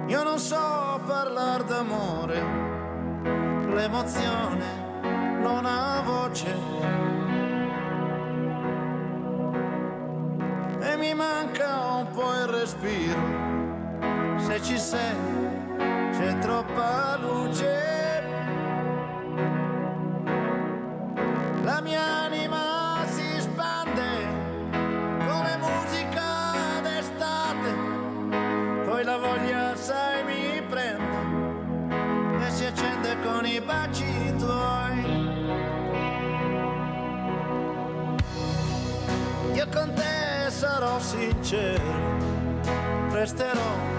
Io non so parlare d'amore, l'emozione non ha voce e mi manca un po' il respiro. Se ci sei c'è troppa luce, la mia anima si spande come musica d'estate, poi la voglia sai mi prende e si accende con i baci tuoi. Io con te sarò sincero, resterò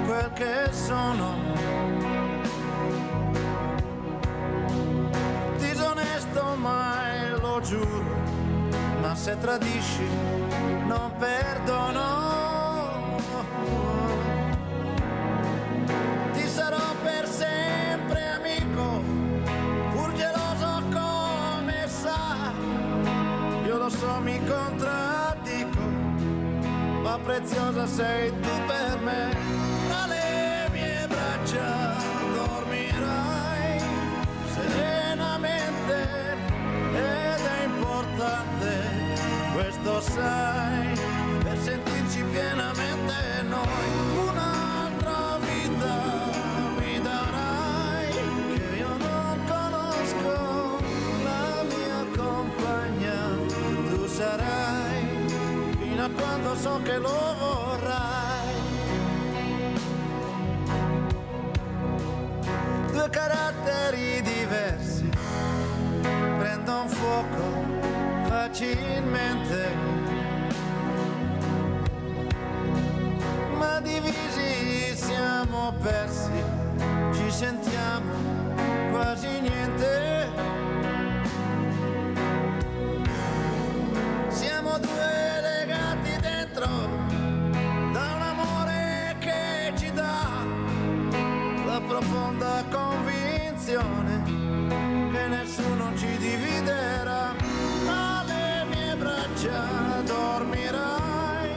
quel che sono, disonesto mai lo giuro, ma se tradisci non perdono. Ti sarò per sempre amico, pur geloso come sai. Io lo so, mi contraddico, ma preziosa sei tu per me. Tra le mie braccia dormirai serenamente ed è importante, questo sai, per sentirci pienamente noi. Un'altra vita mi darai che io non conosco, la mia compagna tu sarai fino a quando so che lo vorrai. Due caratteri diversi prendono fuoco facilmente, ma divisi siamo persi, ci sentiamo quasi niente. Siamo due legati dentro da un amore che ci dà la profonda convinzione che nessuno ci dividerà. Alle mie braccia dormirai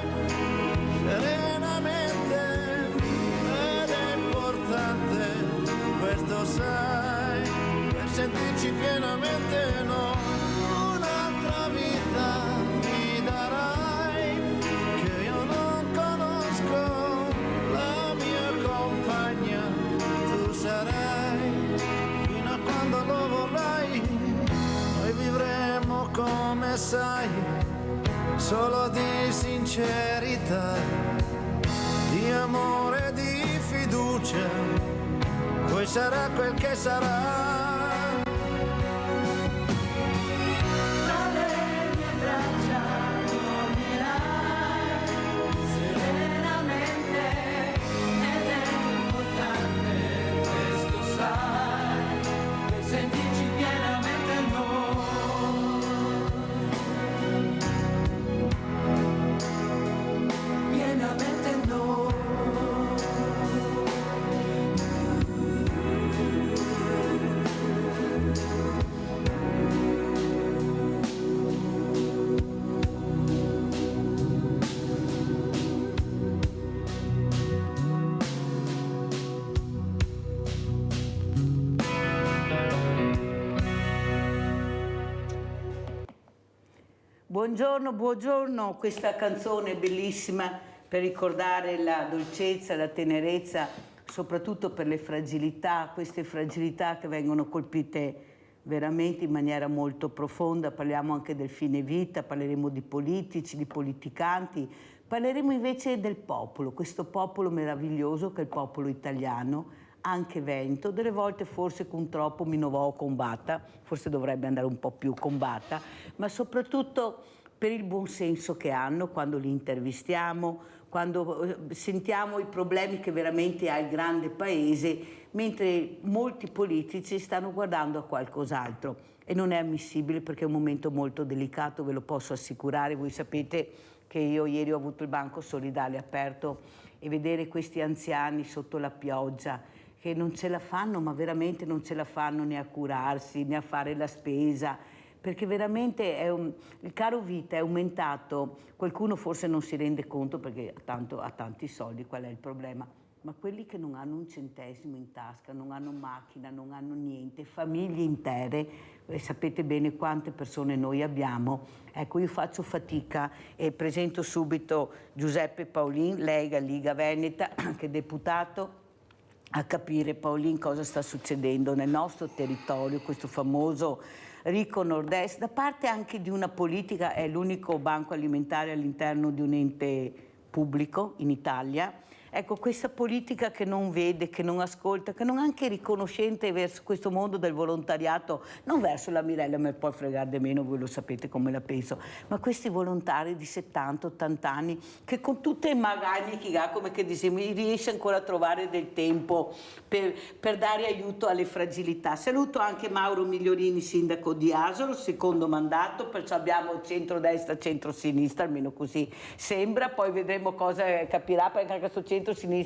serenamente ed è importante, questo sai, per sentirci pienamente noi. Un'altra vita mi darai che io non conosco, la mia compagna tu sarai fino a quando lo vorrai. Noi vivremo come sai, solo di sincerità, di amore, di fiducia, poi sarà quel che sarà. Buongiorno, buongiorno, questa canzone è bellissima per ricordare la dolcezza, la tenerezza, soprattutto per le fragilità, queste fragilità che vengono colpite veramente in maniera molto profonda. Parliamo anche del fine vita, parleremo di politici, di politicanti, parleremo invece del popolo, questo popolo meraviglioso che è il popolo italiano, anche vento, delle volte forse con troppo minnovò combatta, forse dovrebbe andare un po' più combatta, ma soprattutto per il buon senso che hanno quando li intervistiamo, quando sentiamo i problemi che veramente ha il grande paese, mentre molti politici stanno guardando a qualcos'altro. E non è ammissibile perché è un momento molto delicato, ve lo posso assicurare. Voi sapete che io ieri ho avuto il Banco Solidale aperto e vedere questi anziani sotto la pioggia che non ce la fanno, ma veramente non ce la fanno né a curarsi né a fare la spesa, perché veramente il caro vita è aumentato. Qualcuno forse non si rende conto perché tanto ha tanti soldi, qual è il problema? ma quelli che non hanno un centesimo in tasca, non hanno macchina, non hanno niente, famiglie intere, sapete bene quante persone noi abbiamo. Ecco, io faccio fatica e presento subito Giuseppe Paolin, Lega, Liga Veneta, che è deputato, a capire, Paolin, cosa sta succedendo nel nostro territorio, questo famoso ricco nord-est, da parte anche di una politica, è l'unico banco alimentare all'interno di un ente pubblico in Italia. Ecco, questa politica che non vede, che non ascolta, che non è anche riconoscente verso questo mondo del volontariato, non verso la Mirella, me può fregare di meno, voi lo sapete come la penso, ma questi volontari di 70-80 anni che con tutte le magagne che ha, come che diciamo, riesce ancora a trovare del tempo per dare aiuto alle fragilità. Saluto anche Mauro Migliorini, sindaco di Asolo, secondo mandato, perciò abbiamo centrodestra, centrosinistra, almeno così sembra, poi vedremo cosa capirà, perché anche sul centro-sinistra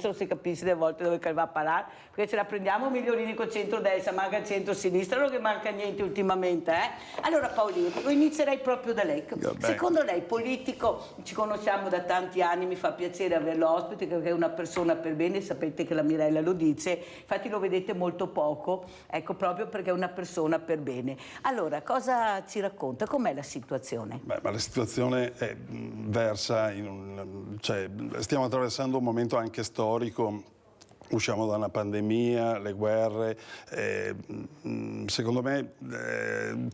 non si capisce delle volte dove va a parare, perché ce la prendiamo Migliorini con centro-destra, manca il centro-sinistra, non che manca niente ultimamente. Allora Paolino, io inizierei proprio da lei. Secondo lei, politico, ci conosciamo da tanti anni, mi fa piacere averlo ospite, perché è una persona per bene, sapete che la Mirella lo dice, infatti lo vedete molto poco, ecco, proprio perché è una persona per bene. Allora, cosa ci racconta? Com'è la situazione? Ma la situazione versa in cioè, stiamo attraversando un momento anche storico, usciamo da una pandemia, le guerre, secondo me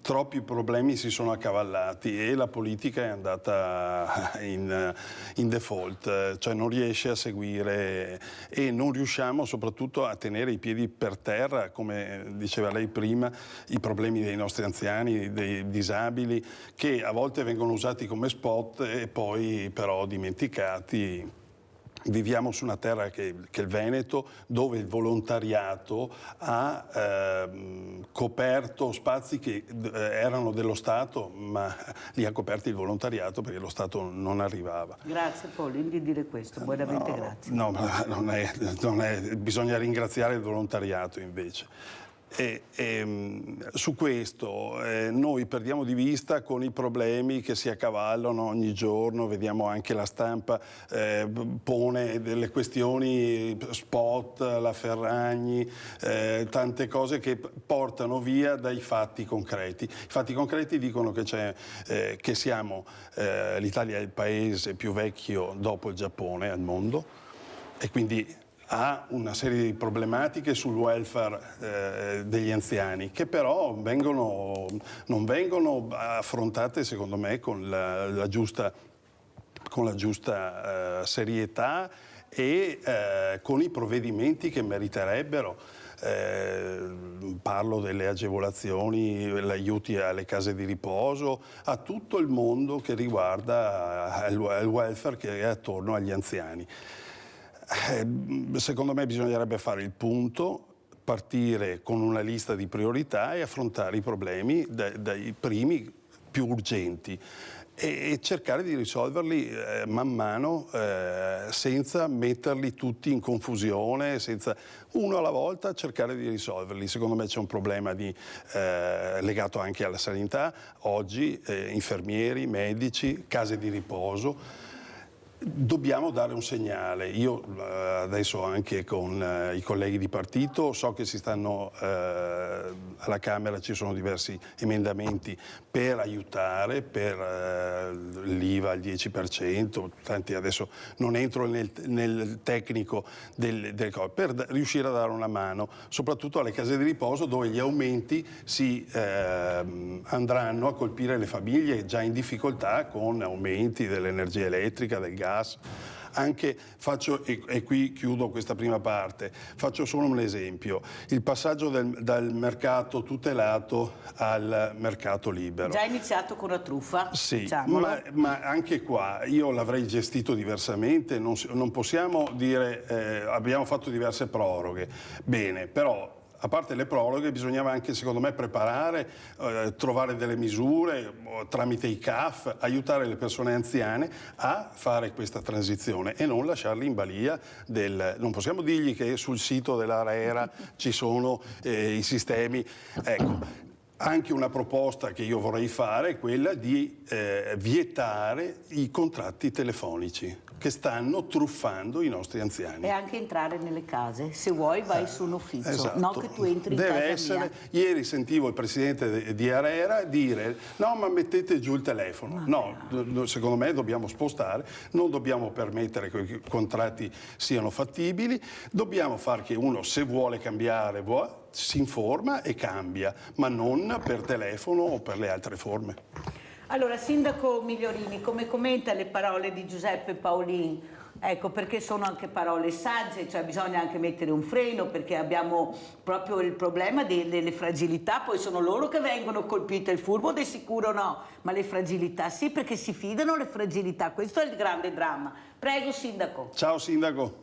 troppi problemi si sono accavallati e la politica è andata in default, cioè non riesce a seguire e non riusciamo soprattutto a tenere i piedi per terra, come diceva lei prima, i problemi dei nostri anziani, dei disabili, che a volte vengono usati come spot e poi però dimenticati. Viviamo su una terra che è il Veneto, dove il volontariato ha coperto spazi che erano dello Stato, ma li ha coperti il volontariato perché lo Stato non arrivava. Grazie Paolin di dire questo, buonamente grazie. No, non è, bisogna ringraziare il volontariato invece. Su questo noi perdiamo di vista con i problemi che si accavallano ogni giorno, vediamo anche la stampa pone delle questioni spot, la Ferragni, tante cose che portano via dai fatti concreti. I fatti concreti dicono che siamo, l'Italia è il paese più vecchio dopo il Giappone al mondo e quindi ha una serie di problematiche sul welfare degli anziani che però non vengono affrontate secondo me con la giusta serietà e con i provvedimenti che meriterebbero. Parlo delle agevolazioni, gli aiuti alle case di riposo, a tutto il mondo che riguarda il welfare che è attorno agli anziani. Secondo me bisognerebbe fare il punto, partire con una lista di priorità e affrontare i problemi dai primi più urgenti e cercare di risolverli man mano senza metterli tutti in confusione, senza uno alla volta cercare di risolverli. Secondo me c'è un problema legato anche alla sanità, oggi infermieri, medici, case di riposo. Dobbiamo dare un segnale. Io adesso anche con i colleghi di partito so che alla Camera ci sono diversi emendamenti per aiutare, per l'IVA al 10%, tanti adesso non entro nel tecnico delle cose, per riuscire a dare una mano, soprattutto alle case di riposo dove gli aumenti andranno a colpire le famiglie già in difficoltà con aumenti dell'energia elettrica, del gas. Anche e qui chiudo questa prima parte, faccio solo un esempio, il passaggio dal mercato tutelato al mercato libero. Già iniziato con la truffa? Sì, ma anche qua io l'avrei gestito diversamente, non possiamo dire abbiamo fatto diverse proroghe, bene, però a parte le proroghe bisognava anche secondo me preparare, trovare delle misure tramite i CAF, aiutare le persone anziane a fare questa transizione e non lasciarli in balia non possiamo dirgli che sul sito dell'ARERA ci sono i sistemi, ecco. Anche una proposta che io vorrei fare è quella di vietare i contratti telefonici che stanno truffando i nostri anziani. E anche entrare nelle case, se vuoi vai su un ufficio, Esatto. no che tu entri in Deve casa essere, mia. Ieri sentivo il presidente di Arera dire no, ma mettete giù il telefono. No, secondo me dobbiamo spostare, non dobbiamo permettere che i contratti siano fattibili, dobbiamo far che uno, se vuole cambiare, si informa e cambia, ma non per telefono o per le altre forme. Allora, Sindaco Migliorini, come commenta le parole di Giuseppe Paolin? Ecco, perché sono anche parole sagge, cioè bisogna anche mettere un freno, perché abbiamo proprio il problema delle fragilità, poi sono loro che vengono colpite, il furbo di sicuro no, ma le fragilità sì, perché si fidano le fragilità, questo è il grande dramma. Prego, Sindaco. Ciao Sindaco.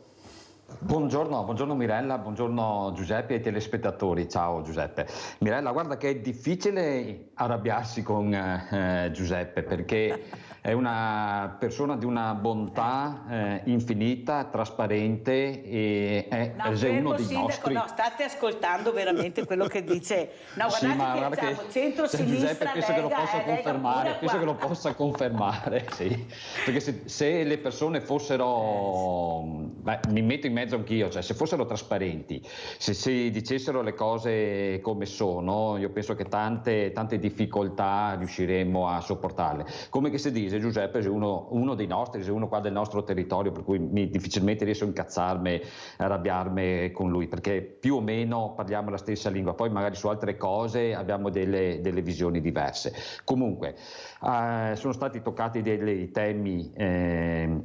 Buongiorno Mirella, buongiorno Giuseppe e ai telespettatori. Ciao Giuseppe. Mirella, guarda che è difficile arrabbiarsi con Giuseppe perché è una persona di una bontà infinita, trasparente e è uno dei Sindaco, nostri. No, state ascoltando veramente quello che dice. No, guardate che siamo centro-sinistra, penso che lo possa Lega confermare, penso che lo qua. possa confermare, sì. Perché se le persone fossero, mi metto in mezzo anch'io, cioè se fossero trasparenti, se si dicessero le cose come sono, io penso che tante difficoltà riusciremmo a sopportarle. Come che si dice, Giuseppe, se uno dei nostri, se uno qua del nostro territorio, per cui difficilmente riesco a incazzarmi, arrabbiarmi con lui, perché più o meno parliamo la stessa lingua, poi magari su altre cose abbiamo delle visioni diverse. Comunque, sono stati toccati dei temi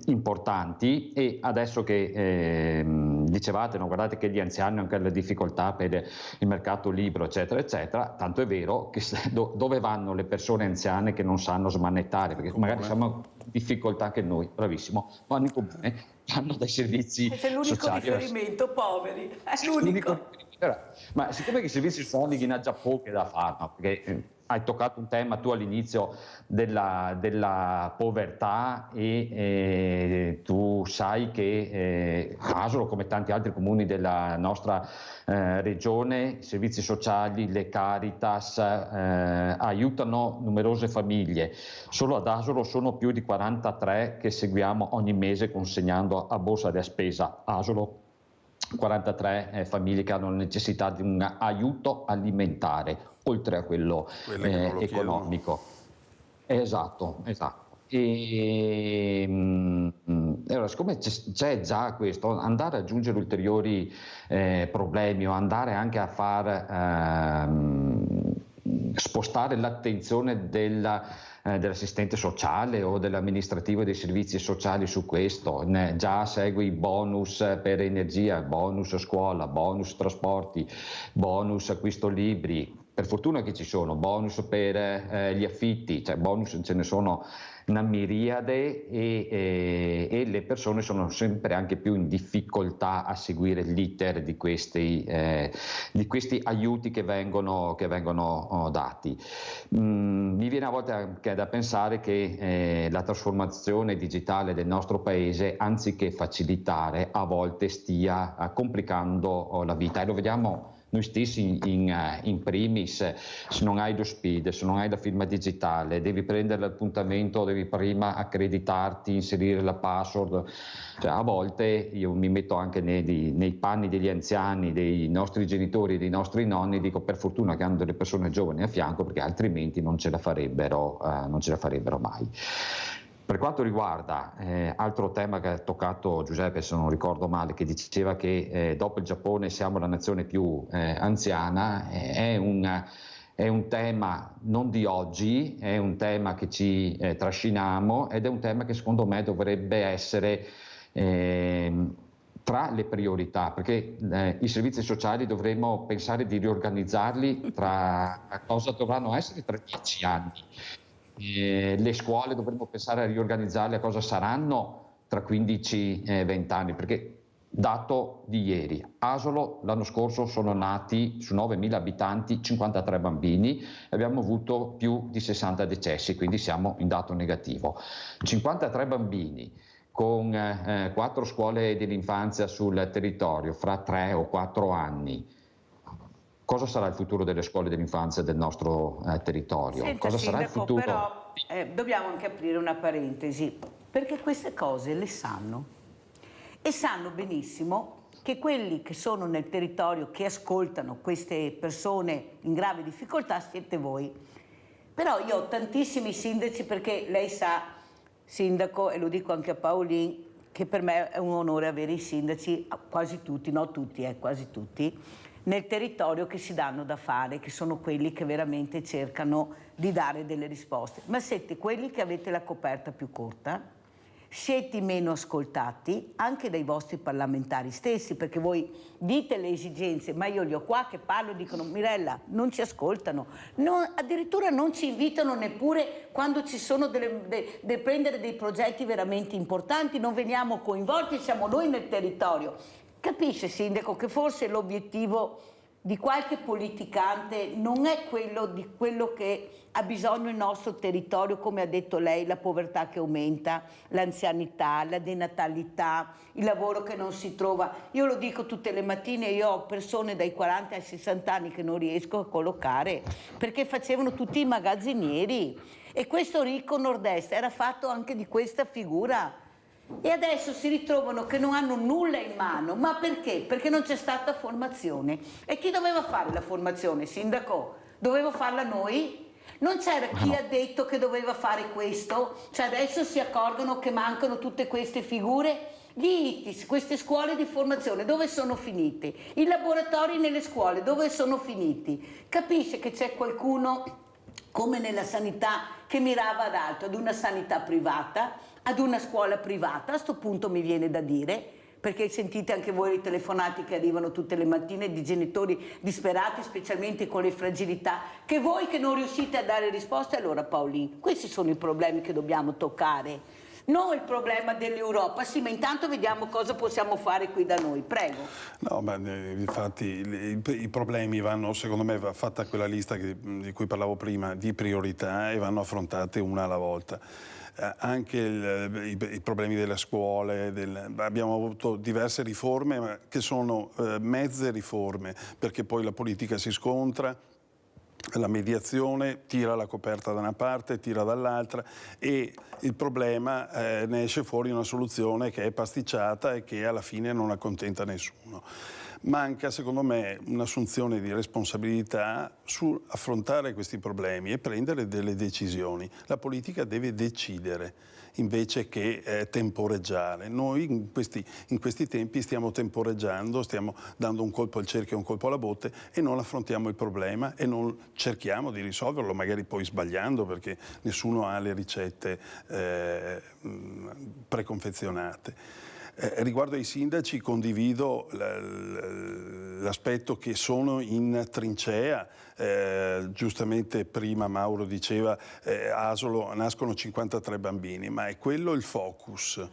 importanti e adesso che dicevate, no, guardate che gli anziani hanno anche le difficoltà per il mercato libero, eccetera, eccetera, tanto è vero che dove vanno le persone anziane che non sanno smanettare, perché magari siamo in difficoltà anche noi, bravissimo, vanno in comune, vanno dai servizi C'è l'unico sociali. riferimento, poveri, è l'unico. Ma siccome che i servizi sociali in ha già poche da fare, no? Perché hai toccato un tema tu all'inizio della povertà e tu sai che Asolo, come tanti altri comuni della nostra regione, i servizi sociali, le Caritas aiutano numerose famiglie. Solo ad Asolo sono più di 43 che seguiamo ogni mese consegnando a borsa della spesa. Asolo 43 famiglie che hanno necessità di un aiuto alimentare, oltre a quello economico. Esatto. E allora, siccome c'è già questo, andare ad aggiungere ulteriori problemi o andare anche a far spostare l'attenzione dell'assistente sociale o dell'amministrativo dei servizi sociali su questo, già segue i bonus per energia, bonus scuola, bonus trasporti, bonus acquisto libri, per fortuna che ci sono, bonus per gli affitti, cioè bonus ce ne sono una miriade e le persone sono sempre anche più in difficoltà a seguire l'iter di questi aiuti che vengono dati. Mi viene a volte anche da pensare che la trasformazione digitale del nostro paese, anziché facilitare, a volte stia complicando la vita, e lo vediamo noi stessi in primis. Se non hai lo SPID, se non hai la firma digitale, devi prendere l'appuntamento, devi prima accreditarti, inserire la password, cioè a volte io mi metto anche nei panni degli anziani, dei nostri genitori, dei nostri nonni, dico per fortuna che hanno delle persone giovani a fianco, perché altrimenti non ce la farebbero mai. Per quanto riguarda altro tema che ha toccato Giuseppe, se non ricordo male, che diceva che dopo il Giappone siamo la nazione più anziana, è un tema non di oggi, è un tema che ci trasciniamo ed è un tema che secondo me dovrebbe essere tra le priorità, perché i servizi sociali dovremmo pensare di riorganizzarli cosa dovranno essere tra 10 anni. Le scuole dovremmo pensare a riorganizzarle a cosa saranno tra 15-20 anni, perché dato di ieri, Asolo l'anno scorso sono nati su 9.000 abitanti 53 bambini e abbiamo avuto più di 60 decessi, quindi siamo in dato negativo. 53 bambini con 4 scuole dell'infanzia sul territorio fra 3 o 4 anni. cosa sarà il futuro delle scuole dell'infanzia del nostro territorio? Senta, Cosa sarà il Sindaco, futuro? però dobbiamo anche aprire una parentesi, perché queste cose le sanno e sanno benissimo che quelli che sono nel territorio, che ascoltano queste persone in grave difficoltà, siete voi. Però io ho tantissimi sindaci, perché lei sa, Sindaco, e lo dico anche a Paolin, che per me è un onore avere i sindaci, quasi tutti, no tutti, quasi tutti, nel territorio, che si danno da fare, che sono quelli che veramente cercano di dare delle risposte. Ma siete quelli che avete la coperta più corta, siete meno ascoltati anche dai vostri parlamentari stessi, perché voi dite le esigenze, ma io li ho qua che parlo e dicono: Mirella, non ci ascoltano, addirittura non ci invitano neppure quando ci sono prendere dei progetti veramente importanti, non veniamo coinvolti, siamo noi nel territorio. Capisce, Sindaco, che forse l'obiettivo di qualche politicante non è quello di quello che ha bisogno il nostro territorio, come ha detto lei, la povertà che aumenta, l'anzianità, la denatalità, il lavoro che non si trova. Io lo dico tutte le mattine, io ho persone dai 40 ai 60 anni che non riesco a collocare perché facevano tutti i magazzinieri, e questo ricco nord-est era fatto anche di questa figura. E adesso si ritrovano che non hanno nulla in mano. Ma perché? Perché non c'è stata formazione. E chi doveva fare la formazione, Sindaco? Dovevo farla noi? Non c'era chi ha detto che doveva fare questo? Cioè adesso si accorgono che mancano tutte queste figure? Gli ITIS, queste scuole di formazione, dove sono finiti? I laboratori nelle scuole, dove sono finiti? Capisce che c'è qualcuno, come nella sanità, che mirava ad altro, ad una sanità privata, ad una scuola privata. A sto punto mi viene da dire, perché sentite anche voi le telefonate che arrivano tutte le mattine di genitori disperati, specialmente con le fragilità, che voi che non riuscite a dare risposte. Allora Paolin, questi sono i problemi che dobbiamo toccare, non il problema dell'Europa. Sì, ma intanto vediamo cosa possiamo fare qui da noi, prego. No, ma infatti i problemi vanno, secondo me, va fatta quella lista di cui parlavo prima, di priorità, e vanno affrontate una alla volta. Anche i problemi delle scuole, abbiamo avuto diverse riforme, ma che sono mezze riforme, perché poi la politica si scontra, la mediazione tira la coperta da una parte, tira dall'altra, e il problema ne esce fuori una soluzione che è pasticciata e che alla fine non accontenta nessuno. Manca, secondo me, un'assunzione di responsabilità su affrontare questi problemi e prendere delle decisioni. La politica deve decidere invece che temporeggiare. Noi in questi tempi stiamo temporeggiando, stiamo dando un colpo al cerchio e un colpo alla botte, e non affrontiamo il problema e non cerchiamo di risolverlo, magari poi sbagliando, perché nessuno ha le ricette preconfezionate. Riguardo ai sindaci, condivido l'aspetto che sono in trincea. Giustamente prima Mauro diceva Asolo nascono 53 bambini, ma è quello il focus.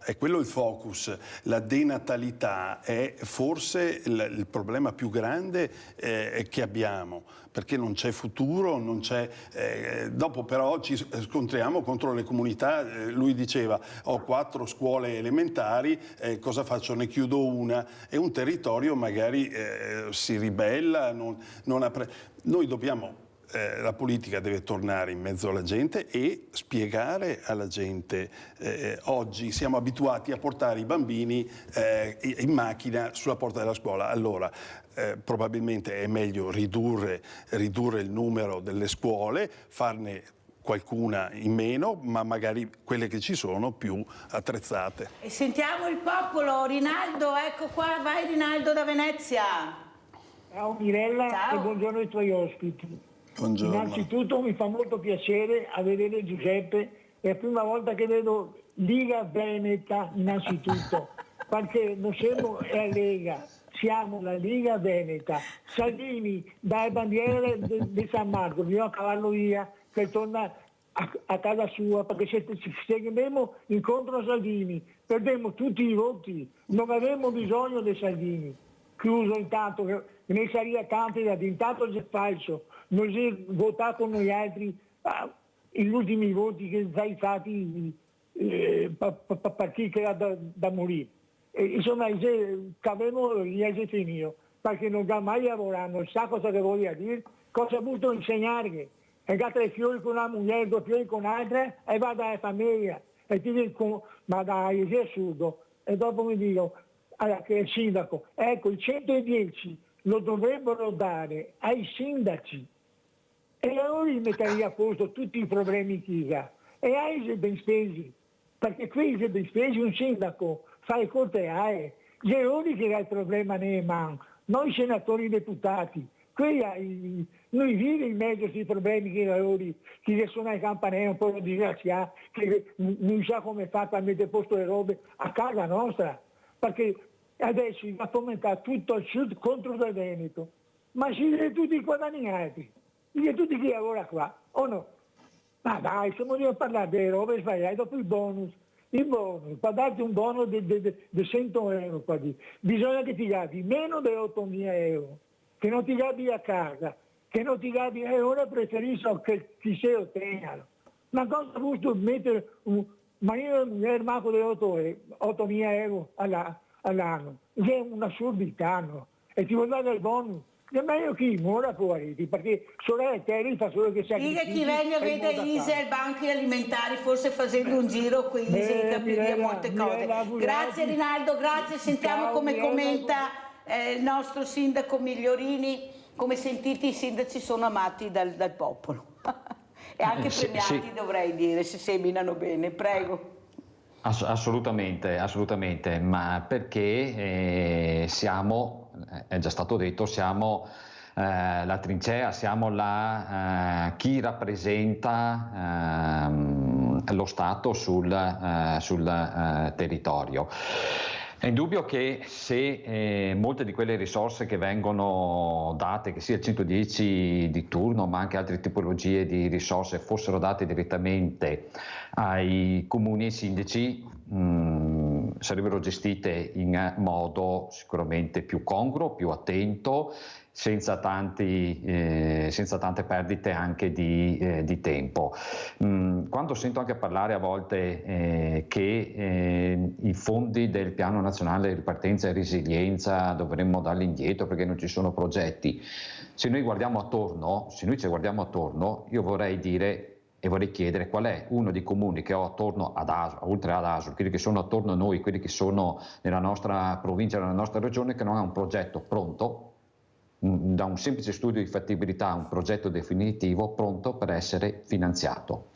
È quello il focus. La denatalità è forse il problema più grande che abbiamo, perché non c'è futuro, non c'è... dopo però ci scontriamo contro le comunità. Lui diceva: ho 4 scuole elementari, cosa faccio? Ne chiudo una, e un territorio magari si ribella, Noi dobbiamo... la politica deve tornare in mezzo alla gente e spiegare alla gente. Oggi siamo abituati a portare i bambini in macchina sulla porta della scuola. Allora probabilmente è meglio ridurre il numero delle scuole, farne qualcuna in meno, ma magari quelle che ci sono più attrezzate. E sentiamo il popolo. Rinaldo, ecco qua, vai Rinaldo da Venezia. Ciao Mirella. Ciao. E buongiorno ai tuoi ospiti. Buongiorno. Innanzitutto mi fa molto piacere vedere Giuseppe, è la prima volta che vedo Liga Veneta innanzitutto, perché non siamo la Lega, siamo la Liga Veneta. Salvini dà le bandiere di San Marco, bisogna cavarlo via, che torna a casa sua, perché se seguiremo incontro a Salvini perderemo tutti i voti, non avremo bisogno di Salvini. Chiuso intanto, che ne sarebbe candidato, intanto è falso. Non si è votato noi altri gli ultimi voti che sono stati partiti che era da morire. Insomma, avevamo gli finito. perché non va mai lavorare, non sa cosa che voglia dire, cosa posso insegnargli. E ga 3 fiori con una moglie, 2 fiori con altre, e va dalla famiglia. E ti dico, ma dai, è assurdo. E dopo mi dico, che il sindaco, ecco, il 110 lo dovrebbero dare ai sindaci. E allora gli metterei a posto tutti i problemi che ha. E ai ben spesi. Perché qui se ben spesi un sindaco fa il conte AE. Gli errori che ha il problema ne mano, noi senatori deputati. Noi vivi in mezzo a questi problemi che errori, che sono ai campanelli un po' disgraziati, che non sa come fa a mettere posto le robe a casa nostra. Perché adesso va a fomentare tutto il sud contro il Veneto. Ma si vede tutti i guadagnati, si vede tutti chi lavora qua, o no? Ma dai, stiamo a parlare delle robe sbagliate, dopo il bonus, per darti un bonus di 100 euro, qua bisogna che ti gabi meno di 8.000 euro, che non ti gabi a casa, che non ti gabi, e ora preferisco che ti si ottengano. Ma cosa giusto mettere ma io il manco di 8.000 euro all'anno, è un'assurdità, no? E ti vuoi dare il bonus? È meglio chi muore fuori, perché sorella Terry fa solo che sacrifici. Dica chi venga vede ISE e banchi alimentari, forse facendo un giro qui ISE capirebbe molte cose. Grazie Rinaldo, grazie. Sentiamo come commenta il nostro sindaco Migliorini. Come sentite, i sindaci sono amati dal popolo e anche premiati, dovrei dire, se seminano bene. Prego. Assolutamente, assolutamente, ma perché siamo, è già stato detto, siamo la trincea, siamo chi rappresenta lo Stato sul territorio. È indubbio che se molte di quelle risorse che vengono date, che sia il 110 di turno, ma anche altre tipologie di risorse, fossero date direttamente ai comuni e ai sindaci, sarebbero gestite in modo sicuramente più congruo, più attento, senza tante perdite anche di tempo. Quando sento anche parlare a volte che i fondi del Piano Nazionale di Ripartenza e Resilienza dovremmo darli indietro perché non ci sono progetti, se noi ci guardiamo attorno, io vorrei dire e vorrei chiedere qual è uno dei comuni che ho attorno ad ASL, oltre ad ASL, quelli che sono attorno a noi, quelli che sono nella nostra provincia, nella nostra regione, che non ha un progetto pronto, da un semplice studio di fattibilità a un progetto definitivo pronto per essere finanziato.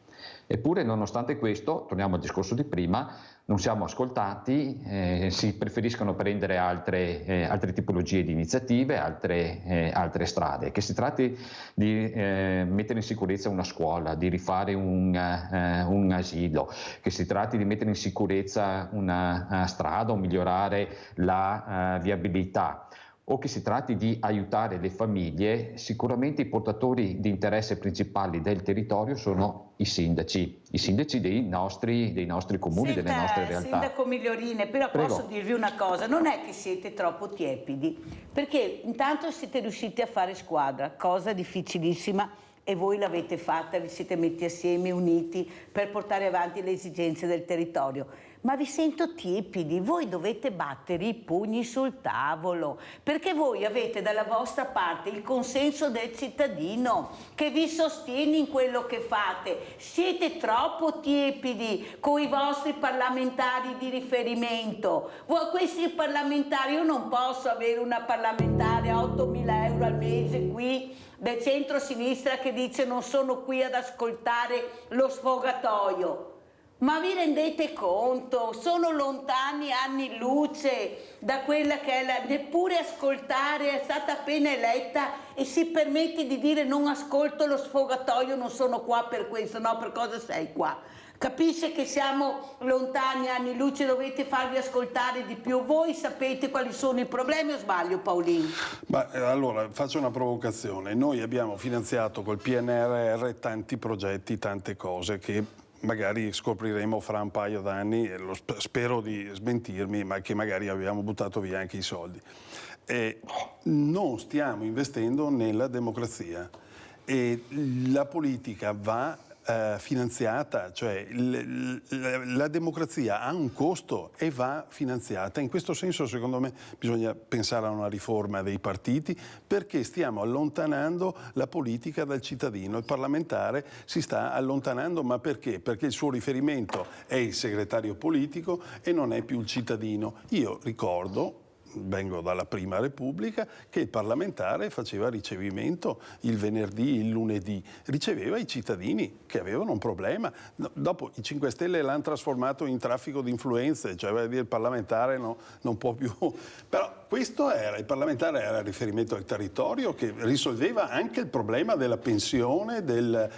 Eppure, nonostante questo, torniamo al discorso di prima, non siamo ascoltati, si preferiscono prendere altre tipologie di iniziative, altre strade, che si tratti di mettere in sicurezza una scuola, di rifare un asilo, che si tratti di mettere in sicurezza una strada o migliorare la viabilità, o che si tratti di aiutare le famiglie, sicuramente i portatori di interesse principali del territorio sono i sindaci dei nostri comuni, delle nostre realtà. Sindaco Migliorini, però Prego. posso dirvi una cosa, non è che siete troppo tiepidi, perché intanto siete riusciti a fare squadra, cosa difficilissima, e voi l'avete fatta, vi siete messi assieme, uniti, per portare avanti le esigenze del territorio. Ma vi sento tiepidi, voi dovete battere i pugni sul tavolo, perché voi avete dalla vostra parte il consenso del cittadino che vi sostiene in quello che fate. Siete troppo tiepidi con i vostri parlamentari di riferimento. Voi, questi parlamentari, io non posso avere una parlamentare a 8.000 euro al mese qui del centro-sinistra che dice non sono qui ad ascoltare lo sfogatoio. Ma vi rendete conto? Sono lontani anni luce da quella che è neppure ascoltare, è stata appena eletta e si permette di dire non ascolto lo sfogatoio, non sono qua per questo, no, per cosa sei qua? Capisce che siamo lontani anni luce, dovete farvi ascoltare di più. Voi sapete quali sono i problemi, o sbaglio Paolino? Ma allora faccio una provocazione. Noi abbiamo finanziato col PNRR tanti progetti, tante cose che magari scopriremo fra un paio d'anni, e spero di smentirmi, ma che magari abbiamo buttato via anche i soldi. Non stiamo investendo nella democrazia e la politica va finanziata, cioè la democrazia ha un costo e va finanziata. In questo senso, secondo me, bisogna pensare a una riforma dei partiti, perché stiamo allontanando la politica dal cittadino. Il parlamentare si sta allontanando, ma perché? Perché il suo riferimento è il segretario politico e non è più il cittadino. Io ricordo, vengo dalla Prima Repubblica, che il parlamentare faceva ricevimento il venerdì, il lunedì, riceveva i cittadini che avevano un problema. Dopo i 5 Stelle l'hanno trasformato in traffico di influenze, cioè vuol dire il parlamentare non può più. Però questo era, il parlamentare era riferimento al territorio, che risolveva anche il problema della pensione, il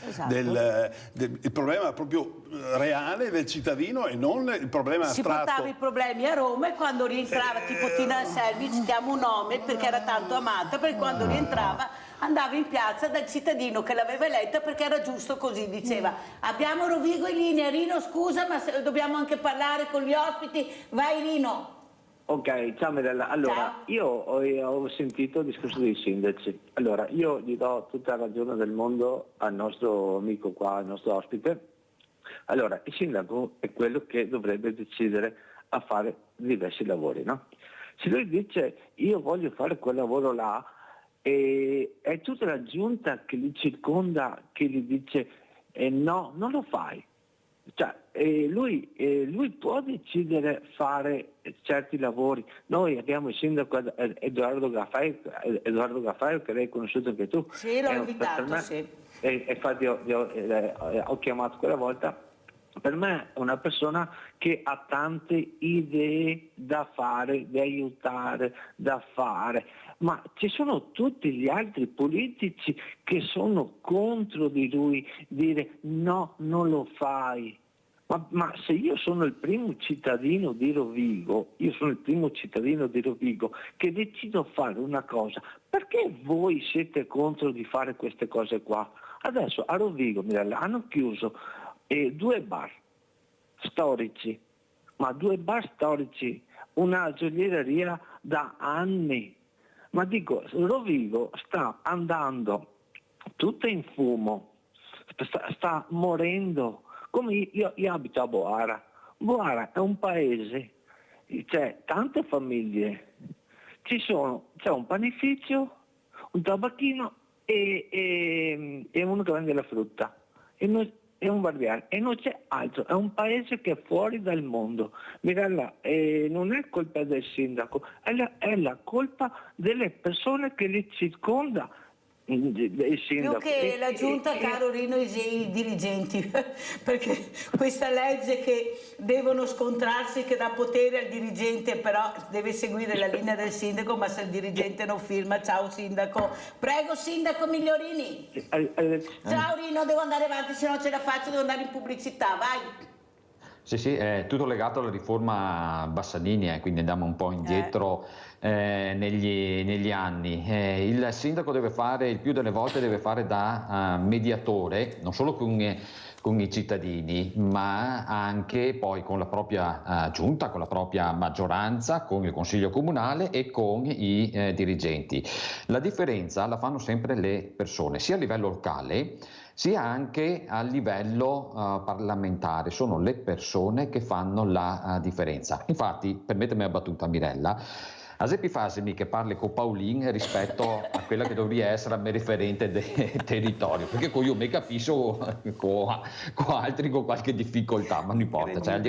problema proprio reale del cittadino e non il problema astratto. Si portava i problemi a Roma e quando rientrava, tipo Tina Anselmi, citiamo un nome perché era tanto amata, perché quando rientrava andava in piazza dal cittadino che l'aveva eletta perché era giusto così, diceva abbiamo Rovigo in linea, Rino scusa ma dobbiamo anche parlare con gli ospiti, vai Rino. Ok, ciao Mirella. Allora, ciao. Io ho sentito il discorso dei sindaci. Allora, io gli do tutta la ragione del mondo al nostro amico qua, al nostro ospite. Allora, il sindaco è quello che dovrebbe decidere a fare diversi lavori, no? Se lui dice io voglio fare quel lavoro là, e è tutta la giunta che li circonda che gli dice no, non lo fai. Cioè, lui può decidere fare certi lavori. Noi abbiamo il sindaco Edoardo Gaffaio che l'hai conosciuto anche tu. Sì, l'ho invitato, sì. E infatti ho chiamato quella volta. Per me è una persona che ha tante idee da fare, da aiutare, da fare, ma ci sono tutti gli altri politici che sono contro di lui, dire no, non lo fai. Ma se io sono il primo cittadino di Rovigo, che decido fare una cosa, perché voi siete contro di fare queste cose qua? Adesso a Rovigo, Mirella, hanno chiuso 2 bar storici, una gioielleria da anni. Ma dico, Rovigo sta andando tutta in fumo, sta morendo. Come io abito a Boara. Boara è un paese, c'è tante famiglie, c'è un panificio, un tabacchino e uno che vende la frutta. È un barbiere e non c'è altro, è un paese che è fuori dal mondo. Mirella, non è colpa del sindaco, è la colpa delle persone che li circonda. Il sindaco. Più che la giunta, caro Rino, i dirigenti, perché questa legge che devono scontrarsi, che dà potere al dirigente, però deve seguire la linea del sindaco, ma se il dirigente non firma, ciao sindaco. Prego sindaco Migliorini. Ciao Rino, devo andare avanti, se no ce la faccio, devo andare in pubblicità, vai. Sì, è tutto legato alla riforma Bassanini, quindi andiamo un po' indietro negli anni. Il sindaco deve fare, il più delle volte deve fare da mediatore, non solo con i cittadini, ma anche poi con la propria giunta, con la propria maggioranza, con il consiglio comunale e con i dirigenti. La differenza la fanno sempre le persone, sia a livello locale, sia anche a livello parlamentare. Sono le persone che fanno la differenza. Infatti, permettetemi una battuta, Mirella, a Seppi Fasemi che parli con Paolin rispetto a quella che dovrebbe essere la mia referente del territorio, perché io mi capisco con altri con qualche difficoltà, ma non importa, cioè,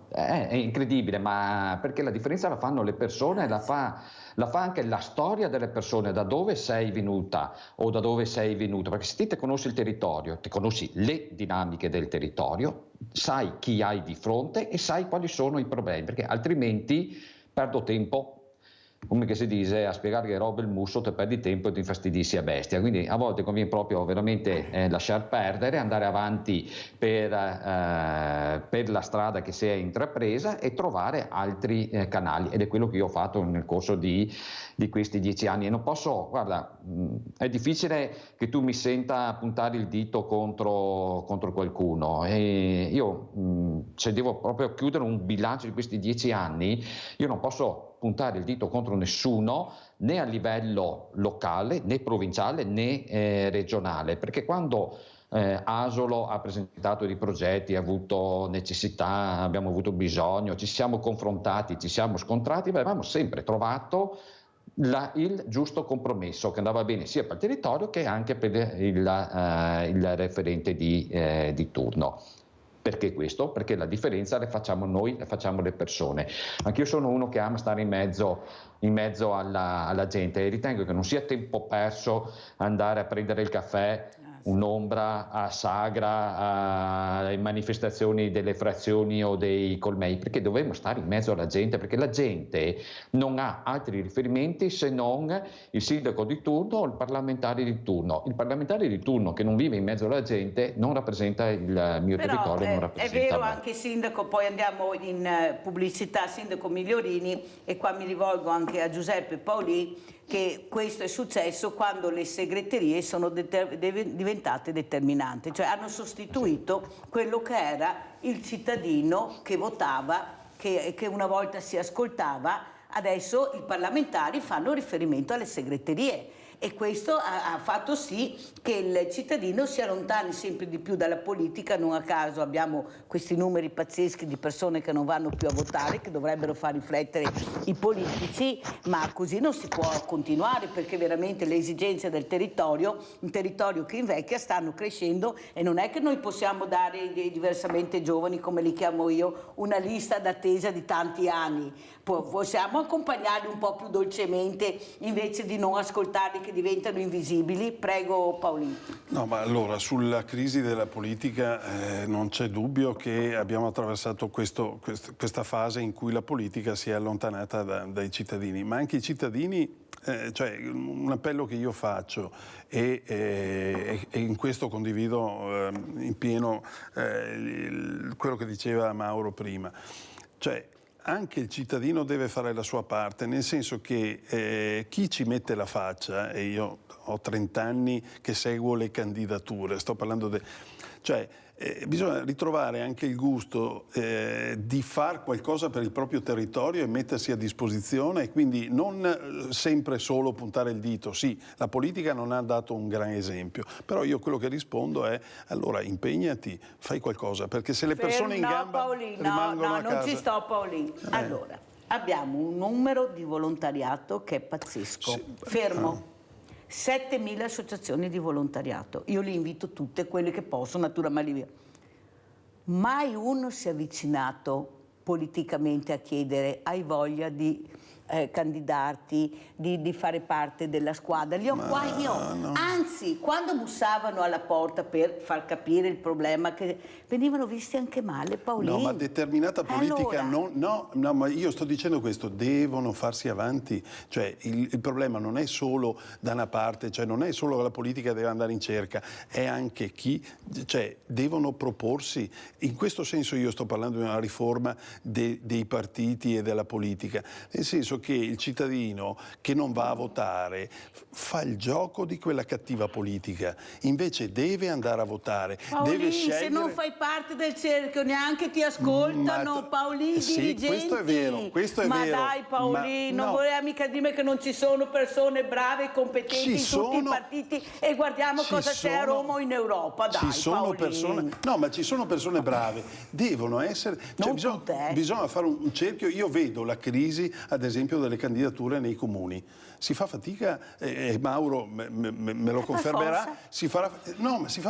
è incredibile, ma perché la differenza la fanno le persone, la fa anche la storia delle persone, da dove sei venuta o da dove sei venuto, perché se te conosci il territorio, ti conosci le dinamiche del territorio, sai chi hai di fronte e sai quali sono i problemi, perché altrimenti perdo tempo, come che si dice, a spiegare che roba il musso, te perdi tempo e ti infastidisci a bestia. Quindi a volte conviene proprio veramente lasciar perdere, andare avanti per la strada che si è intrapresa e trovare altri canali, ed è quello che io ho fatto nel corso di questi 10 anni. E non posso, guarda, è difficile che tu mi senta puntare il dito contro qualcuno, e io se devo proprio chiudere un bilancio di questi 10 anni, io non posso puntare il dito contro nessuno, né a livello locale, né provinciale, né regionale, perché quando Asolo ha presentato dei progetti, ha avuto necessità, abbiamo avuto bisogno, ci siamo confrontati, ci siamo scontrati, ma abbiamo sempre trovato il giusto compromesso che andava bene sia per il territorio che anche per il referente di turno. Perché questo? Perché la differenza la facciamo noi, la facciamo le persone. Anch'io sono uno che ama stare in mezzo alla gente e ritengo che non sia tempo perso andare a prendere il caffè un'ombra a Sagra, alle manifestazioni delle frazioni o dei colmei, perché dovremmo stare in mezzo alla gente, perché la gente non ha altri riferimenti se non il sindaco di turno o il parlamentare di turno. Il parlamentare di turno che non vive in mezzo alla gente non rappresenta il mio territorio, non rappresenta è vero me. anche sindaco, poi andiamo in pubblicità, sindaco Migliorini, e qua mi rivolgo anche a Giuseppe Paolì, che questo è successo quando le segreterie sono diventate determinanti, cioè hanno sostituito quello che era il cittadino che votava, che una volta si ascoltava. Adesso i parlamentari fanno riferimento alle segreterie e questo ha fatto sì che il cittadino si allontani sempre di più dalla politica. Non a caso abbiamo questi numeri pazzeschi di persone che non vanno più a votare, che dovrebbero far riflettere i politici, ma così non si può continuare, perché veramente le esigenze del territorio, un territorio che invecchia, stanno crescendo e non è che noi possiamo dare dei diversamente giovani, come li chiamo io, una lista d'attesa di tanti anni. Possiamo accompagnarli un po' più dolcemente invece di non ascoltarli che diventano invisibili? Prego Paolino. No, ma allora sulla crisi della politica non c'è dubbio che abbiamo attraversato questa fase in cui la politica si è allontanata dai cittadini, ma anche i cittadini, cioè un appello che io faccio e in questo condivido in pieno quello che diceva Mauro prima, cioè anche il cittadino deve fare la sua parte, nel senso che chi ci mette la faccia, e io ho 30 anni che seguo le candidature, sto parlando cioè bisogna ritrovare anche il gusto di far qualcosa per il proprio territorio e mettersi a disposizione, e quindi non sempre solo puntare il dito. Sì, la politica non ha dato un gran esempio, però io quello che rispondo è: allora impegnati, fai qualcosa, perché se le persone in gamba rimangono a casa... non ci sto Paolino. Allora, abbiamo un numero di volontariato che è pazzesco. Sì. Fermo. 7.000 associazioni di volontariato, io li invito tutte, quelle che posso, naturalmente. Mai uno si è avvicinato politicamente a chiedere: hai voglia di candidarti, di fare parte della squadra? Li ho qua io. No. Anzi, quando bussavano alla porta per far capire il problema, che venivano visti anche male, Paolino. No, ma determinata politica allora... no, ma io sto dicendo questo: devono farsi avanti. Cioè il problema non è solo da una parte, cioè non è solo che la politica deve andare in cerca, è anche chi, cioè devono proporsi. In questo senso io sto parlando di una riforma dei partiti e della politica, nel senso che il cittadino che non va a votare fa il gioco di quella cattiva politica, invece deve andare a votare, deve scegliere. Se non fai parte del cerchio neanche ti ascoltano, Paolino, sì, dirigenti. Questo è vero, questo è ma vero. Dai Paolino, no. Non voleva mica dirmi che non ci sono persone brave e competenti in tutti i partiti, e guardiamo cosa c'è a Roma o in Europa, dai ci sono Paolino. persone, no, ma ci sono persone brave, devono essere, cioè bisogna fare un cerchio. Io vedo la crisi, ad esempio, delle candidature nei comuni. Si fa fatica, Mauro me lo confermerà, si fa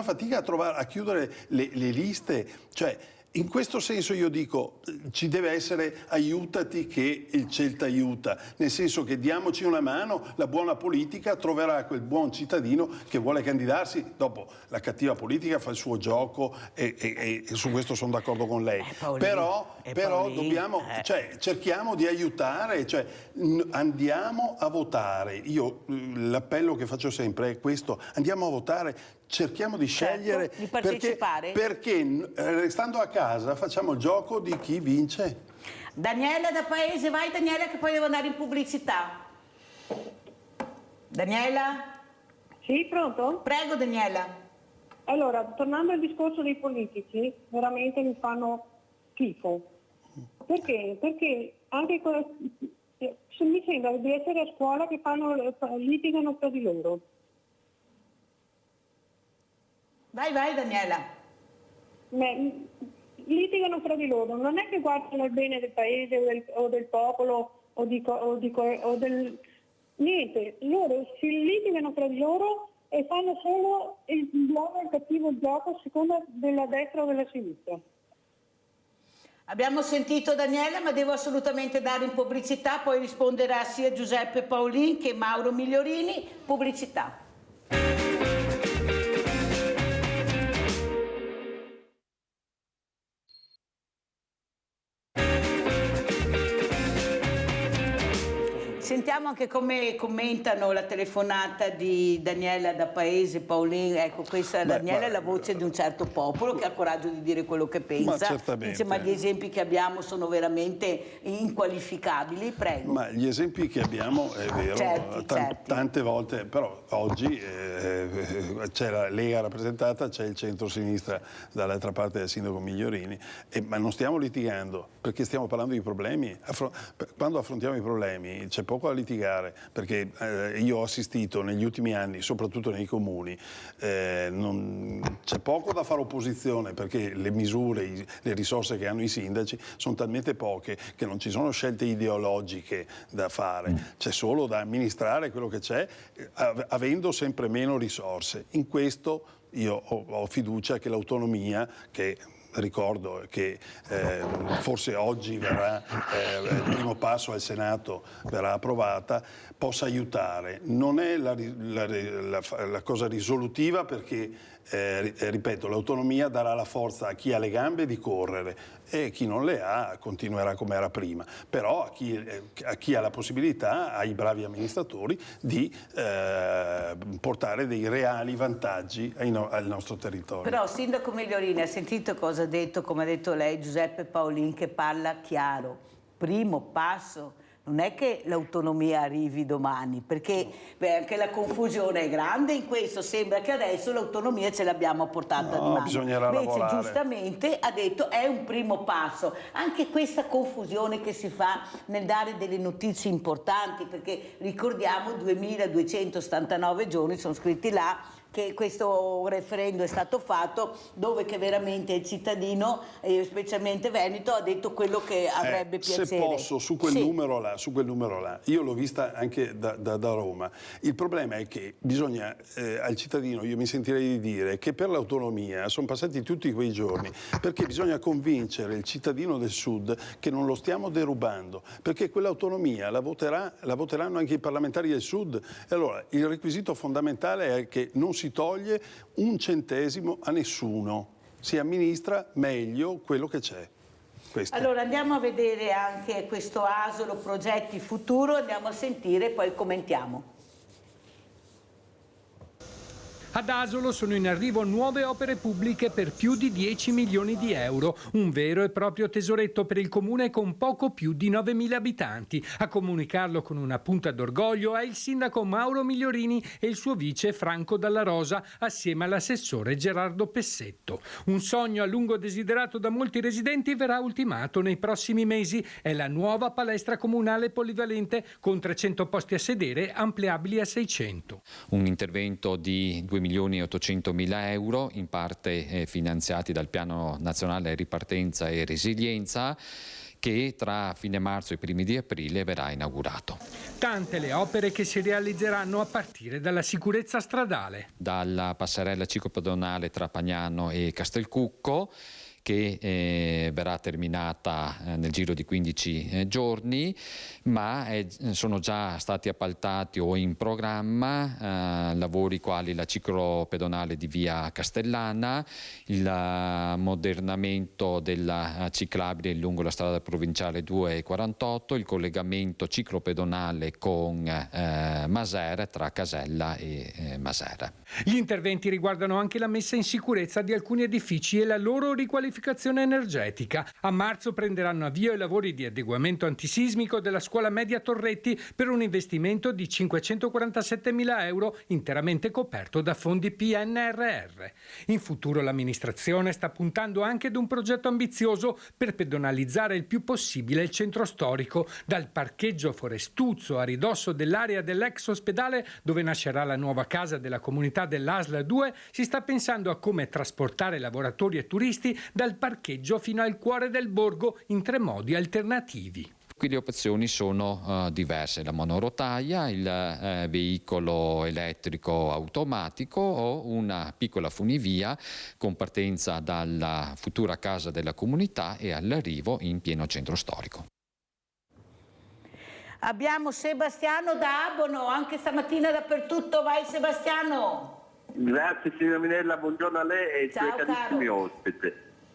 fatica a chiudere le liste, cioè in questo senso io dico, ci deve essere aiutati che il Celta aiuta, nel senso che diamoci una mano, la buona politica troverà quel buon cittadino che vuole candidarsi, dopo la cattiva politica fa il suo gioco e su questo sono d'accordo con lei. Però dobbiamo, cioè, cerchiamo di aiutare, cioè, andiamo a votare. Io l'appello che faccio sempre è questo: andiamo a votare, cerchiamo di scegliere, di partecipare, perché restando a casa facciamo il gioco di chi vince. Daniela da Paese, vai Daniela, che poi devo andare in pubblicità. Daniela? Sì, pronto? Prego Daniela. Allora, tornando al discorso dei politici, veramente mi fanno schifo. Perché? Perché anche mi sembra di essere a scuola che litigano tra di loro. Vai Daniela. Litigano fra di loro, non è che guardano il bene del paese o del popolo niente, loro si litigano fra di loro e fanno solo il buono e il cattivo gioco a seconda della destra o della sinistra. Abbiamo sentito Daniela, ma devo assolutamente dare in pubblicità, poi risponderà sia Giuseppe Paolin che Mauro Migliorini. Pubblicità. Sentiamo anche come commentano la telefonata di Daniela da Paese, Paolin. Ecco, questa Daniela è la voce di un certo popolo che ha coraggio di dire quello che pensa. Ma certamente. Dice, ma gli esempi che abbiamo sono veramente inqualificabili. Prego. Ma gli esempi che abbiamo, è vero, certi. tante volte, però oggi c'è la Lega rappresentata, c'è il centro-sinistra dall'altra parte del sindaco Migliorini, ma non stiamo litigando perché stiamo parlando di problemi. Quando affrontiamo i problemi c'è poco a litigare, perché io ho assistito negli ultimi anni, soprattutto nei comuni, c'è poco da fare opposizione, perché le misure, le risorse che hanno i sindaci sono talmente poche che non ci sono scelte ideologiche da fare, c'è solo da amministrare quello che c'è, avendo sempre meno risorse. In questo io ho fiducia che l'autonomia, che ricordo che forse oggi verrà il primo passo al Senato, verrà approvata, possa aiutare. Non è la cosa risolutiva, perché ripeto, l'autonomia darà la forza a chi ha le gambe di correre e chi non le ha continuerà come era prima, però a chi ha la possibilità, ai bravi amministratori, di portare dei reali vantaggi al nostro territorio. Però sindaco Migliorini, ha sentito cosa ha detto, come ha detto lei, Giuseppe Paolin, che parla chiaro. Primo passo. Non è che l'autonomia arrivi domani, perché anche la confusione è grande in questo. Sembra che adesso l'autonomia ce l'abbiamo portata di mano. Bisognerà lavorare. Giustamente ha detto è un primo passo. Anche questa confusione che si fa nel dare delle notizie importanti, perché ricordiamo 2279 giorni sono scritti là che questo referendum è stato fatto, dove che veramente il cittadino, specialmente Veneto, ha detto quello che avrebbe piacere. Se posso, su quel numero là, io l'ho vista anche da Roma. Il problema è che bisogna, al cittadino, io mi sentirei di dire che per l'autonomia sono passati tutti quei giorni, perché bisogna convincere il cittadino del Sud che non lo stiamo derubando, perché quell'autonomia la voteranno anche i parlamentari del Sud. E allora il requisito fondamentale è che non si toglie un centesimo a nessuno, si amministra meglio quello che c'è. Allora andiamo a vedere anche questo Asolo Progetti Futuro, andiamo a sentire, poi commentiamo. Ad Asolo sono in arrivo nuove opere pubbliche per più di 10 milioni di euro, un vero e proprio tesoretto per il comune con poco più di 9.000 abitanti. A comunicarlo con una punta d'orgoglio è il sindaco Mauro Migliorini e il suo vice Franco Dalla Rosa, assieme all'assessore Gerardo Pessetto. Un sogno a lungo desiderato da molti residenti verrà ultimato nei prossimi mesi. È la nuova palestra comunale polivalente con 300 posti a sedere ampliabili a 600. Un intervento di 2.800.000 euro, in parte finanziati dal Piano Nazionale Ripartenza e Resilienza, che tra fine marzo e primi di aprile verrà inaugurato. Tante le opere che si realizzeranno a partire dalla sicurezza stradale. Dalla passerella ciclopedonale tra Pagnano e Castelcucco, che verrà terminata nel giro di 15 giorni, ma sono già stati appaltati o in programma lavori quali la ciclopedonale di via Castellana, il ammodernamento della ciclabile lungo la strada provinciale 248, il collegamento ciclopedonale con Masera, tra Casella e Masera. Gli interventi riguardano anche la messa in sicurezza di alcuni edifici e la loro riqualificazione. riqualificazione energetica. A marzo prenderanno avvio i lavori di adeguamento antisismico della scuola media Torretti per un investimento di 547.000 euro interamente coperto da fondi PNRR. In futuro l'amministrazione sta puntando anche ad un progetto ambizioso per pedonalizzare il più possibile il centro storico, dal parcheggio Forestuzzo a ridosso dell'area dell'ex ospedale dove nascerà la nuova casa della comunità dell'ASL 2, si sta pensando a come trasportare lavoratori e turisti dal parcheggio fino al cuore del borgo in 3 modi alternativi. Qui le opzioni sono diverse: la monorotaia, il veicolo elettrico automatico o una piccola funivia con partenza dalla futura casa della comunità e all'arrivo in pieno centro storico. Abbiamo Sebastiano da Abono, anche stamattina dappertutto. Vai Sebastiano! Grazie signora Minella, buongiorno a lei e ai suoi carissimi ospiti.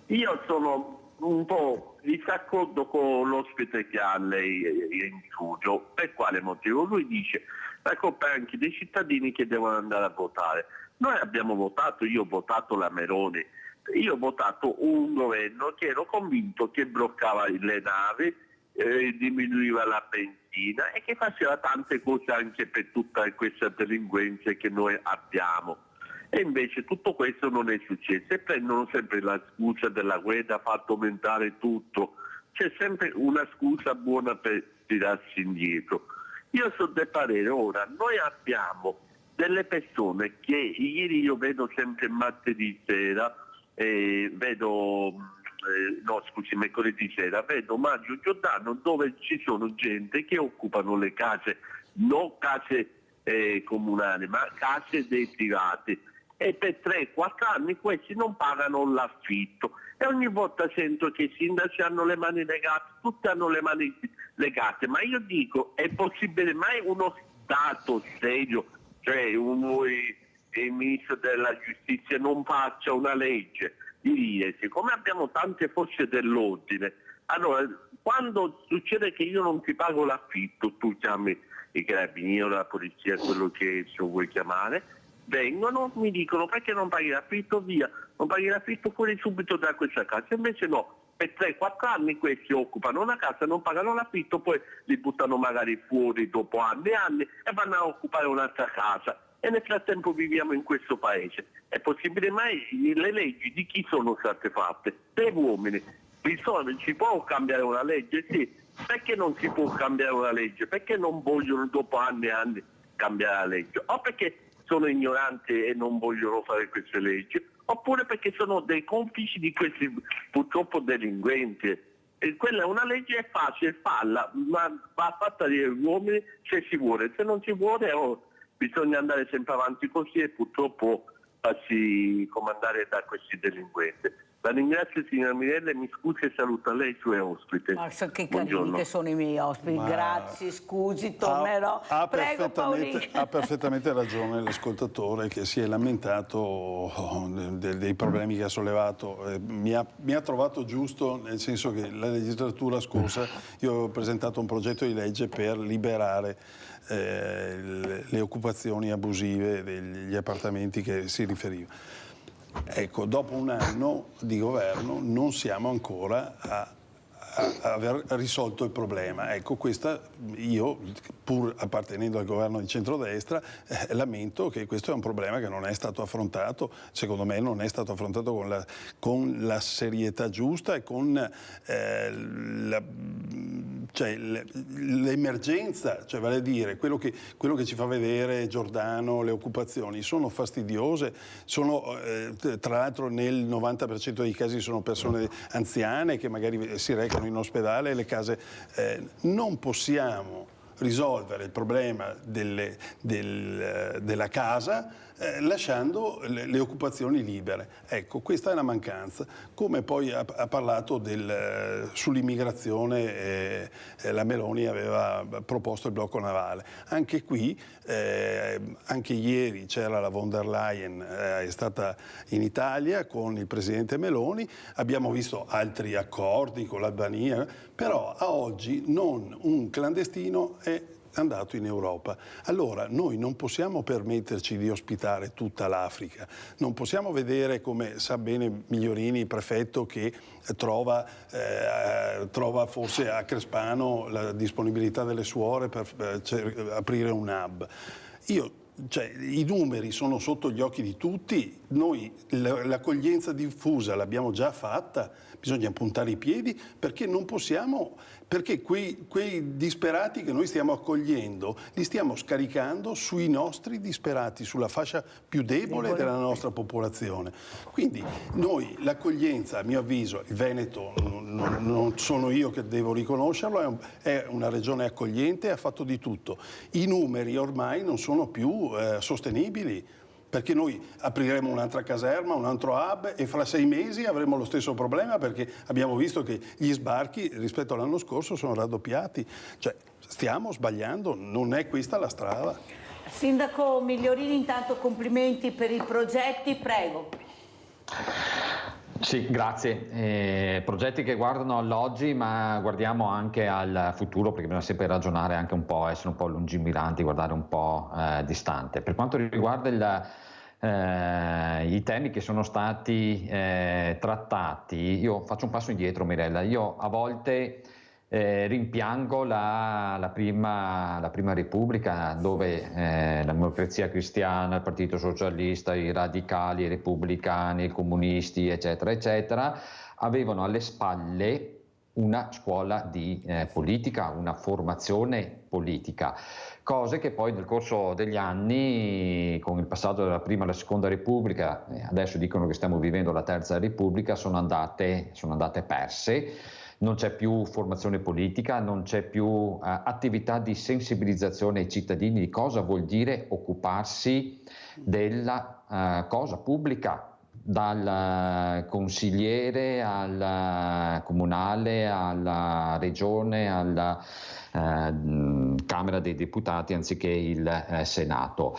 Io sono un po' in disaccordo con l'ospite che ha lei in studio. Per quale motivo? Lui dice la colpa è anche dei cittadini che devono andare a votare. Noi abbiamo votato, io ho votato la Meloni, io ho votato un governo che ero convinto che bloccava le navi, diminuiva la benzina e che faceva tante cose anche per tutta questa delinquenza che noi abbiamo. E invece tutto questo non è successo e prendono sempre la scusa della guerra, ha fatto aumentare tutto. C'è sempre una scusa buona per tirarsi indietro. Io sono del parere, ora noi abbiamo delle persone che ieri io vedo sempre martedì sera, mercoledì sera, vedo Maggio Giordano dove ci sono gente che occupano le case, non case comunali, ma case dei privati. E per 3-4 anni questi non pagano l'affitto e ogni volta sento che i sindaci hanno le mani legate, tutti hanno le mani legate, ma io dico, è possibile mai uno Stato serio, cioè il ministro della giustizia non faccia una legge di dire, siccome abbiamo tante forze dell'ordine, allora quando succede che io non ti pago l'affitto, tu chiami i carabinieri, la polizia, quello che vuoi chiamare, vengono, mi dicono perché non paghi l'affitto, via, non paghi l'affitto, fuori subito da questa casa. Invece no, per 3-4 anni questi occupano una casa, non pagano l'affitto, poi li buttano magari fuori dopo anni e anni e vanno a occupare un'altra casa. E nel frattempo viviamo in questo paese. È possibile mai? Le leggi di chi sono state fatte? Degli uomini. Si può cambiare una legge? Sì. Perché non si può cambiare una legge? Perché non vogliono dopo anni e anni cambiare la legge? O perché sono ignoranti e non vogliono fare queste leggi, oppure perché sono dei complici di questi purtroppo delinquenti. E quella è una legge, è facile farla, ma va fatta dagli uomini se si vuole, se non si vuole bisogna andare sempre avanti così e purtroppo farsi comandare da questi delinquenti. La ringrazio signora Minella e mi scusi e saluto lei e i suoi ospiti. Ma che carini che sono i miei ospiti, grazie, scusi, tornerò. Prego Paolino. Ha perfettamente ragione l'ascoltatore che si è lamentato dei problemi che ha sollevato. Mi ha trovato giusto, nel senso che la legislatura scorsa io ho presentato un progetto di legge per liberare le occupazioni abusive degli appartamenti che si riferiva. Ecco, dopo un anno di governo non siamo ancora a aver risolto il problema. Ecco, io, pur appartenendo al governo di centrodestra, lamento che questo è un problema che non è stato affrontato, secondo me non è stato affrontato con la serietà giusta e con l'emergenza, cioè vale a dire quello che ci fa vedere Giordano, le occupazioni sono fastidiose, tra l'altro nel 90% dei casi sono persone anziane che magari si recano in ospedale, le case non possiamo risolvere il problema della casa lasciando le occupazioni libere. Ecco, questa è una mancanza. Come poi ha parlato sull'immigrazione, la Meloni aveva proposto il blocco navale. Anche qui, anche ieri c'era la von der Leyen, è stata in Italia con il presidente Meloni, abbiamo visto altri accordi con l'Albania, però a oggi non un clandestino è andato in Europa. Allora noi non possiamo permetterci di ospitare tutta l'Africa, non possiamo vedere, come sa bene Migliorini, il prefetto, che trova forse a Crespano la disponibilità delle suore per aprire un hub. I numeri sono sotto gli occhi di tutti, noi l'accoglienza diffusa l'abbiamo già fatta, bisogna puntare i piedi perché non possiamo, perché quei disperati che noi stiamo accogliendo li stiamo scaricando sui nostri disperati, sulla fascia più debole della nostra popolazione. Quindi noi l'accoglienza, a mio avviso, il Veneto non sono io che devo riconoscerlo, è una regione accogliente, ha fatto di tutto. I numeri ormai non sono più sostenibili, perché noi apriremo un'altra caserma, un altro hub e fra 6 mesi avremo lo stesso problema, perché abbiamo visto che gli sbarchi rispetto all'anno scorso sono raddoppiati. Cioè, stiamo sbagliando, non è questa la strada. Sindaco Migliorini, intanto complimenti per i progetti, prego. Sì, grazie. Progetti che guardano all'oggi, ma guardiamo anche al futuro, perché bisogna sempre ragionare anche un po', essere un po' lungimiranti, guardare un po' distante. Per quanto riguarda i temi che sono stati trattati, io faccio un passo indietro, Mirella. Io a volte rimpiango la prima Repubblica, dove la Democrazia Cristiana, il Partito Socialista, i radicali, i repubblicani, i comunisti, eccetera, eccetera, avevano alle spalle una scuola di politica, una formazione politica, cose che poi nel corso degli anni, con il passaggio dalla prima alla seconda Repubblica, adesso dicono che stiamo vivendo la terza Repubblica, sono andate perse. Non c'è più formazione politica, non c'è più attività di sensibilizzazione ai cittadini di cosa vuol dire occuparsi della cosa pubblica, dal consigliere al comunale, alla regione, alla Camera dei Deputati anziché il Senato.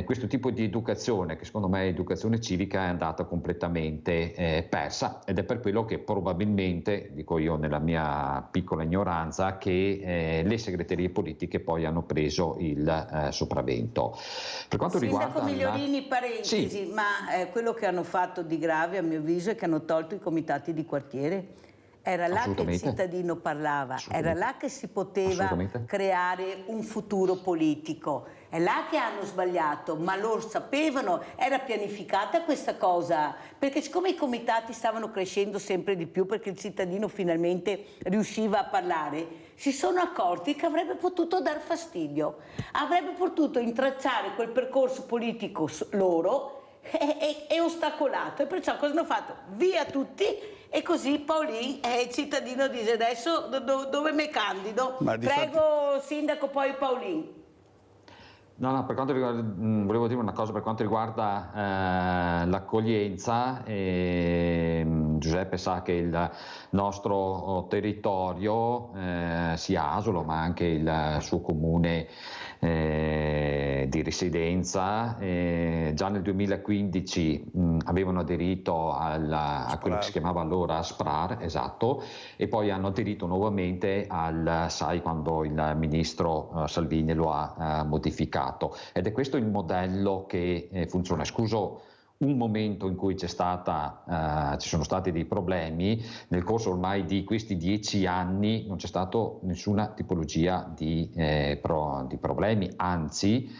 Questo tipo di educazione, che secondo me è educazione civica, è andata completamente persa, ed è per quello che probabilmente, dico io nella mia piccola ignoranza, che le segreterie politiche poi hanno preso il sopravvento. Per quanto Sindaco riguarda Migliorini, parentesi, sì. Ma quello che hanno fatto di grave, a mio avviso, è che hanno tolto i comitati di quartiere. Era là che il cittadino parlava, era là che si poteva creare un futuro politico. È là che hanno sbagliato, ma loro sapevano, era pianificata questa cosa, perché siccome i comitati stavano crescendo sempre di più, perché il cittadino finalmente riusciva a parlare, si sono accorti che avrebbe potuto dar fastidio, avrebbe potuto intracciare quel percorso politico loro e ostacolato, e perciò cosa hanno fatto? Via tutti. E così Paolin, il cittadino, dice adesso dove me candido? Prego, Sindaco, poi Paolin. No, per quanto riguarda, volevo dire una cosa per quanto riguarda l'accoglienza. Giuseppe sa che il nostro territorio, sia Asolo ma anche il suo comune di residenza, già nel 2015 avevano aderito a quello che si chiamava allora SPRAR, esatto, e poi hanno aderito nuovamente al SAI quando il ministro Salvini lo ha modificato, ed è questo il modello che funziona. Scuso un momento in cui ci sono stati dei problemi, nel corso ormai di questi 10 anni non c'è stata nessuna tipologia di problemi, anzi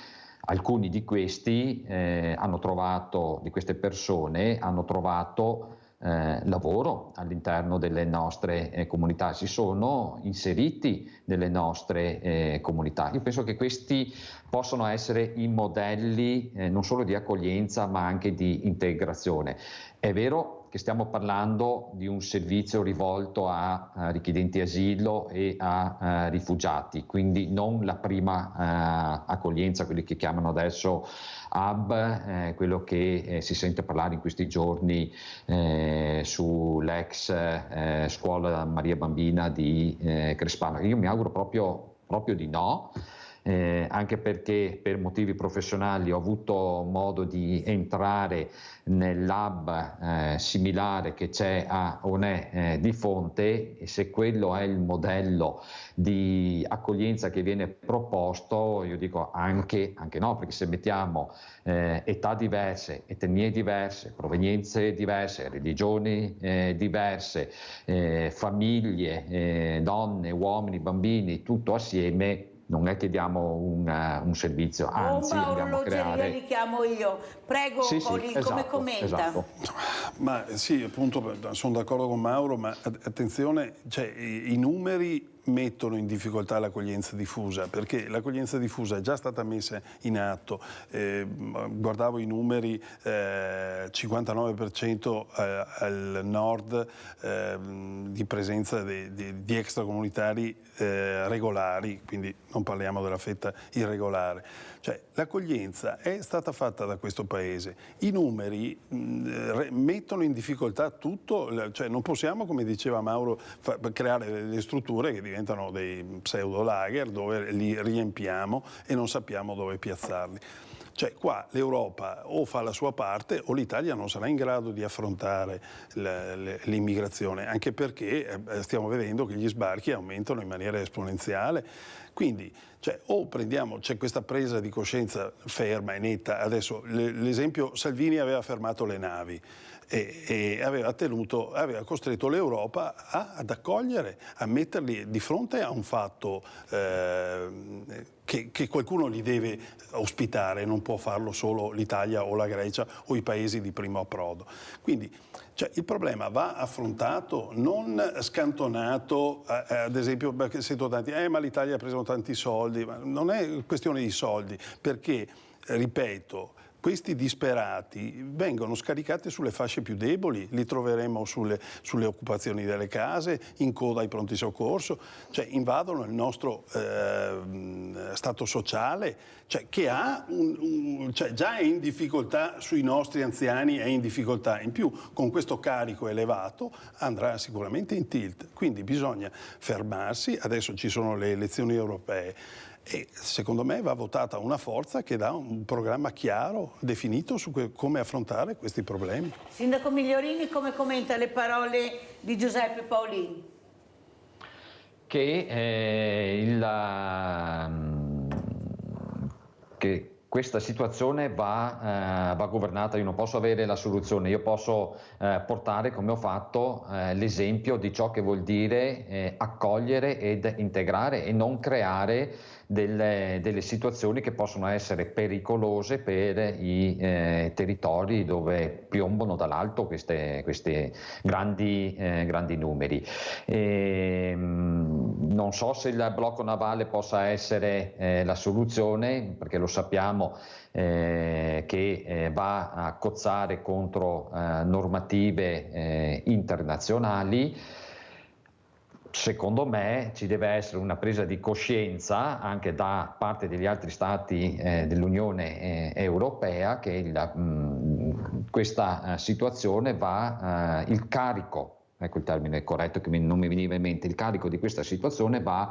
alcuni di questi di queste persone hanno trovato lavoro all'interno delle nostre comunità, si sono inseriti nelle nostre comunità. Io penso che questi possono essere i modelli non solo di accoglienza ma anche di integrazione. È vero che stiamo parlando di un servizio rivolto a richiedenti asilo e a rifugiati, quindi non la prima accoglienza, quelli che chiamano adesso hub, quello che si sente parlare in questi giorni sull'ex scuola Maria Bambina di Crespano. Io mi auguro proprio di no. anche perché per motivi professionali ho avuto modo di entrare nel lab similare che c'è a Onè di Fonte, e se quello è il modello di accoglienza che viene proposto, io dico anche no, perché se mettiamo età diverse, etnie diverse, provenienze diverse, religioni diverse, famiglie, donne, uomini, bambini, tutto assieme, non è che diamo un servizio, anzi andiamo a creare... li chiamo io. Prego, Paolin, esatto, come commenta? Esatto. Ma sì, appunto, sono d'accordo con Mauro, ma attenzione, cioè, i numeri mettono in difficoltà l'accoglienza diffusa, perché l'accoglienza diffusa è già stata messa in atto. Guardavo i numeri, 59% al nord di presenza di extracomunitari regolari, quindi non parliamo della fetta irregolare. Cioè, l'accoglienza è stata fatta da questo paese. I numeri mettono in difficoltà tutto, cioè non possiamo, come diceva Mauro, creare delle strutture che diventano dei pseudo lager dove li riempiamo e non sappiamo dove piazzarli. Cioè qua l'Europa o fa la sua parte o l'Italia non sarà in grado di affrontare l'immigrazione, anche perché stiamo vedendo che gli sbarchi aumentano in maniera esponenziale. Quindi o c'è questa presa di coscienza ferma e netta. Adesso l'esempio, Salvini aveva fermato le navi e aveva costretto l'Europa ad accogliere, a metterli di fronte a un fatto che qualcuno li deve ospitare, non può farlo solo l'Italia o la Grecia o i paesi di primo approdo. Quindi il problema va affrontato, non scantonato, ad esempio, perché sento tanti, ma l'Italia ha preso tanti soldi, ma non è questione di soldi, perché, ripeto, questi disperati vengono scaricati sulle fasce più deboli, li troveremo sulle occupazioni delle case, in coda ai pronti soccorso, invadono il nostro stato sociale, che già è in difficoltà sui nostri anziani, è in difficoltà. In più, con questo carico elevato andrà sicuramente in tilt. Quindi bisogna fermarsi, adesso ci sono le elezioni europee, e secondo me va votata una forza che dà un programma chiaro, definito su come affrontare questi problemi. Sindaco Migliorini, come commenta le parole di Giuseppe Paolin? Che questa situazione va governata. Io non posso avere la soluzione, io posso portare, come ho fatto, l'esempio di ciò che vuol dire accogliere ed integrare e non creare delle situazioni che possono essere pericolose per i territori dove piombano dall'alto questi grandi numeri. Non so se il blocco navale possa essere la soluzione, perché lo sappiamo che va a cozzare contro normative internazionali. Secondo me ci deve essere una presa di coscienza anche da parte degli altri stati dell'Unione Europea che questa situazione va, il carico, ecco il termine corretto che non mi veniva in mente, il carico di questa situazione va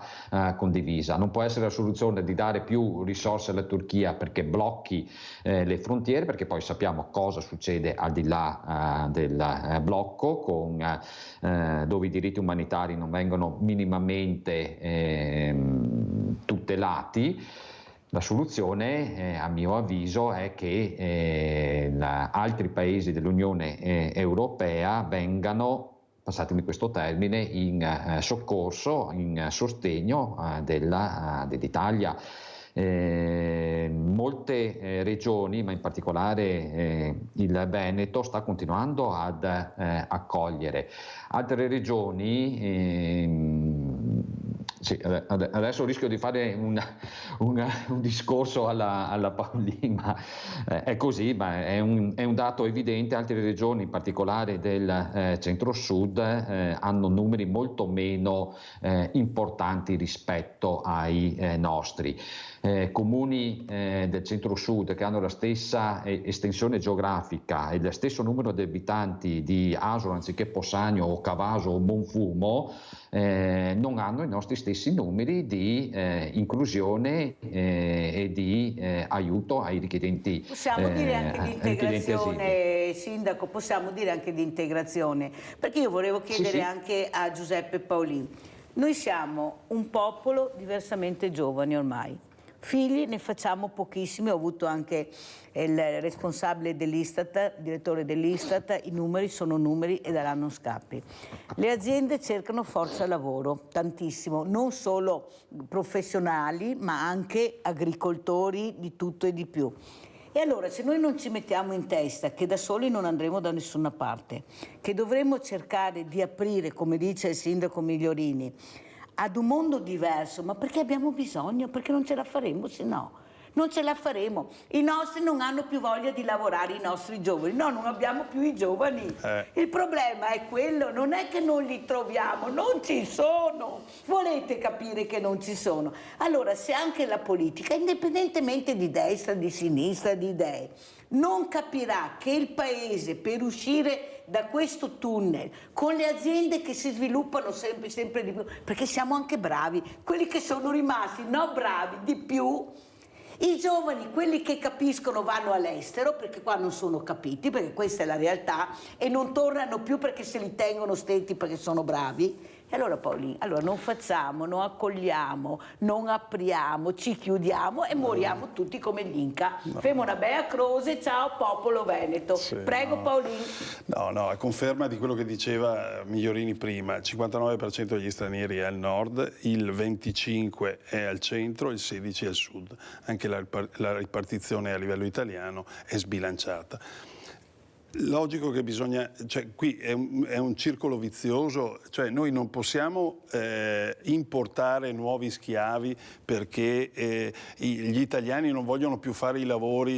condivisa. Non può essere la soluzione di dare più risorse alla Turchia perché blocchi le frontiere, perché poi sappiamo cosa succede al di là del blocco, dove i diritti umanitari non vengono minimamente tutelati. La soluzione, a mio avviso, è che altri paesi dell'Unione Europea vengano, passatemi questo termine, in soccorso, in sostegno dell'Italia. Molte regioni, ma in particolare il Veneto, sta continuando ad accogliere. Altre regioni, adesso rischio di fare un discorso alla Paolin, ma è così, ma è un dato evidente. Altre regioni, in particolare del centro-sud, hanno numeri molto meno importanti rispetto ai nostri. Comuni del centro-sud che hanno la stessa estensione geografica e lo stesso numero di abitanti di Asolo anziché Possagno o Cavaso o Monfumo non hanno i nostri stessi stessi numeri di inclusione e di aiuto ai richiedenti. Possiamo dire anche di integrazione, Sindaco, possiamo dire anche di integrazione, perché io volevo chiedere anche a Giuseppe Paolin. Noi siamo un popolo diversamente giovani ormai. Figli ne facciamo pochissimi, ho avuto anche il responsabile dell'Istat, il direttore dell'Istat, i numeri sono numeri e daranno scappi. Le aziende cercano forza lavoro, tantissimo, non solo professionali ma anche agricoltori di tutto e di più. E allora se noi non ci mettiamo in testa che da soli non andremo da nessuna parte, che dovremmo cercare di aprire, come dice il sindaco Migliorini, ad un mondo diverso, ma perché abbiamo bisogno? Perché non ce la faremo, se no. Non ce la faremo. I nostri non hanno più voglia di lavorare, i nostri giovani. No, non abbiamo più i giovani. Il problema è quello, non è che non li troviamo, non ci sono. Volete capire che non ci sono? Allora, se anche la politica, indipendentemente di destra, di sinistra, di idee, non capirà che il Paese per uscire da questo tunnel, con le aziende che si sviluppano sempre di più, perché siamo anche bravi, quelli che sono rimasti, no bravi, di più, i giovani, quelli che capiscono vanno all'estero perché qua non sono capiti, perché questa è la realtà, e non tornano più perché se li tengono stretti perché sono bravi. E allora Paolin, allora non facciamo, non accogliamo, non apriamo, ci chiudiamo e moriamo tutti come gli Inca. Femo una bella croce, ciao popolo veneto. Sì, prego Paolin. No, a conferma di quello che diceva Migliorini prima, il 59% degli stranieri è al nord, il 25% è al centro, il 16% è al sud. Anche la ripartizione a livello italiano è sbilanciata. Logico che bisogna, cioè qui è un circolo vizioso, cioè noi non possiamo importare nuovi schiavi perché gli italiani non vogliono più fare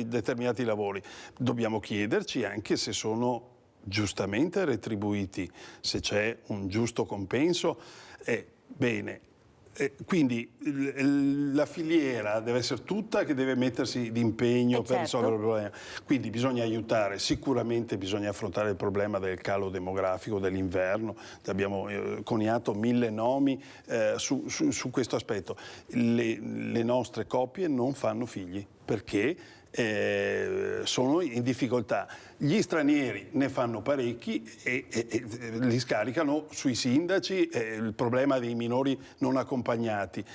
determinati lavori. Dobbiamo chiederci anche se sono giustamente retribuiti, se c'è un giusto compenso. Bene. Quindi la filiera deve essere tutta che deve mettersi d'impegno per risolvere il problema. Quindi bisogna aiutare, sicuramente bisogna affrontare il problema del calo demografico, dell'inverno. Abbiamo coniato 1000 nomi su questo aspetto. Le nostre coppie non fanno figli perché sono in difficoltà. Gli stranieri ne fanno parecchi e li scaricano sui sindaci, il problema dei minori non accompagnati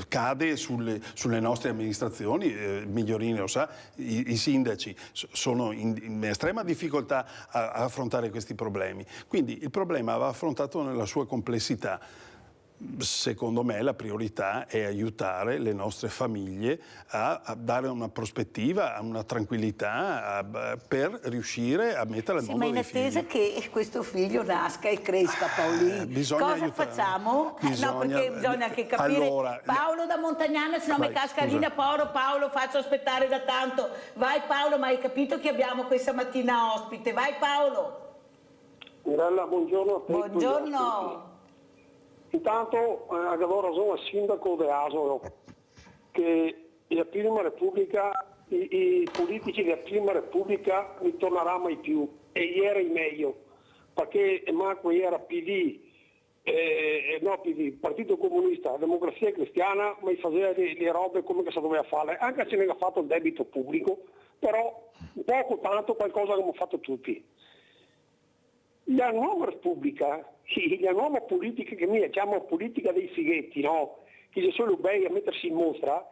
cade sulle nostre amministrazioni, Migliorini lo sa, i sindaci sono in estrema difficoltà a affrontare questi problemi. Quindi il problema va affrontato nella sua complessità. Secondo me la priorità è aiutare le nostre famiglie a dare una prospettiva, una tranquillità per riuscire a mettere al mondo dei figli. Ma in attesa che questo figlio nasca e cresca, Paolin, cosa facciamo? No, perché bisogna anche capire. Allora, Paolo da Montagnana, se no mi casca linea, povero Paolo, faccio aspettare da tanto. Vai Paolo, ma hai capito che abbiamo questa mattina ospite? Vai Paolo. Mirella, buongiorno a te. Buongiorno. Intanto avevo ragione al sindaco De Asolo che la prima Repubblica, i politici della prima Repubblica non tornerà mai più e ieri meglio, perché manco era PD, Partito Comunista, Democrazia Cristiana, ma faceva le robe come che si doveva fare, anche se ne ha fatto il debito pubblico, però poco tanto qualcosa che abbiamo fatto tutti. La nuova Repubblica, la nuova politica che noi chiamiamo politica dei fighetti, no? Che ci sono bei a mettersi in mostra,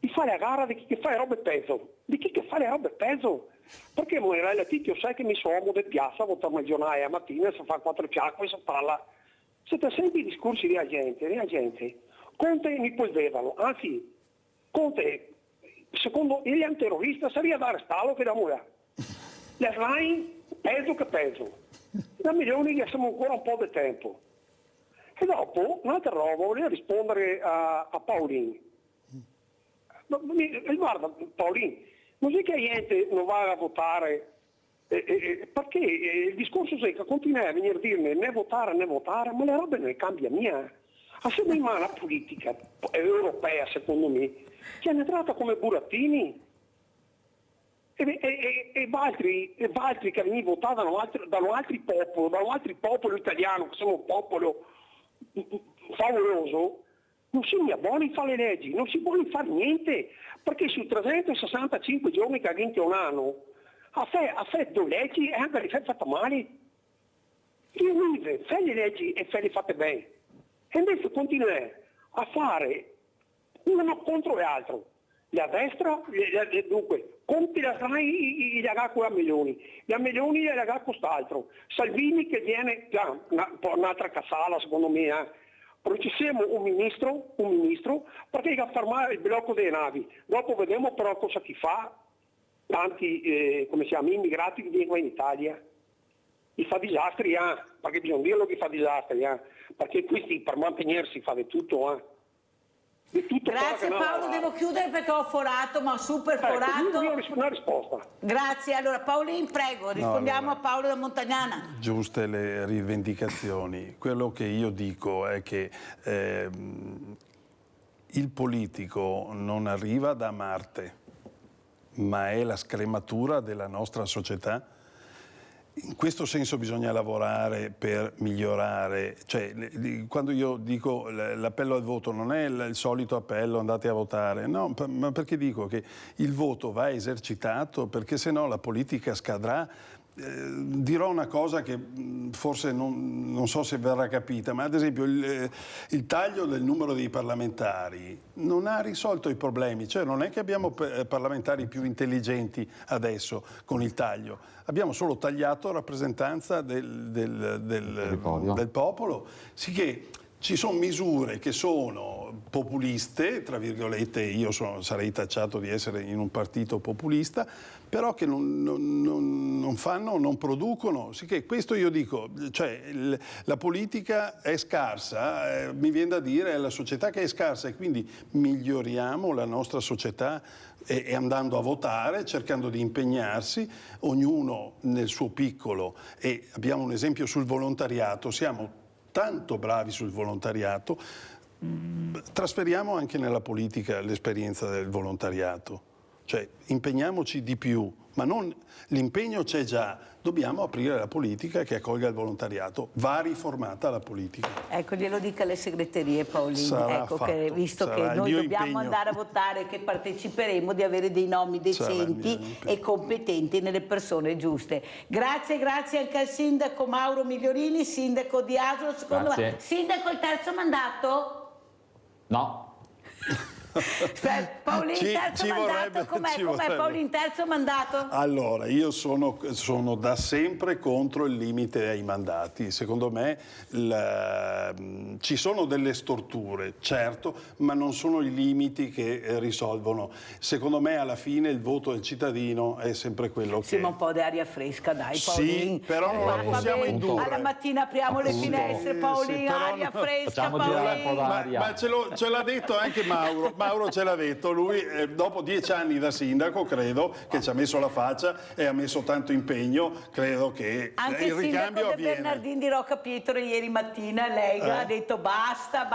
di fare la gara di chi che fa le robe peso. Di chi che fa le robe peso? Perché Morella Ticchio sai che mi sono di piazza, votiamo il giornale a mattina, si fa 4 fiacque e si parla. Siete sempre i discorsi della gente. Conte mi polvevano, anzi, Conte, secondo gli antiterroristi, sarebbe da arrestarlo che da morire. Le RAI, peso che peso. Da milioni che siamo ancora un po' di tempo. E dopo, un'altra roba, volevo rispondere a Paolin. Guarda Paolin, non è che la gente non va a votare, perché il discorso è che continua a venire a dirmi né votare, ma le robe non cambia mia. Ha sempre in mano la politica europea, secondo me, che hanno entrata come burattini. E altri che venivano votati da un altro popolo italiano, che siamo un popolo favoloso, non si buoni fare le leggi, non si vuole fare niente, perché su 365 giorni che ha vinto un anno, ha fatto leggi e anche le fatte male. Io fai le leggi e fai le fatte bene. E invece continua a fare uno contro l'altro. La destra, dunque, Conte la SRAI gli ha con a Meloni, gli a Meloni gli ha quest'altro. Salvini che viene, un'altra cassala secondo me, processiamo un ministro perché ha fermato il blocco delle navi. Dopo vediamo però cosa ti fa tanti immigrati che vengono in Italia. Gli fa disastri, perché bisogna dirlo che fa disastri, perché questi per mantenersi fa di tutto. Grazie Paolo, devo chiudere perché ho forato, ma super forato. Io ho una risposta. Grazie, allora Paolin, prego, rispondiamo a Paolo da Montagnana. Giuste le rivendicazioni. Quello che io dico è che il politico non arriva da Marte, ma è la scrematura della nostra società. In questo senso bisogna lavorare per migliorare, cioè quando io dico l'appello al voto non è il solito appello andate a votare, no, ma perché dico che il voto va esercitato, perché se no la politica scadrà. Dirò una cosa che forse non so se verrà capita, ma ad esempio il taglio del numero dei parlamentari non ha risolto i problemi, cioè non è che abbiamo parlamentari più intelligenti adesso con il taglio, abbiamo solo tagliato rappresentanza del popolo, sicché ci sono misure che sono populiste, tra virgolette, io sarei tacciato di essere in un partito populista, però che non fanno, non producono. Sicché questo io dico, cioè la politica è scarsa, mi viene da dire, è la società che è scarsa e quindi miglioriamo la nostra società e andando a votare, cercando di impegnarsi, ognuno nel suo piccolo, e abbiamo un esempio sul volontariato, siamo tanto bravi sul volontariato, trasferiamo anche nella politica l'esperienza del volontariato, cioè impegniamoci di più, ma non l'impegno c'è già, dobbiamo aprire la politica che accolga il volontariato, va riformata la politica. Ecco, glielo dica alle segreterie Paolini, Sarà che visto che noi dobbiamo impegno. Andare a votare, che parteciperemo, di avere dei nomi decenti e competenti nelle persone giuste. Grazie anche al sindaco Mauro Migliorini, sindaco di Asolo. Secondo me, sindaco il terzo mandato? No. Paolin, terzo mandato, com'è Paolin, terzo mandato? Allora, io sono da sempre contro il limite ai mandati. Secondo me ci sono delle storture, certo, ma non sono i limiti che risolvono. Secondo me alla fine il voto del cittadino è sempre quello che... Sì, ma un po' di aria fresca, dai Paolin. Sì, però non la possiamo indurre. Alla mattina apriamo le finestre, Paolin, aria fresca, Paolin. Ma ce l'ha detto anche Mauro. Mauro ce l'ha detto, lui dopo 10 anni da sindaco credo che ci ha messo la faccia e ha messo tanto impegno, credo che anche il ricambio avviene. Anche il sindaco Bernardini di Rocca Pietro ieri mattina Lega ha detto basta.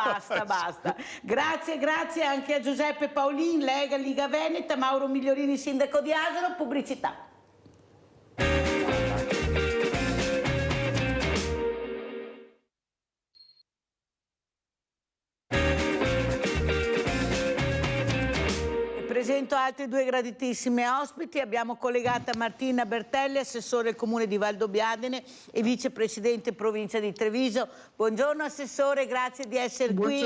Grazie anche a Giuseppe Paolin, Lega, Liga Veneta, Mauro Migliorini, sindaco di Asolo, pubblicità. Presento altri due graditissimi ospiti. Abbiamo collegata Martina Bertelli, assessore del Comune di Valdobbiadene e vicepresidente provincia di Treviso. Buongiorno assessore, grazie di essere qui.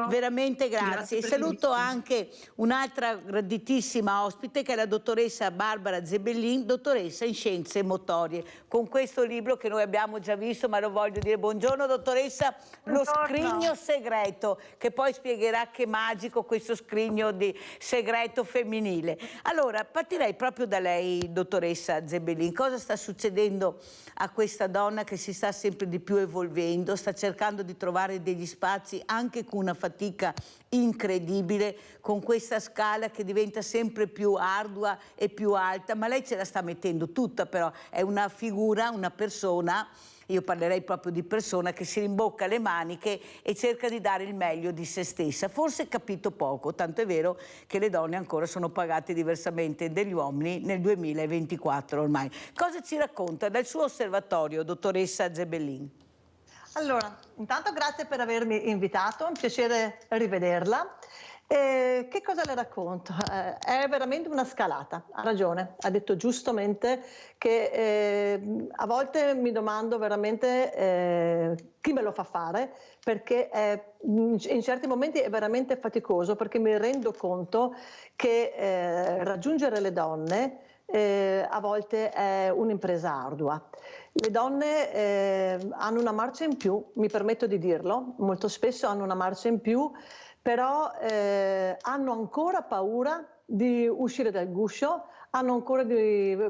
Veramente grazie. E saluto anche un'altra graditissima ospite che è la dottoressa Barbara Zebellin, dottoressa in scienze motorie. Con questo libro che noi abbiamo già visto, ma lo voglio dire, buongiorno dottoressa, Lo scrigno segreto, che poi spiegherà che magico questo scrigno di segreto femminile. Allora, partirei proprio da lei, dottoressa Zebellin. Cosa sta succedendo a questa donna che si sta sempre di più evolvendo, sta cercando di trovare degli spazi anche con una fatica incredibile, con questa scala che diventa sempre più ardua e più alta, ma lei ce la sta mettendo tutta, però è una figura, una persona. Io parlerei proprio di persona che si rimbocca le maniche e cerca di dare il meglio di se stessa. Forse ha capito poco, tanto è vero che le donne ancora sono pagate diversamente degli uomini nel 2024 ormai. Cosa ci racconta dal suo osservatorio, dottoressa Zebellin? Allora, intanto grazie per avermi invitato, è un piacere rivederla. Che cosa le racconto? È veramente una scalata, ha ragione, ha detto giustamente che a volte mi domando veramente chi me lo fa fare, perché in certi momenti è veramente faticoso, perché mi rendo conto che raggiungere le donne a volte è un'impresa ardua. Le donne hanno una marcia in più, mi permetto di dirlo, molto spesso hanno una marcia in più, però hanno ancora paura di uscire dal guscio, hanno ancora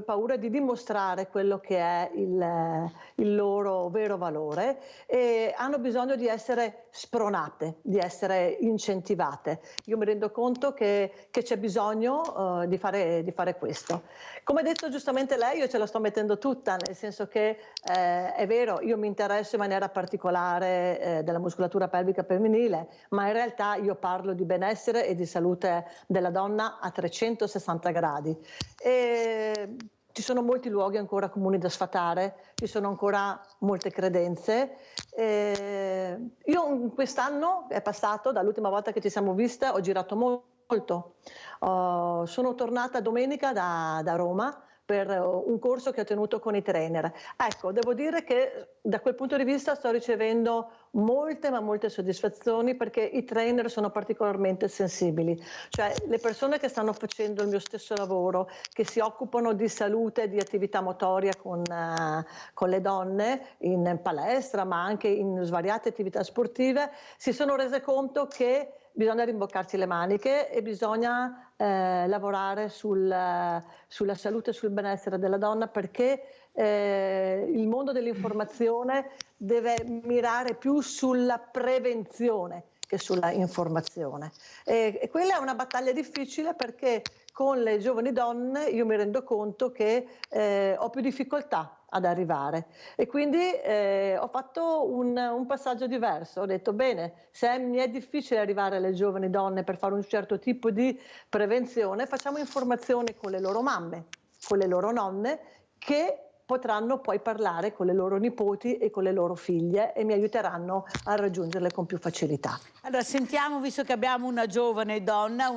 paura di dimostrare quello che è il loro vero valore e hanno bisogno di essere spronate, di essere incentivate. Io mi rendo conto che c'è bisogno di fare questo. Come ha detto giustamente lei, io ce la sto mettendo tutta, nel senso che è vero, io mi interesso in maniera particolare della muscolatura pelvica femminile, ma in realtà io parlo di benessere e di salute della donna a 360 gradi. E ci sono molti luoghi ancora comuni da sfatare, ci sono ancora molte credenze. Io quest'anno è passato, dall'ultima volta che ci siamo viste, ho girato molto. Sono tornata domenica da Roma per un corso che ho tenuto con i trainer. Ecco, devo dire che da quel punto di vista sto ricevendo molte soddisfazioni, perché i trainer sono particolarmente sensibili, cioè le persone che stanno facendo il mio stesso lavoro, che si occupano di salute e di attività motoria con le donne in palestra, ma anche in svariate attività sportive, si sono rese conto che bisogna rimboccarsi le maniche e bisogna lavorare sulla salute e sul benessere della donna, perché il mondo dell'informazione deve mirare più sulla prevenzione che sulla informazione. E quella è una battaglia difficile, perché con le giovani donne io mi rendo conto che ho più difficoltà ad arrivare, e quindi ho fatto un passaggio diverso. Ho detto: bene, se mi è difficile arrivare alle giovani donne per fare un certo tipo di prevenzione, facciamo informazione con le loro mamme, con le loro nonne, che potranno poi parlare con le loro nipoti e con le loro figlie e mi aiuteranno a raggiungerle con più facilità. Allora sentiamo, visto che abbiamo una giovane donna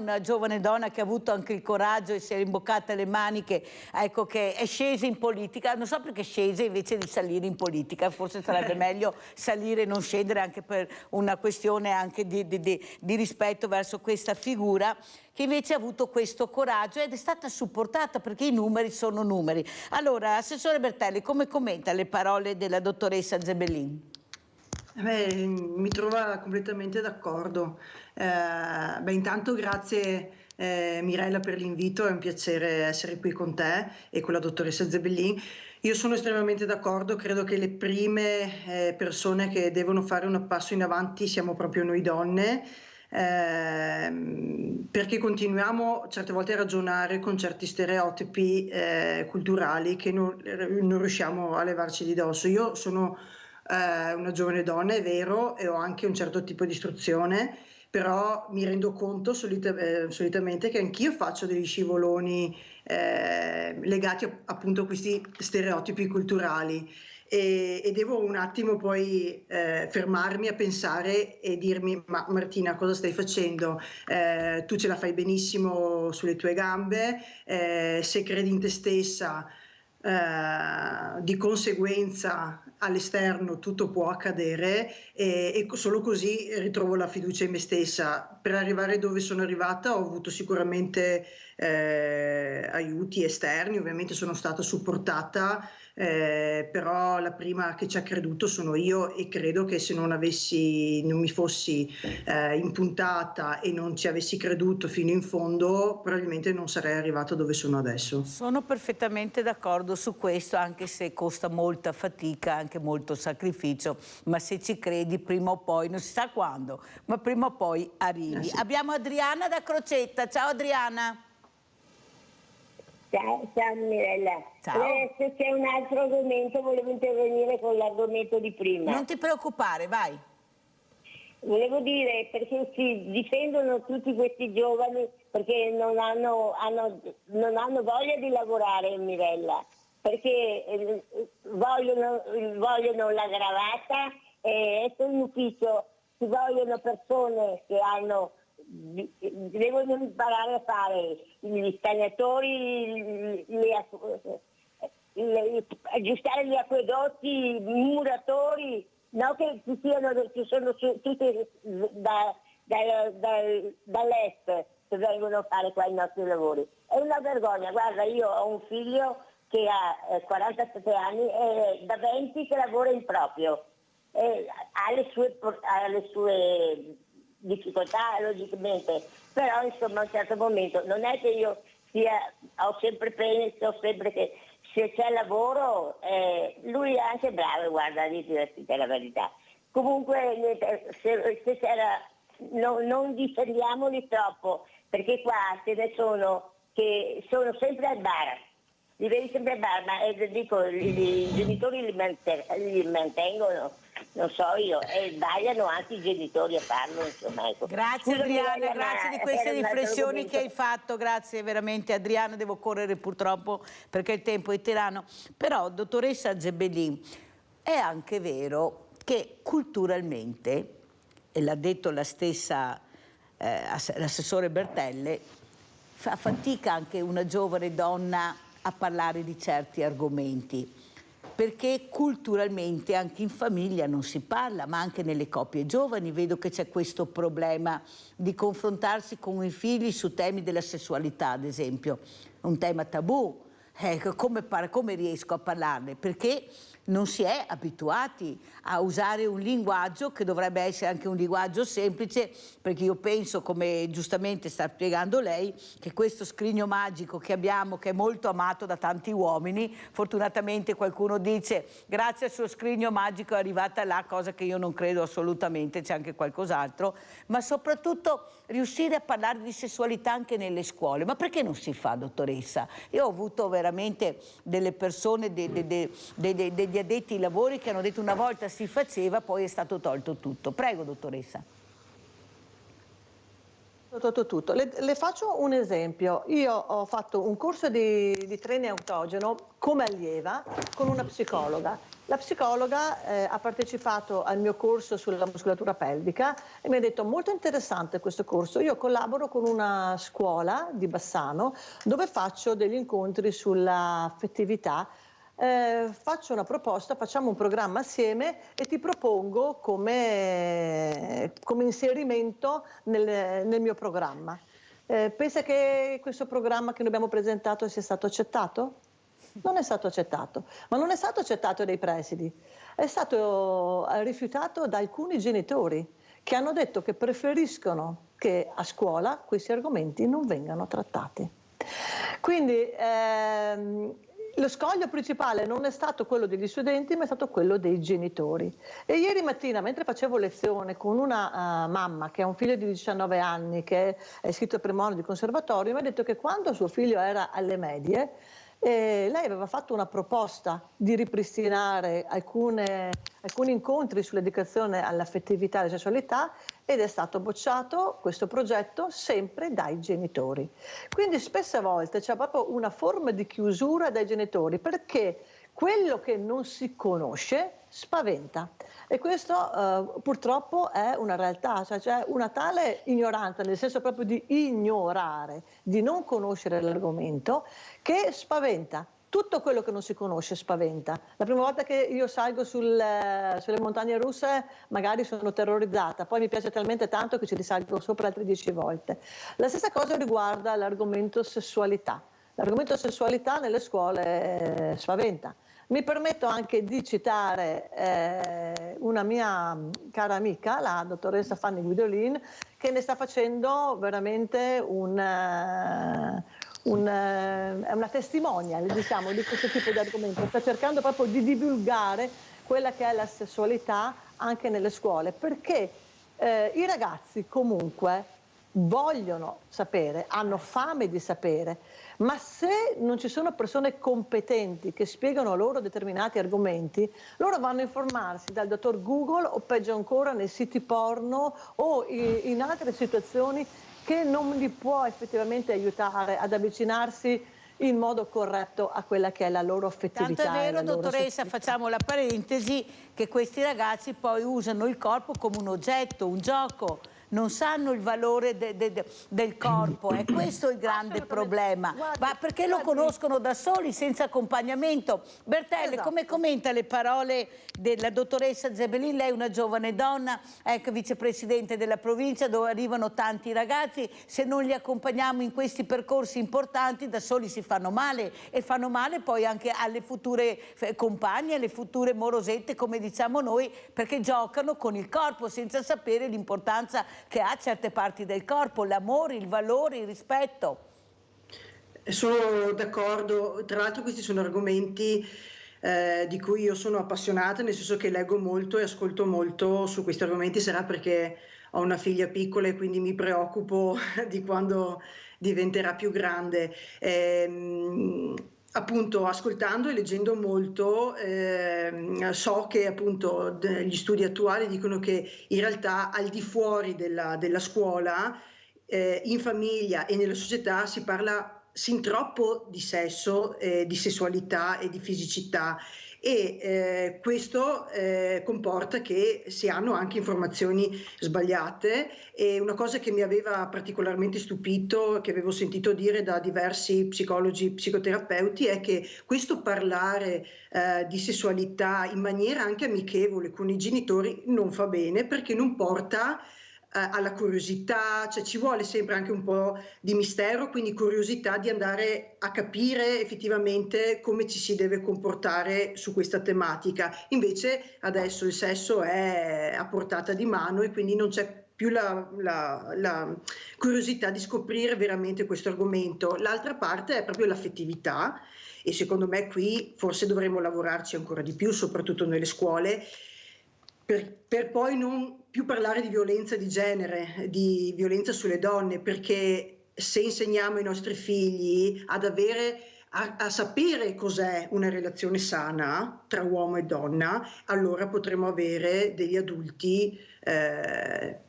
che ha avuto anche il coraggio e si è rimboccata le maniche, ecco, che è scesa in politica. Non so perché scese invece di salire in politica, forse sarebbe meglio salire e non scendere, anche per una questione anche di rispetto verso questa figura, che invece ha avuto questo coraggio ed è stata supportata, perché i numeri sono numeri. Allora, Assessore Bertelli, come commenta le parole della dottoressa Zebellin? Mi trova completamente d'accordo. Intanto grazie Mirella per l'invito, è un piacere essere qui con te e con la dottoressa Zebellin. Io sono estremamente d'accordo, credo che le prime persone che devono fare un passo in avanti siamo proprio noi donne, perché continuiamo certe volte a ragionare con certi stereotipi culturali che non riusciamo a levarci di dosso. Io sono una giovane donna, è vero, e ho anche un certo tipo di istruzione, però mi rendo conto solitamente che anch'io faccio degli scivoloni legati appunto a questi stereotipi culturali, e devo un attimo poi fermarmi a pensare e dirmi: ma Martina, cosa stai facendo? Tu ce la fai benissimo sulle tue gambe, se credi in te stessa, di conseguenza all'esterno tutto può accadere, e solo così ritrovo la fiducia in me stessa. Per arrivare dove sono arrivata ho avuto sicuramente aiuti esterni, ovviamente sono stata supportata, però la prima che ci ha creduto sono io, e credo che se non mi fossi impuntata e non ci avessi creduto fino in fondo, probabilmente non sarei arrivata dove sono adesso. Sono perfettamente d'accordo su questo, anche se costa molta fatica, anche molto sacrificio, ma se ci credi prima o poi, non si sa quando, ma prima o poi arrivi. Sì. Abbiamo Adriana da Crocetta. Ciao Adriana. Ciao Mirella. Ciao. Adesso c'è un altro argomento, volevo intervenire con l'argomento di prima. Non ti preoccupare, vai. Volevo dire, perché si difendono tutti questi giovani perché non hanno voglia di lavorare, Mirella, perché vogliono la gravata essere in ufficio ci vogliono persone che devono imparare a fare gli stagnatori, aggiustare gli acquedotti, i muratori, no, che ci sono tutti dall'est che vengono a fare qua i nostri lavori. È una vergogna, guarda, io ho un figlio che ha 47 anni e da 20 che lavora in proprio. Ha le sue difficoltà logicamente, però insomma a un certo momento non è che io ho sempre che se c'è lavoro, lui è anche bravo, guarda, a dire la verità. Comunque se c'era, non difendiamoli troppo, perché qua ce ne sono che sono sempre al bar. Li vedi sempre al bar, ma dico, i genitori li mantengono, non so io, e sbagliano anche i genitori a farlo, insomma. Ecco. Grazie Adriana, grazie di queste riflessioni che hai fatto, grazie veramente Adriana, devo correre purtroppo perché il tempo è tiranno. Però, dottoressa Gebellin, è anche vero che culturalmente, e l'ha detto la stessa l'assessore Bertelle, fa fatica anche una giovane donna a parlare di certi argomenti, perché culturalmente anche in famiglia non si parla, ma anche nelle coppie giovani vedo che c'è questo problema di confrontarsi con i figli su temi della sessualità, ad esempio, un tema tabù. Come riesco a parlarne? Perché non si è abituati a usare un linguaggio che dovrebbe essere anche un linguaggio semplice, perché io penso, come giustamente sta spiegando lei, che questo scrigno magico che abbiamo, che è molto amato da tanti uomini, fortunatamente qualcuno dice grazie al suo scrigno magico è arrivata là, cosa che io non credo assolutamente, c'è anche qualcos'altro, ma soprattutto riuscire a parlare di sessualità anche nelle scuole. Ma perché non si fa, dottoressa? Io ho avuto veramente delle persone, degli addetti ai lavori che hanno detto una volta si faceva, poi è stato tolto tutto. Prego, dottoressa. Tutto. Le faccio un esempio. Io ho fatto un corso di training autogeno come allieva con una psicologa. La psicologa ha partecipato al mio corso sulla muscolatura pelvica e mi ha detto molto interessante questo corso. Io collaboro con una scuola di Bassano dove faccio degli incontri sull'affettività. Faccio una proposta, facciamo un programma assieme e ti propongo come inserimento nel mio programma. Pensa che questo programma che noi abbiamo presentato sia stato accettato? Non è stato accettato, ma non è stato accettato dai presidi, è stato rifiutato da alcuni genitori che hanno detto che preferiscono che a scuola questi argomenti non vengano trattati. Quindi lo scoglio principale non è stato quello degli studenti, ma è stato quello dei genitori. E ieri mattina, mentre facevo lezione con una mamma che ha un figlio di 19 anni che è iscritto al primo anno di conservatorio, mi ha detto che quando suo figlio era alle medie, lei aveva fatto una proposta di ripristinare alcuni incontri sull'educazione all'affettività e alla sessualità ed è stato bocciato questo progetto sempre dai genitori. Quindi spesse volte c'è proprio una forma di chiusura dai genitori perché quello che non si conosce spaventa e questo purtroppo è una realtà, cioè c'è una tale ignoranza, nel senso proprio di ignorare, di non conoscere l'argomento, che spaventa. Tutto quello che non si conosce spaventa. La prima volta che io salgo sulle montagne russe magari sono terrorizzata, poi mi piace talmente tanto che ci risalgo sopra altre 10 volte. La stessa cosa riguarda l'argomento sessualità. L'argomento sessualità nelle scuole spaventa. Mi permetto anche di citare una mia cara amica, la dottoressa Fanny Guidolin, che ne sta facendo veramente è una testimonial, diciamo, di questo tipo di argomento. Sta cercando proprio di divulgare quella che è la sessualità anche nelle scuole, perché i ragazzi comunque vogliono sapere, hanno fame di sapere, ma se non ci sono persone competenti che spiegano loro determinati argomenti, loro vanno a informarsi dal dottor Google o peggio ancora nei siti porno o in altre situazioni che non li può effettivamente aiutare ad avvicinarsi in modo corretto a quella che è la loro affettività. Tanto è vero, dottoressa, facciamo la parentesi, che questi ragazzi poi usano il corpo come un oggetto, un gioco, non sanno il valore del corpo, è questo il grande problema, ma perché lo conoscono da soli, senza accompagnamento. Bertelli, come commenta le parole della dottoressa Zebelin? Lei è una giovane donna, ecco, vicepresidente della provincia, dove arrivano tanti ragazzi. Se non li accompagniamo in questi percorsi importanti, da soli si fanno male, e fanno male poi anche alle future compagne, alle future morosette, come diciamo noi, perché giocano con il corpo senza sapere l'importanza che ha certe parti del corpo, l'amore, il valore, il rispetto. Sono d'accordo, tra l'altro questi sono argomenti di cui io sono appassionata, nel senso che leggo molto e ascolto molto su questi argomenti. Sarà perché ho una figlia piccola e quindi mi preoccupo di quando diventerà più grande. Appunto, ascoltando e leggendo molto, so che appunto gli studi attuali dicono che in realtà al di fuori della scuola, in famiglia e nella società si parla sin troppo di sesso, di sessualità e di fisicità, e questo comporta che si hanno anche informazioni sbagliate. E una cosa che mi aveva particolarmente stupito, che avevo sentito dire da diversi psicologi, psicoterapeuti, è che questo parlare di sessualità in maniera anche amichevole con i genitori non fa bene, perché non porta alla curiosità, cioè ci vuole sempre anche un po' di mistero, quindi curiosità di andare a capire effettivamente come ci si deve comportare su questa tematica. Invece adesso il sesso è a portata di mano e quindi non c'è più la curiosità di scoprire veramente questo argomento. L'altra parte è proprio l'affettività, e secondo me qui forse dovremmo lavorarci ancora di più, soprattutto nelle scuole, per poi non più parlare di violenza di genere, di violenza sulle donne, perché se insegniamo ai nostri figli a sapere cos'è una relazione sana tra uomo e donna, allora potremo avere degli adulti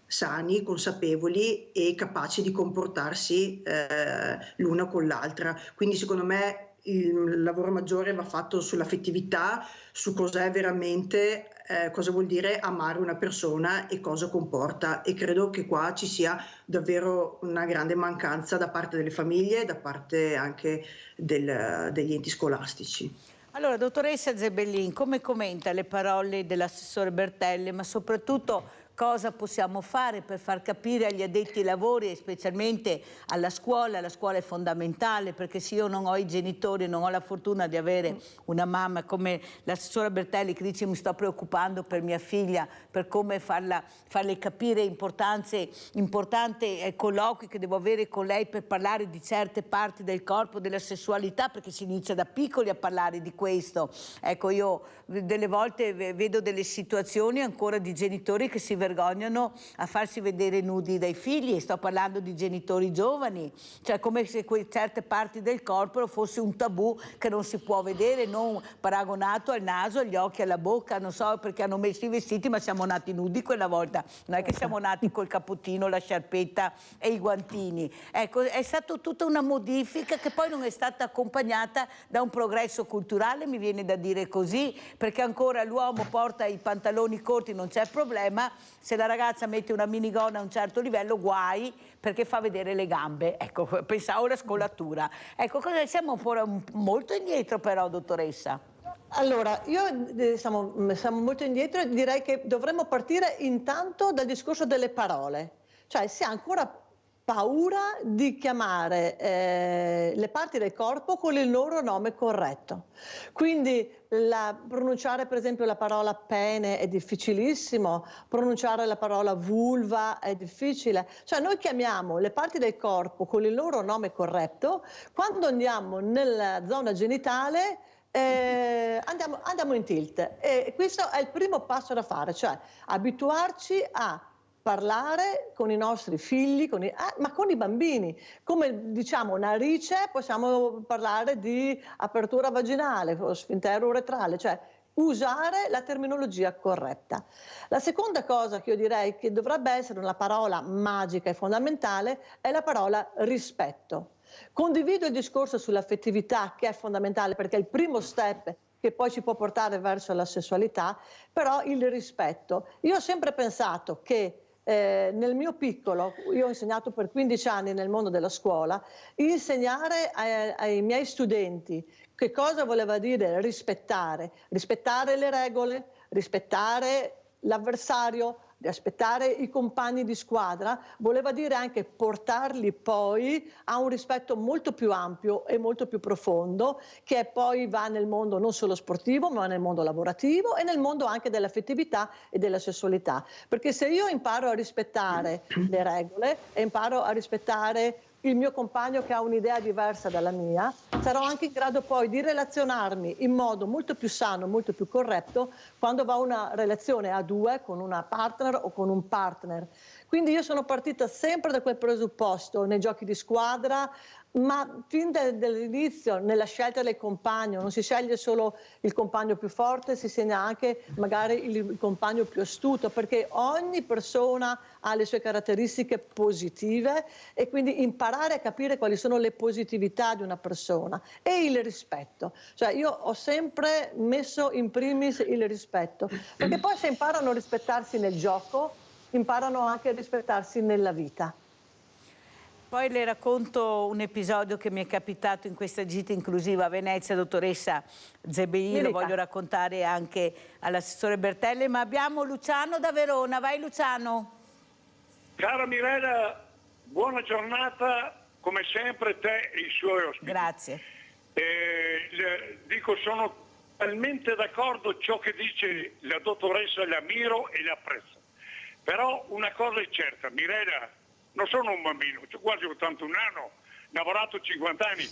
sani, consapevoli e capaci di comportarsi l'una con l'altra. Quindi secondo me il lavoro maggiore va fatto sull'affettività, su cos'è veramente, cosa vuol dire amare una persona e cosa comporta, e credo che qua ci sia davvero una grande mancanza da parte delle famiglie e da parte anche degli enti scolastici. Allora, dottoressa Zebelin, come commenta le parole dell'assessore Bertelli, ma soprattutto cosa possiamo fare per far capire agli addetti ai lavori, e specialmente alla scuola? La scuola è fondamentale, perché se io non ho i genitori, non ho la fortuna di avere una mamma come l'assessora Bertelli che dice mi sto preoccupando per mia figlia, per come farle capire importante colloqui che devo avere con lei per parlare di certe parti del corpo, della sessualità, perché si inizia da piccoli a parlare di questo. Ecco, io delle volte vedo delle situazioni ancora di genitori che si vergognano a farsi vedere nudi dai figli, e sto parlando di genitori giovani, cioè come se certe parti del corpo fosse un tabù che non si può vedere, non paragonato al naso, agli occhi, alla bocca. Non so perché hanno messo i vestiti, ma siamo nati nudi quella volta, non è che siamo nati col cappottino, la sciarpetta e i guantini. Ecco, è stata tutta una modifica che poi non è stata accompagnata da un progresso culturale, mi viene da dire così, perché ancora l'uomo porta i pantaloni corti, non c'è problema. Se la ragazza mette una minigonna a un certo livello, guai, perché fa vedere le gambe. Ecco, pensavo alla scolatura. Ecco, siamo ancora molto indietro però, dottoressa. Allora, siamo molto indietro, e direi che dovremmo partire intanto dal discorso delle parole. Cioè, si ha ancora paura di chiamare le parti del corpo con il loro nome corretto. Quindi pronunciare per esempio la parola pene è difficilissimo, pronunciare la parola vulva è difficile. Cioè noi chiamiamo le parti del corpo con il loro nome corretto, quando andiamo nella zona genitale andiamo in tilt. E questo è il primo passo da fare, cioè abituarci a parlare con i nostri figli, ma con i bambini. Come diciamo narice, possiamo parlare di apertura vaginale, sfintere uretrale, cioè usare la terminologia corretta. La seconda cosa che io direi che dovrebbe essere una parola magica e fondamentale è la parola rispetto. Condivido il discorso sull'affettività, che è fondamentale perché è il primo step che poi ci può portare verso la sessualità, però il rispetto. Io ho sempre pensato che nel mio piccolo, io ho insegnato per 15 anni nel mondo della scuola, insegnare ai miei studenti che cosa voleva dire rispettare le regole, rispettare l'avversario, rispettare i compagni di squadra, voleva dire anche portarli poi a un rispetto molto più ampio e molto più profondo, che poi va nel mondo non solo sportivo, ma nel mondo lavorativo e nel mondo anche dell'affettività e della sessualità. Perché se io imparo a rispettare le regole e imparo a rispettare il mio compagno che ha un'idea diversa dalla mia, sarò anche in grado poi di relazionarmi in modo molto più sano, molto più corretto quando va una relazione a due con una partner o con un partner. Quindi io sono partita sempre da quel presupposto nei giochi di squadra, ma fin dall'inizio nella scelta del compagno non si sceglie solo il compagno più forte, si segna anche magari il compagno più astuto, perché ogni persona ha le sue caratteristiche positive e quindi imparare a capire quali sono le positività di una persona e il rispetto. Cioè io ho sempre messo in primis il rispetto, perché poi se imparano a rispettarsi nel gioco, imparano anche a rispettarsi nella vita. Poi le racconto un episodio che mi è capitato in questa gita inclusiva a Venezia, dottoressa Zebellin, lo voglio raccontare anche all'assessore Bertelli, ma abbiamo Luciano da Verona. Vai Luciano. Cara Mirella, buona giornata, come sempre te e i suoi ospiti. Grazie. Dico, sono talmente d'accordo ciò che dice la dottoressa, l'ammiro e l'apprezzo. Però una cosa è certa, Mirella, non sono un bambino, ho quasi 81 anni, ho lavorato 50 anni.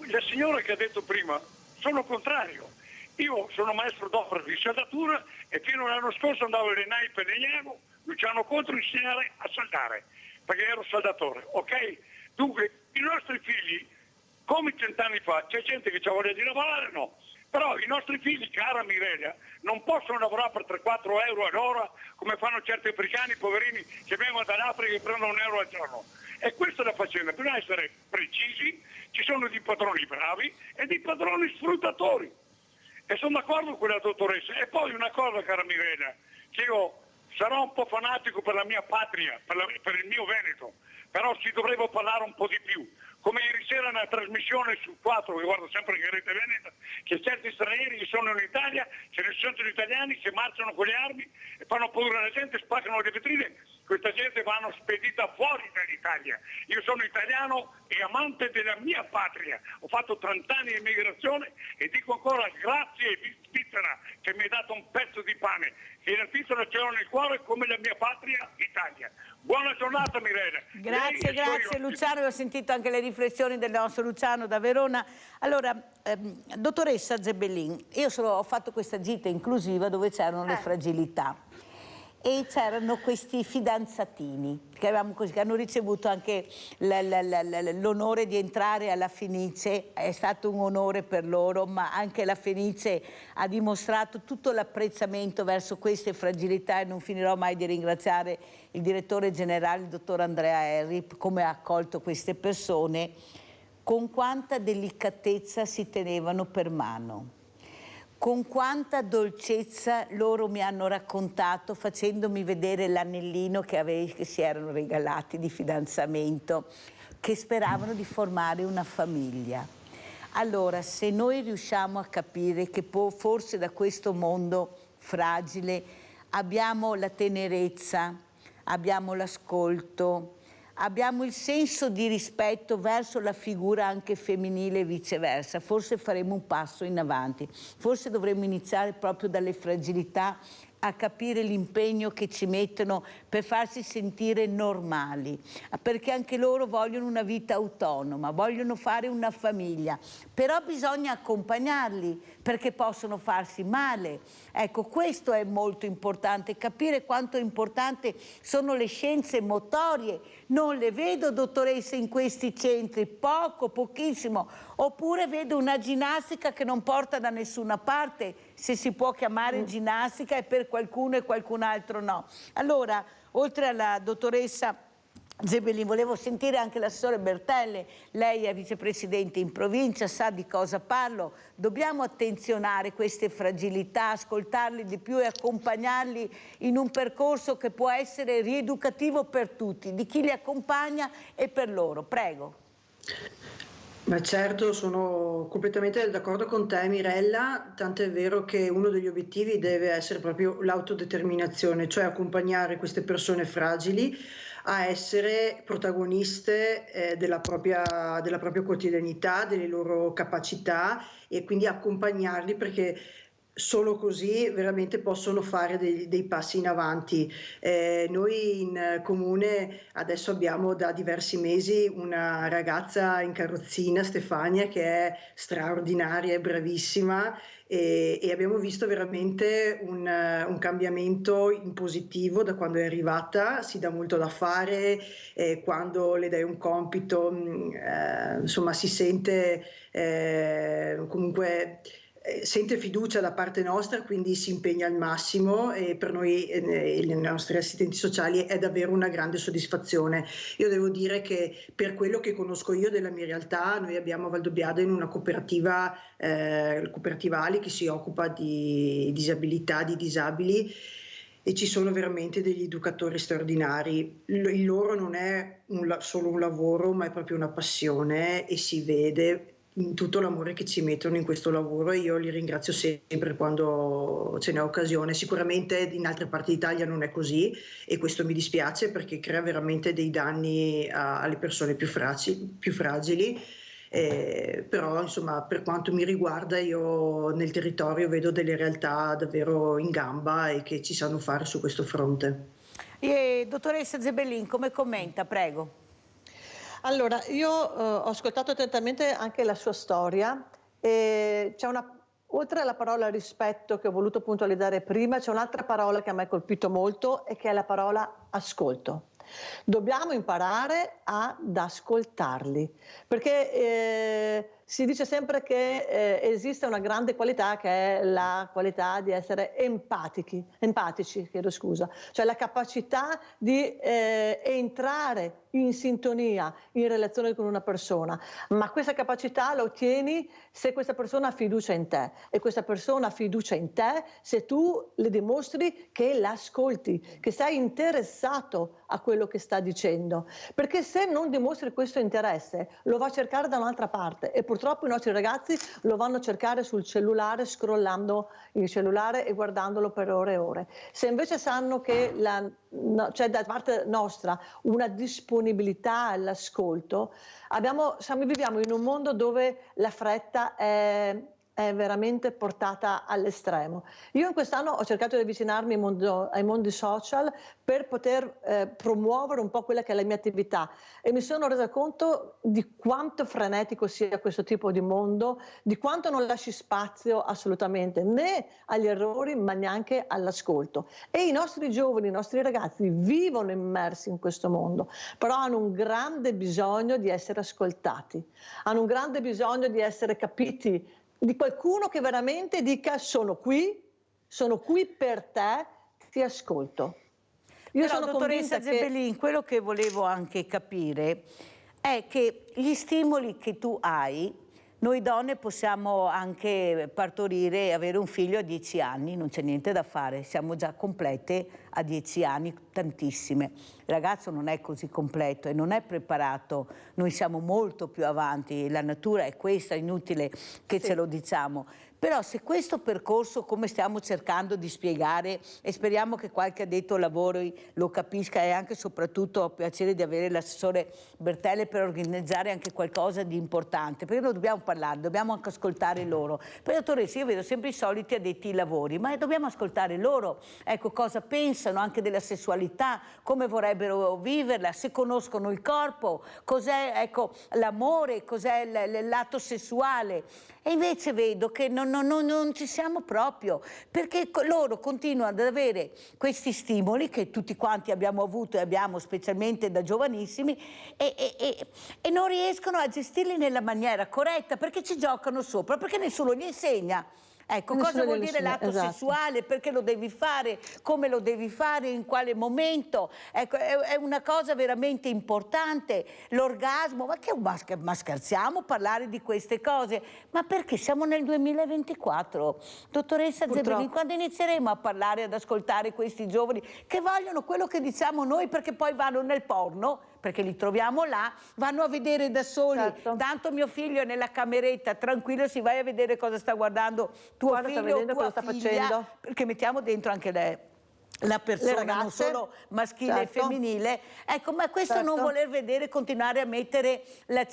La signora che ha detto prima, sono contrario. Io sono maestro d'opera di saldatura e fino all'anno scorso andavo alle NAIP e Legnano, Luciano Contro, insegnare a saldare, perché ero saldatore, ok? Dunque, i nostri figli, come 100 anni fa, c'è gente che ha voglia di lavorare, no? Però i nostri figli, cara Mirella, non possono lavorare per 3-4 euro all'ora come fanno certi africani, poverini, che vengono dall'Africa e prendono €1 al giorno. E questa è la faccenda, bisogna essere precisi, ci sono dei padroni bravi e dei padroni sfruttatori. E sono d'accordo con la dottoressa. E poi una cosa, cara Mirella, che io sarò un po' fanatico per la mia patria, per il mio Veneto, però si dovrebbe parlare un po' di più. Come ieri sera una trasmissione su 4, che guardo sempre in Rete Veneta, che certi stranieri che sono in Italia, ce ne sono italiani che marciano con le armi e fanno paura alla gente, spaccano le vetrine, questa gente vanno spedita fuori dall'Italia. Io sono italiano e amante della mia patria, ho fatto 30 anni di immigrazione e dico ancora grazie Svizzera che mi ha dato un pezzo di pane, che la Svizzera ce l'ho nel cuore come la mia patria Italia. Buona giornata Mirella. Grazie Luciano, ho sentito anche le riflessioni del nostro Luciano da Verona. Allora, dottoressa Zebellin, io ho fatto questa gita inclusiva dove c'erano le fragilità e c'erano questi fidanzatini che hanno ricevuto anche l'onore di entrare alla Fenice. È stato un onore per loro, ma anche la Fenice ha dimostrato tutto l'apprezzamento verso queste fragilità e non finirò mai di ringraziare il direttore generale, il dottor Andrea Erri, come ha accolto queste persone, con quanta delicatezza si tenevano per mano. Con quanta dolcezza loro mi hanno raccontato facendomi vedere l'anellino che si erano regalati di fidanzamento, che speravano di formare una famiglia. Allora, se noi riusciamo a capire che forse da questo mondo fragile abbiamo la tenerezza, abbiamo l'ascolto, abbiamo il senso di rispetto verso la figura anche femminile e viceversa, forse faremo un passo in avanti. Forse dovremmo iniziare proprio dalle fragilità a capire l'impegno che ci mettono per farsi sentire normali, perché anche loro vogliono una vita autonoma, vogliono fare una famiglia, però bisogna accompagnarli perché possono farsi male. Ecco, questo è molto importante, capire quanto importante sono le scienze motorie. Non le vedo, dottoressa, in questi centri, pochissimo, oppure vedo una ginnastica che non porta da nessuna parte, se si può chiamare ginnastica, e per qualcuno e qualcun altro no. Allora, oltre alla dottoressa Zebellin, volevo sentire anche l'assessore Bertelli, lei è vicepresidente in provincia, sa di cosa parlo. Dobbiamo attenzionare queste fragilità, ascoltarli di più e accompagnarli in un percorso che può essere rieducativo per tutti, di chi li accompagna e per loro. Prego. Ma certo, sono completamente d'accordo con te, Mirella, tant'è vero che uno degli obiettivi deve essere proprio l'autodeterminazione, cioè accompagnare queste persone fragili a essere protagoniste della propria quotidianità, delle loro capacità, e quindi accompagnarli, perché solo così veramente possono fare dei passi in avanti. Noi in comune adesso abbiamo da diversi mesi una ragazza in carrozzina, Stefania, che è straordinaria e bravissima, e abbiamo visto veramente un cambiamento in positivo da quando è arrivata. Si dà molto da fare, quando le dai un compito insomma si sente comunque sente fiducia da parte nostra, quindi si impegna al massimo, e per noi e le nostre assistenti sociali è davvero una grande soddisfazione. Io devo dire che per quello che conosco io della mia realtà, noi abbiamo a Valdobbiadene in una cooperativa Ali, che si occupa di disabilità, di disabili, e ci sono veramente degli educatori straordinari. Il loro non è solo un lavoro, ma è proprio una passione, e si vede in tutto l'amore che ci mettono in questo lavoro, e io li ringrazio sempre quando ce n'è occasione. Sicuramente in altre parti d'Italia non è così, e questo mi dispiace, perché crea veramente dei danni alle persone più fragili. Però insomma, per quanto mi riguarda, io nel territorio vedo delle realtà davvero in gamba e che ci sanno fare su questo fronte. Dottoressa Zebellin, come commenta? Prego. Allora, io ho ascoltato attentamente anche la sua storia, e oltre alla parola rispetto che ho voluto puntualizzare prima, c'è un'altra parola che a me ha colpito molto, e che è la parola ascolto. Dobbiamo imparare ad ascoltarli, perché si dice sempre che esiste una grande qualità, che è la qualità di essere empatici, cioè la capacità di entrare in sintonia, in relazione con una persona, ma questa capacità la ottieni se questa persona ha fiducia in te, e questa persona ha fiducia in te se tu le dimostri che l'ascolti, che sei interessato a quello che sta dicendo, perché se non dimostri questo interesse lo va a cercare da un'altra parte, e purtroppo i nostri ragazzi lo vanno a cercare sul cellulare, scrollando il cellulare e guardandolo per ore e ore. Se invece sanno che c'è da parte nostra una disponibilità all'ascolto, viviamo in un mondo dove la fretta è veramente portata all'estremo. Io in quest'anno ho cercato di avvicinarmi ai mondi social per poter promuovere un po' quella che è la mia attività, e mi sono resa conto di quanto frenetico sia questo tipo di mondo, di quanto non lasci spazio assolutamente né agli errori ma neanche all'ascolto. E i nostri giovani, i nostri ragazzi vivono immersi in questo mondo, però hanno un grande bisogno di essere ascoltati, hanno un grande bisogno di essere capiti, di qualcuno che veramente dica: sono qui per te, ti ascolto. Io Però, sono dottoressa Zebellin, quello che volevo anche capire è che gli stimoli che tu hai, noi donne possiamo anche partorire e avere un figlio a 10 anni, non c'è niente da fare, siamo già complete a 10 anni, tantissime. Il ragazzo non è così completo e non è preparato, noi siamo molto più avanti, la natura è questa, è inutile che ce lo diciamo. Però se questo percorso, come stiamo cercando di spiegare, e speriamo che qualche addetto ai lavori lo capisca, e anche soprattutto ho piacere di avere l'assessore Bertelli per organizzare anche qualcosa di importante, perché noi dobbiamo parlare, dobbiamo anche ascoltare loro. Poi, dottoressa, io vedo sempre i soliti addetti ai lavori, ma dobbiamo ascoltare loro, ecco, cosa pensano anche della sessualità, come vorrebbero viverla, se conoscono il corpo, cos'è, ecco, l'amore, cos'è l'atto sessuale. E invece vedo che non ci siamo proprio, perché loro continuano ad avere questi stimoli che tutti quanti abbiamo avuto e abbiamo specialmente da giovanissimi, e non riescono a gestirli nella maniera corretta, perché ci giocano sopra, perché nessuno gli insegna. Ecco, cosa vuol dire l'atto sessuale, perché lo devi fare, come lo devi fare, in quale momento. Ecco, è una cosa veramente importante. L'orgasmo, ma scherziamo parlare di queste cose? Ma perché siamo nel 2024? Dottoressa Zebellin, quando inizieremo a parlare, ad ascoltare questi giovani che vogliono quello che diciamo noi, perché poi vanno nel porno, perché li troviamo là, vanno a vedere da soli. Tanto mio figlio è nella cameretta, tranquillo, si vai a vedere cosa sta guardando tuo figlio o tua figlia, perché mettiamo dentro anche la persona, non solo maschile e femminile. Ecco, ma questo non voler vedere, continuare a mettere la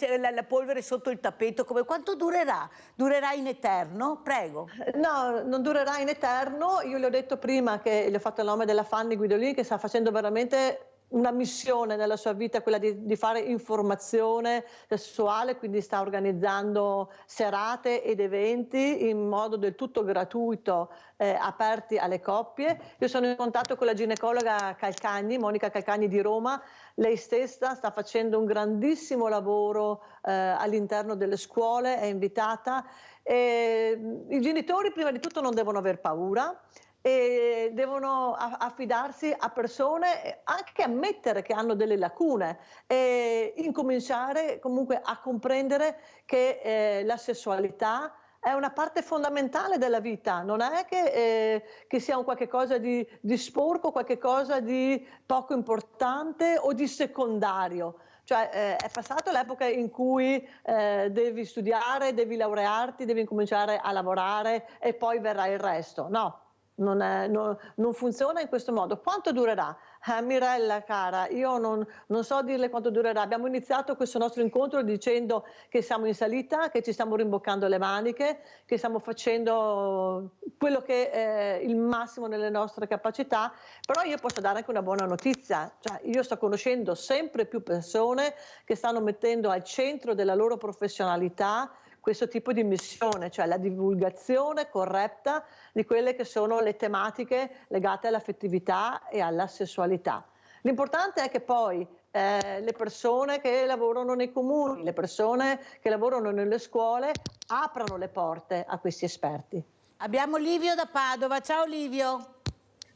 polvere sotto il tappeto, quanto durerà? Durerà in eterno? Prego. No, non durerà in eterno. Io le ho detto prima che le ho fatto il nome della Fanny Guidolin, che sta facendo veramente una missione nella sua vita, quella di fare informazione sessuale, quindi sta organizzando serate ed eventi in modo del tutto gratuito, aperti alle coppie. Io sono in contatto con la ginecologa Calcagni, Monica Calcagni di Roma. Lei stessa sta facendo un grandissimo lavoro all'interno delle scuole, è invitata. I genitori prima di tutto non devono aver paura, e devono affidarsi a persone, anche ammettere che hanno delle lacune e incominciare comunque a comprendere che la sessualità è una parte fondamentale della vita, non è che sia un qualche cosa di sporco, qualche cosa di poco importante o di secondario. Cioè è passato l'epoca in cui devi studiare, devi laurearti, devi incominciare a lavorare e poi verrà il resto. No. Non funziona in questo modo. Quanto durerà? Mirella cara, io non so dirle quanto durerà. Abbiamo iniziato questo nostro incontro dicendo che siamo in salita, che ci stiamo rimboccando le maniche, che stiamo facendo quello che è il massimo nelle nostre capacità, però io posso dare anche una buona notizia. Cioè, io sto conoscendo sempre più persone che stanno mettendo al centro della loro professionalità questo tipo di missione, cioè la divulgazione corretta di quelle che sono le tematiche legate all'affettività e alla sessualità. L'importante è che poi le persone che lavorano nei comuni, le persone che lavorano nelle scuole aprano le porte a questi esperti. Abbiamo Livio da Padova. Ciao Livio.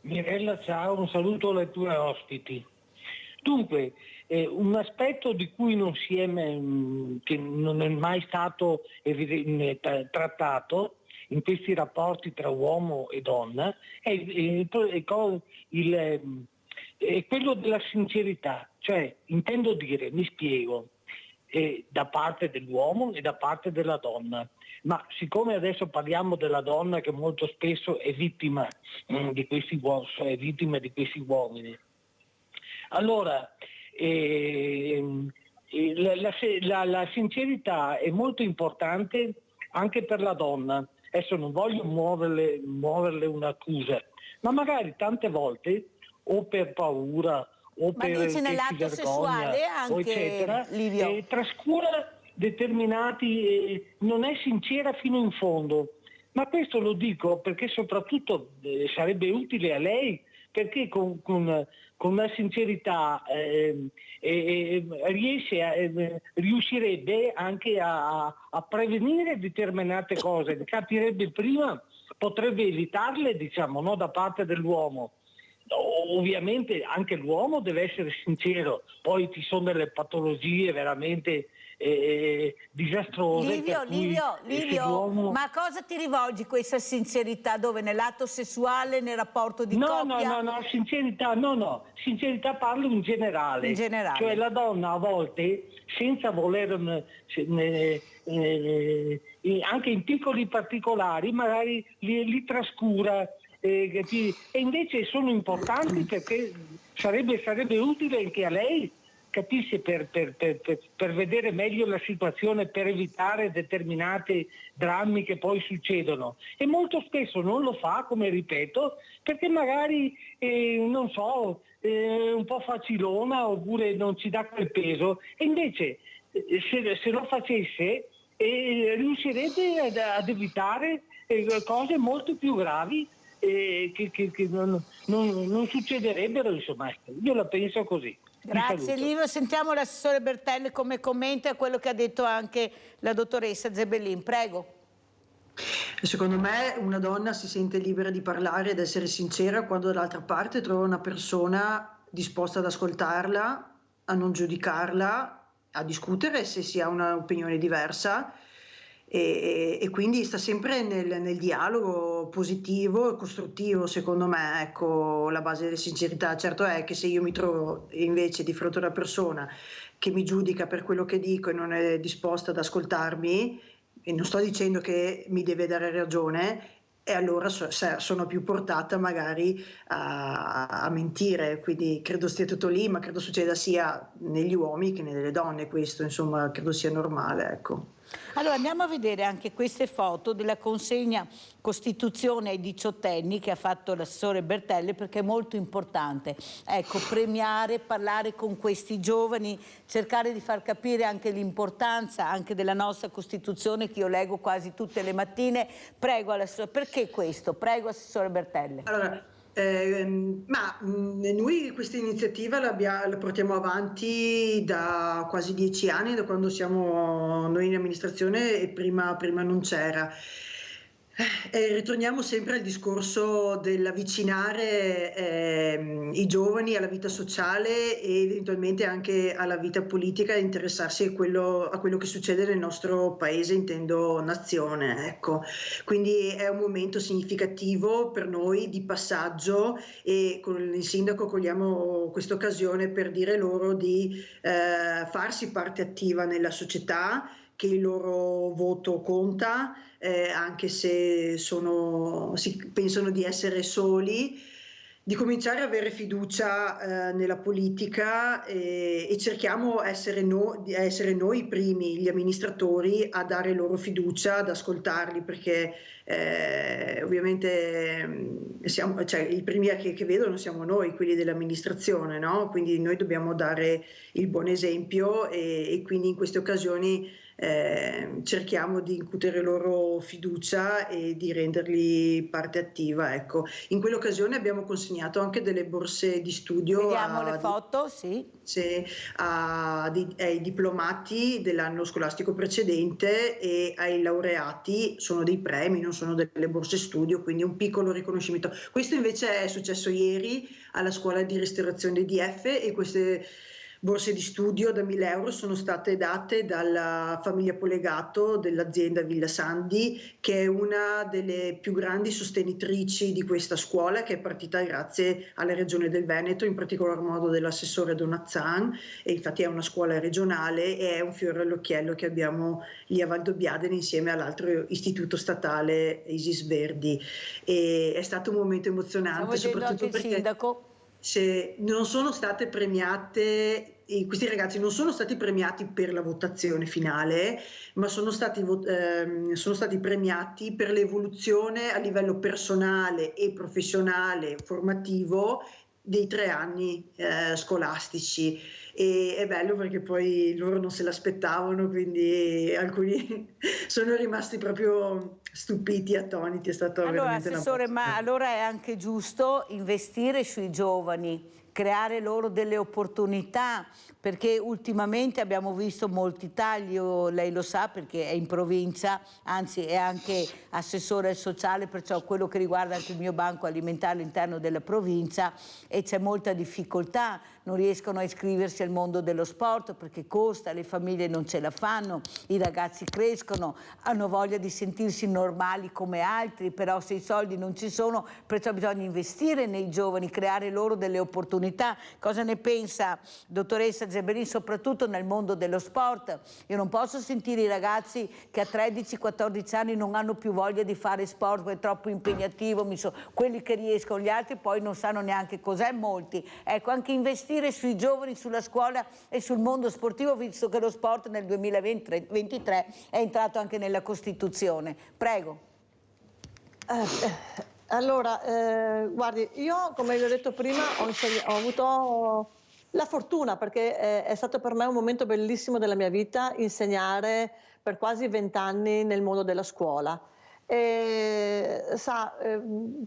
Mirella, ciao, un saluto alle tue ospiti. Dunque, un aspetto di cui che non è mai stato trattato in questi rapporti tra uomo e donna è quello della sincerità, cioè intendo dire, mi spiego, da parte dell'uomo e da parte della donna. Ma siccome adesso parliamo della donna che molto spesso è vittima di questi uomini, allora la sincerità è molto importante anche per la donna. Adesso non voglio muoverle un'accusa, ma magari tante volte o per paura o ma per dici nell'atto sessuale anche, eccetera, Livio? trascura determinati, non è sincera fino in fondo. Ma questo lo dico perché soprattutto sarebbe utile a lei, perché con la sincerità riuscirebbe anche a prevenire determinate cose, capirebbe prima, potrebbe evitarle, diciamo, no, da parte dell'uomo. Ovviamente anche l'uomo deve essere sincero, poi ci sono delle patologie veramente disastrose. Livio, ma a cosa ti rivolgi questa sincerità? Dove? Nell'atto sessuale, nel rapporto di coppia? No, sincerità parlo in generale. In generale. Cioè la donna a volte, senza voler, anche in piccoli particolari, magari li trascura. E invece sono importanti perché sarebbe utile anche a lei, capisce, per vedere meglio la situazione, per evitare determinati drammi che poi succedono. E molto spesso non lo fa, come ripeto, perché magari, non so, un po' facilona oppure non ci dà quel peso. E invece se lo facesse riuscirebbe ad evitare cose molto più gravi che non succederebbero, insomma. Io la penso così. Grazie Livio, sentiamo l'assessore Bertelli come commenta a quello che ha detto anche la dottoressa Zebellin, prego. Secondo me una donna si sente libera di parlare ed essere sincera quando dall'altra parte trova una persona disposta ad ascoltarla, a non giudicarla, a discutere se si ha un'opinione diversa e quindi sta sempre nel dialogo positivo e costruttivo, secondo me, ecco la base della sincerità. Certo è che se io mi trovo invece di fronte a una persona che mi giudica per quello che dico e non è disposta ad ascoltarmi, e non sto dicendo che mi deve dare ragione, e allora sono più portata magari a mentire, quindi credo stia tutto lì, ma credo succeda sia negli uomini che nelle donne, questo insomma credo sia normale, ecco. Allora andiamo a vedere anche queste foto della consegna Costituzione ai 18enni che ha fatto l'assessore Bertelli, perché è molto importante, ecco, premiare, parlare con questi giovani, cercare di far capire anche l'importanza anche della nostra Costituzione che io leggo quasi tutte le mattine. Prego, perché questo? Prego, assessore Bertelli. Allora, noi questa iniziativa la portiamo avanti da quasi 10 anni, da quando siamo noi in amministrazione, e prima non c'era. Ritorniamo sempre al discorso dell'avvicinare i giovani alla vita sociale e eventualmente anche alla vita politica, e interessarsi a quello che succede nel nostro paese, intendo nazione, ecco. Quindi è un momento significativo per noi di passaggio, e con il sindaco cogliamo questa occasione per dire loro di farsi parte attiva nella società, che il loro voto conta, anche se pensano di essere soli, di cominciare ad avere fiducia nella politica, e cerchiamo di essere noi i primi, gli amministratori, a dare loro fiducia, ad ascoltarli, perché ovviamente i primi che vedono siamo noi, quelli dell'amministrazione, no? Quindi noi dobbiamo dare il buon esempio, e quindi in queste occasioni cerchiamo di incutere loro fiducia e di renderli parte attiva, ecco. In quell'occasione abbiamo consegnato anche delle borse di studio. Vediamo le foto, sì. Ai diplomati dell'anno scolastico precedente e ai laureati. Sono dei premi, non sono delle borse studio, quindi un piccolo riconoscimento. Questo invece è successo ieri alla scuola di ristorazione DF, e queste borse di studio da 1.000 euro sono state date dalla famiglia Polegato dell'azienda Villa Sandi, che è una delle più grandi sostenitrici di questa scuola, che è partita grazie alla Regione del Veneto, in particolar modo dell'assessore Donazzan, e infatti è una scuola regionale e è un fiore all'occhiello che abbiamo lì a Valdobbiadene insieme all'altro istituto statale Isis Verdi. E è stato un momento emozionante, soprattutto perché il sindaco. Non sono state premiate, questi ragazzi non sono stati premiati per la votazione finale, ma sono stati premiati per l'evoluzione a livello personale e professionale, formativo, dei 3 anni scolastici. E è bello perché poi loro non se l'aspettavano, quindi alcuni sono rimasti proprio stupiti, attoniti. È stato veramente assessore, ma allora è anche giusto investire sui giovani, creare loro delle opportunità, perché ultimamente abbiamo visto molti tagli, lei lo sa perché è in provincia, anzi è anche assessore al sociale, perciò quello che riguarda anche il mio banco alimentare all'interno della provincia, e c'è molta difficoltà, non riescono a iscriversi al mondo dello sport perché costa, le famiglie non ce la fanno, i ragazzi crescono, hanno voglia di sentirsi normali come altri, però se i soldi non ci sono, perciò bisogna investire nei giovani, creare loro delle opportunità. Cosa ne pensa dottoressa Geberin, soprattutto nel mondo dello sport? Io non posso sentire i ragazzi che a 13-14 anni non hanno più voglia di fare sport, è troppo impegnativo, quelli che riescono, gli altri poi non sanno neanche cos'è, molti. Ecco, anche investire sui giovani, sulla scuola e sul mondo sportivo, visto che lo sport nel 2023 è entrato anche nella Costituzione. Prego. Allora, guardi, io come vi ho detto prima ho avuto la fortuna, perché è stato per me un momento bellissimo della mia vita insegnare per quasi 20 anni nel mondo della scuola.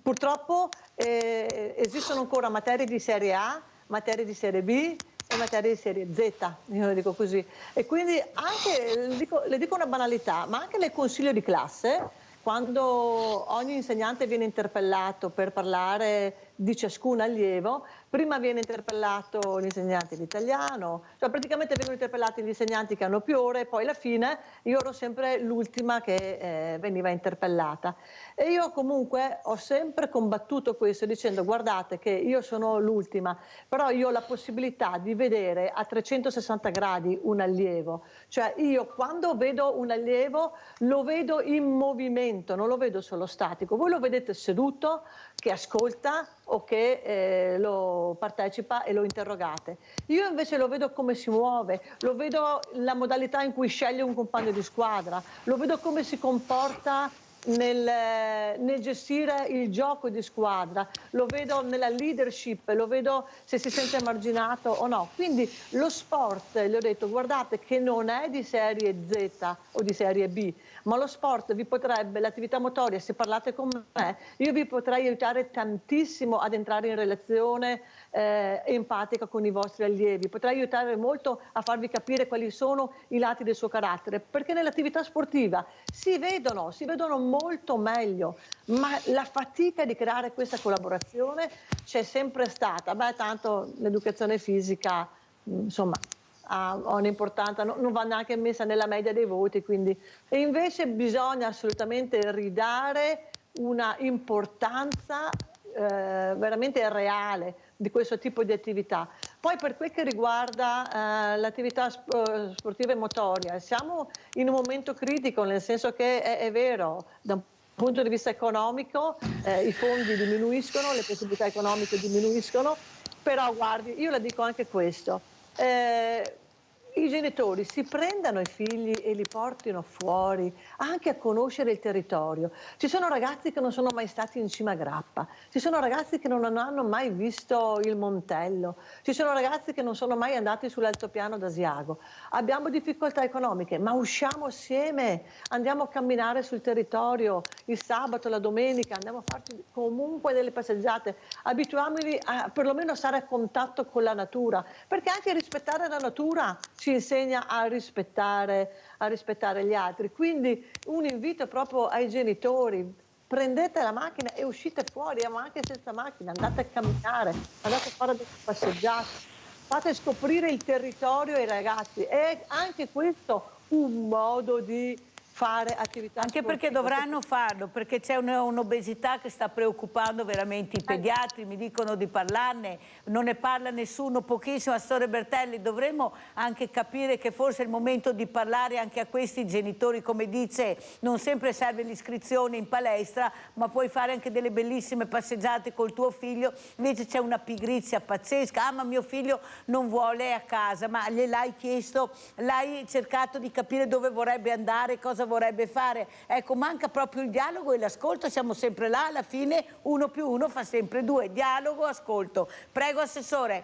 Purtroppo esistono ancora materie di serie A, materie di serie B e materie di serie Z, io le dico così. E quindi anche, le dico una banalità, ma anche nel consiglio di classe quando ogni insegnante viene interpellato per parlare di ciascun allievo, prima viene interpellato l'insegnante di italiano, cioè praticamente vengono interpellati gli insegnanti che hanno più ore e poi alla fine io ero sempre l'ultima che veniva interpellata. E io comunque ho sempre combattuto questo dicendo: guardate che io sono l'ultima, però io ho la possibilità di vedere a 360 gradi un allievo, cioè io quando vedo un allievo lo vedo in movimento, non lo vedo solo statico. Voi lo vedete seduto, che ascolta o che lo partecipa e lo interrogate. Io invece lo vedo come si muove, lo vedo la modalità in cui sceglie un compagno di squadra, lo vedo come si comporta nel gestire il gioco di squadra, lo vedo nella leadership, lo vedo se si sente emarginato o no. Quindi lo sport, gli ho detto, guardate che non è di serie Z o di serie B, ma lo sport vi potrebbe, l'attività motoria, se parlate con me, io vi potrei aiutare tantissimo ad entrare in relazione empatica con i vostri allievi, potrei aiutare molto a farvi capire quali sono i lati del suo carattere, perché nell'attività sportiva si vedono molto meglio, ma la fatica di creare questa collaborazione c'è sempre stata. Beh, tanto l'educazione fisica, insomma, ha un'importanza, non va neanche messa nella media dei voti, quindi. E invece bisogna assolutamente ridare una importanza veramente reale di questo tipo di attività. Poi per quel che riguarda l'attività sportiva e motoria, siamo in un momento critico, nel senso che è vero, da un punto di vista economico i fondi diminuiscono, le possibilità economiche diminuiscono, però guardi, io la dico anche questo, i genitori si prendano i figli e li portino fuori anche a conoscere il territorio. Ci sono ragazzi che non sono mai stati in cima a Grappa, ci sono ragazzi che non hanno mai visto il Montello, ci sono ragazzi che non sono mai andati sull'altopiano d'Asiago. Abbiamo difficoltà economiche, ma usciamo assieme, andiamo a camminare sul territorio il sabato, la domenica, andiamo a farci comunque delle passeggiate, abituiamoci a perlomeno stare a contatto con la natura, perché anche rispettare la natura ci insegna a rispettare gli altri. Quindi un invito proprio ai genitori: prendete la macchina e uscite fuori, ma anche senza macchina, andate a camminare, andate a fare delle passeggiate, fate scoprire il territorio ai ragazzi. È anche questo un modo di fare attività anche sportive. Perché dovranno farlo, perché c'è un'obesità che sta preoccupando veramente i pediatri, mi dicono di parlarne, non ne parla nessuno, pochissimo. Astore Bertelli, dovremmo anche capire che forse è il momento di parlare anche a questi genitori, come dice, non sempre serve l'iscrizione in palestra, ma puoi fare anche delle bellissime passeggiate col tuo figlio, invece c'è una pigrizia pazzesca, ma mio figlio non vuole a casa, ma gliel'hai chiesto, l'hai cercato di capire dove vorrebbe andare, cosa vorrebbe fare. Ecco, manca proprio il dialogo e l'ascolto, siamo sempre là, alla fine 1+1 fa sempre 2, dialogo, ascolto. Prego, Assessore.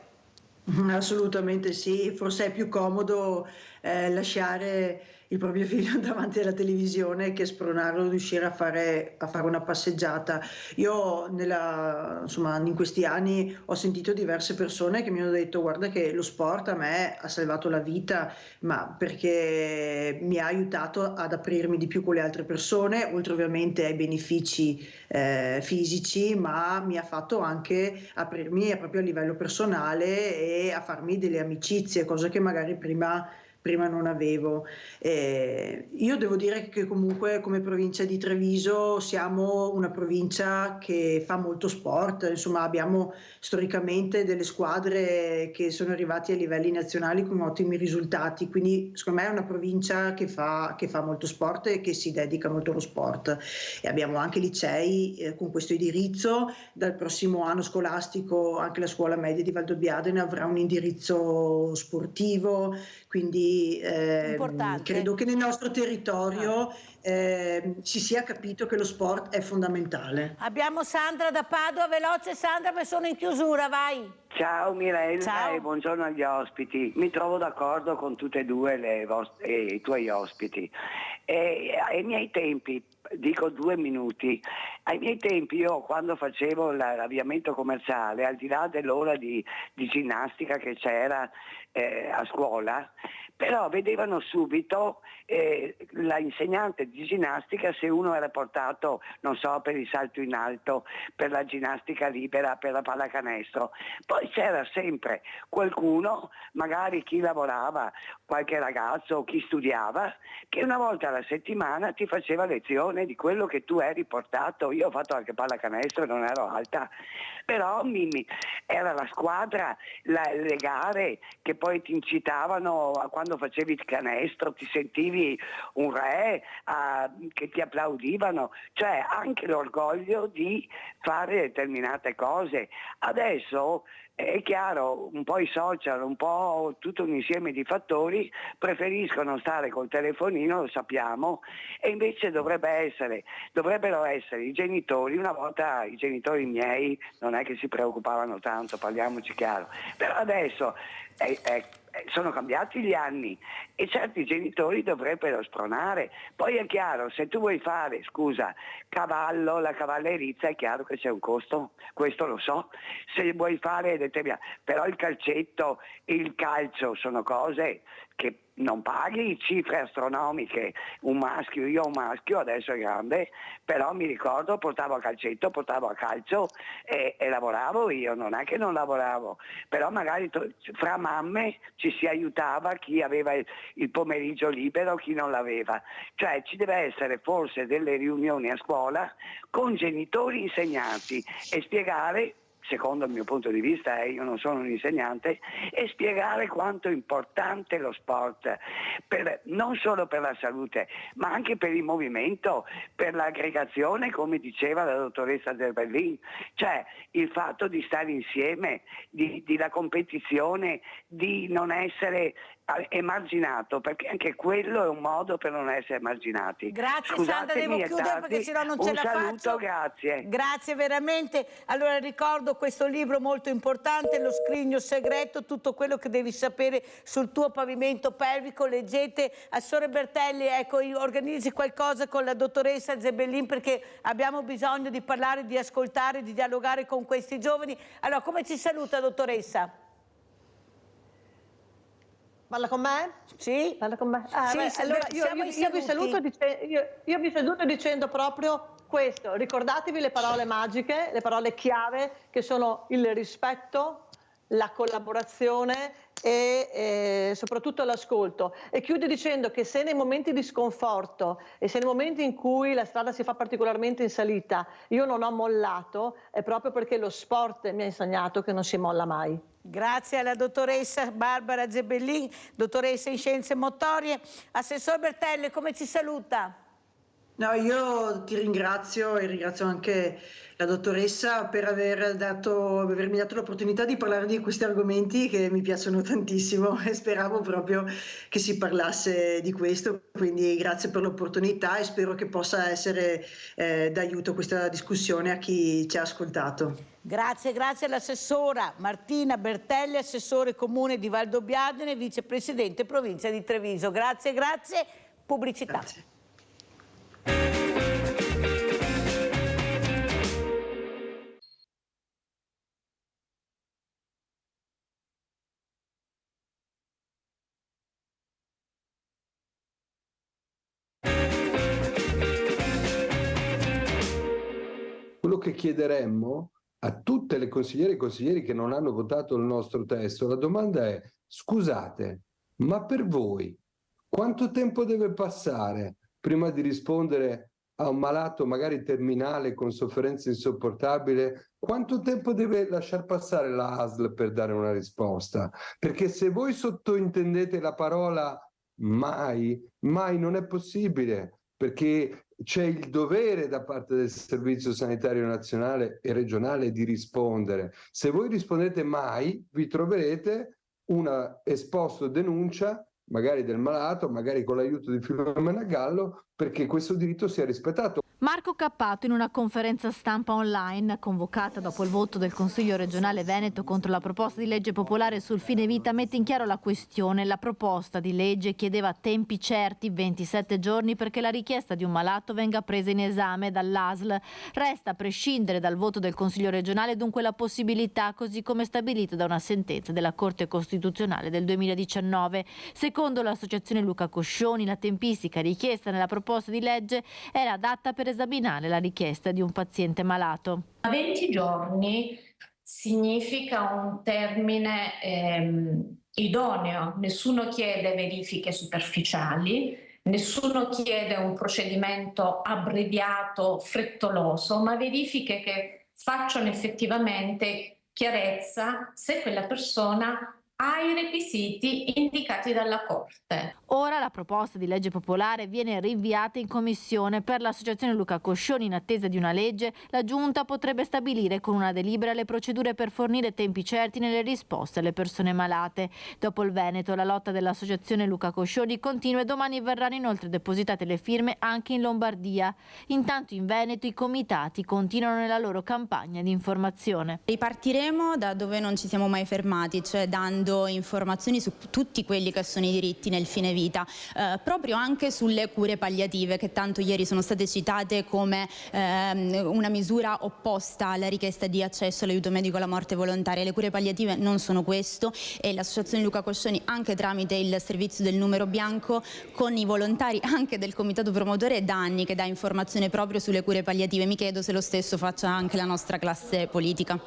Assolutamente sì, forse è più comodo lasciare il proprio figlio davanti alla televisione che spronarlo ad uscire a fare una passeggiata. Io in questi anni ho sentito diverse persone che mi hanno detto: guarda che lo sport a me ha salvato la vita, ma perché mi ha aiutato ad aprirmi di più con le altre persone, oltre ovviamente ai benefici fisici, ma mi ha fatto anche aprirmi proprio a livello personale e a farmi delle amicizie, cosa che magari prima non avevo. Io devo dire che comunque come provincia di Treviso siamo una provincia che fa molto sport, insomma abbiamo storicamente delle squadre che sono arrivati a livelli nazionali con ottimi risultati, quindi secondo me è una provincia che fa molto sport e che si dedica molto allo sport. E abbiamo anche licei con questo indirizzo. Dal prossimo anno scolastico anche la scuola media di Valdobbiadene avrà un indirizzo sportivo, quindi credo che nel nostro territorio si sia capito che lo sport è fondamentale. Abbiamo Sandra da Padova, veloce Sandra, perché sono in chiusura, vai. Ciao Mirella. Ciao. E buongiorno agli ospiti. Mi trovo d'accordo con tutte e due i tuoi ospiti. Ai miei tempi, dico 2 minuti, ai miei tempi io quando facevo l'avviamento commerciale, al di là dell'ora di ginnastica che c'era a scuola, però vedevano subito la insegnante di ginnastica se uno era portato, non so, per il salto in alto, per la ginnastica libera, per la pallacanestro. Poi c'era sempre qualcuno, magari chi lavorava, qualche ragazzo o chi studiava, che una volta alla settimana ti faceva lezione di quello che tu eri portato. Io ho fatto anche pallacanestro, non ero alta, però era la squadra, le gare che poi ti incitavano, quando facevi il canestro ti sentivi un re, che ti applaudivano, cioè anche l'orgoglio di fare determinate cose. Adesso è chiaro, un po' i social, un po' tutto un insieme di fattori preferiscono stare col telefonino, lo sappiamo, e invece dovrebbero essere i genitori. Una volta i genitori miei non è che si preoccupavano tanto, parliamoci chiaro, però adesso sono cambiati gli anni e certi genitori dovrebbero spronare. Poi è chiaro, se tu vuoi fare, cavallo, la cavallerizza, è chiaro che c'è un costo, questo lo so, se vuoi fare però il calcetto, il calcio sono cose che non paghi cifre astronomiche. Io ho un maschio, adesso è grande, però mi ricordo portavo a calcio e lavoravo io, non è che non lavoravo, però magari fra mamme ci si aiutava, chi aveva il pomeriggio libero, chi non l'aveva. Cioè ci deve essere forse delle riunioni a scuola con genitori insegnanti e spiegare, secondo il mio punto di vista, io non sono un insegnante, e spiegare quanto è importante lo sport, non solo per la salute, ma anche per il movimento, per l'aggregazione, come diceva la dottoressa Zerbellin, cioè il fatto di stare insieme, di la competizione, di non essere emarginato, perché anche quello è un modo per non essere emarginati. Grazie Sandra, devo chiudere perché sennò non ce la faccio. Un saluto, grazie. Grazie veramente. Allora ricordo questo libro molto importante, Lo scrigno segreto, tutto quello che devi sapere sul tuo pavimento pelvico. Leggete. Assessore Bertelli, ecco, organizzi qualcosa con la dottoressa Zerbellin, perché abbiamo bisogno di parlare, di ascoltare, di dialogare con questi giovani. Allora, come ci saluta, dottoressa? Parla con me? Sì. Parla con me? Sì, allora io vi saluto dicendo proprio questo: ricordatevi le parole magiche, le parole chiave, che sono il rispetto, la collaborazione e soprattutto l'ascolto. E chiudo dicendo che se nei momenti di sconforto e se nei momenti in cui la strada si fa particolarmente in salita io non ho mollato, è proprio perché lo sport mi ha insegnato che non si molla mai. Grazie alla dottoressa Barbara Zerbellin, dottoressa in scienze motorie. Assessore Bertelli, come ci saluta? No, io ti ringrazio e ringrazio anche la dottoressa per avermi dato l'opportunità di parlare di questi argomenti che mi piacciono tantissimo e speravo proprio che si parlasse di questo, quindi grazie per l'opportunità e spero che possa essere d'aiuto questa discussione a chi ci ha ascoltato. Grazie all'assessora Martina Bertelli, assessore comune di Valdobbiadene, vicepresidente provincia di Treviso. Grazie. Pubblicità. Grazie. Quello che chiederemmo a tutte le consigliere e consiglieri che non hanno votato il nostro testo, la domanda è: scusate, ma per voi quanto tempo deve passare prima di rispondere a un malato magari terminale con sofferenza insopportabile? Quanto tempo deve lasciar passare la ASL per dare una risposta? Perché se voi sottointendete la parola mai non è possibile, perché c'è il dovere da parte del Servizio Sanitario Nazionale e regionale di rispondere. Se voi rispondete mai, vi troverete una esposto denuncia, magari del malato, magari con l'aiuto di Filomena Gallo, perché questo diritto sia rispettato. Marco Cappato in una conferenza stampa online convocata dopo il voto del Consiglio regionale Veneto contro la proposta di legge popolare sul fine vita mette in chiaro la questione. La proposta di legge chiedeva tempi certi, 27 giorni, perché la richiesta di un malato venga presa in esame dall'ASL. Resta a prescindere dal voto del Consiglio regionale dunque la possibilità, così come stabilito da una sentenza della Corte Costituzionale del 2019. Secondo l'associazione Luca Coscioni, la tempistica richiesta nella proposta di legge era adatta per esaminare la richiesta di un paziente malato. 20 giorni significa un termine idoneo, nessuno chiede verifiche superficiali, nessuno chiede un procedimento abbreviato, frettoloso, ma verifiche che facciano effettivamente chiarezza se quella persona ha i requisiti indicati dalla Corte. Ora la proposta di legge popolare viene rinviata in commissione. Per l'associazione Luca Coscioni, in attesa di una legge, la Giunta potrebbe stabilire con una delibera le procedure per fornire tempi certi nelle risposte alle persone malate. Dopo il Veneto, la lotta dell'associazione Luca Coscioni continua e domani verranno inoltre depositate le firme anche in Lombardia. Intanto in Veneto i comitati continuano nella loro campagna di informazione. Ripartiremo da dove non ci siamo mai fermati, cioè dando informazioni su tutti quelli che sono i diritti nel fine vita, proprio anche sulle cure palliative, che tanto ieri sono state citate come una misura opposta alla richiesta di accesso all'aiuto medico alla morte volontaria. Le cure palliative non sono questo, e l'associazione Luca Coscioni, anche tramite il servizio del numero bianco, con i volontari anche del comitato promotore, da anni che dà informazione proprio sulle cure palliative. Mi chiedo se lo stesso faccia anche la nostra classe politica.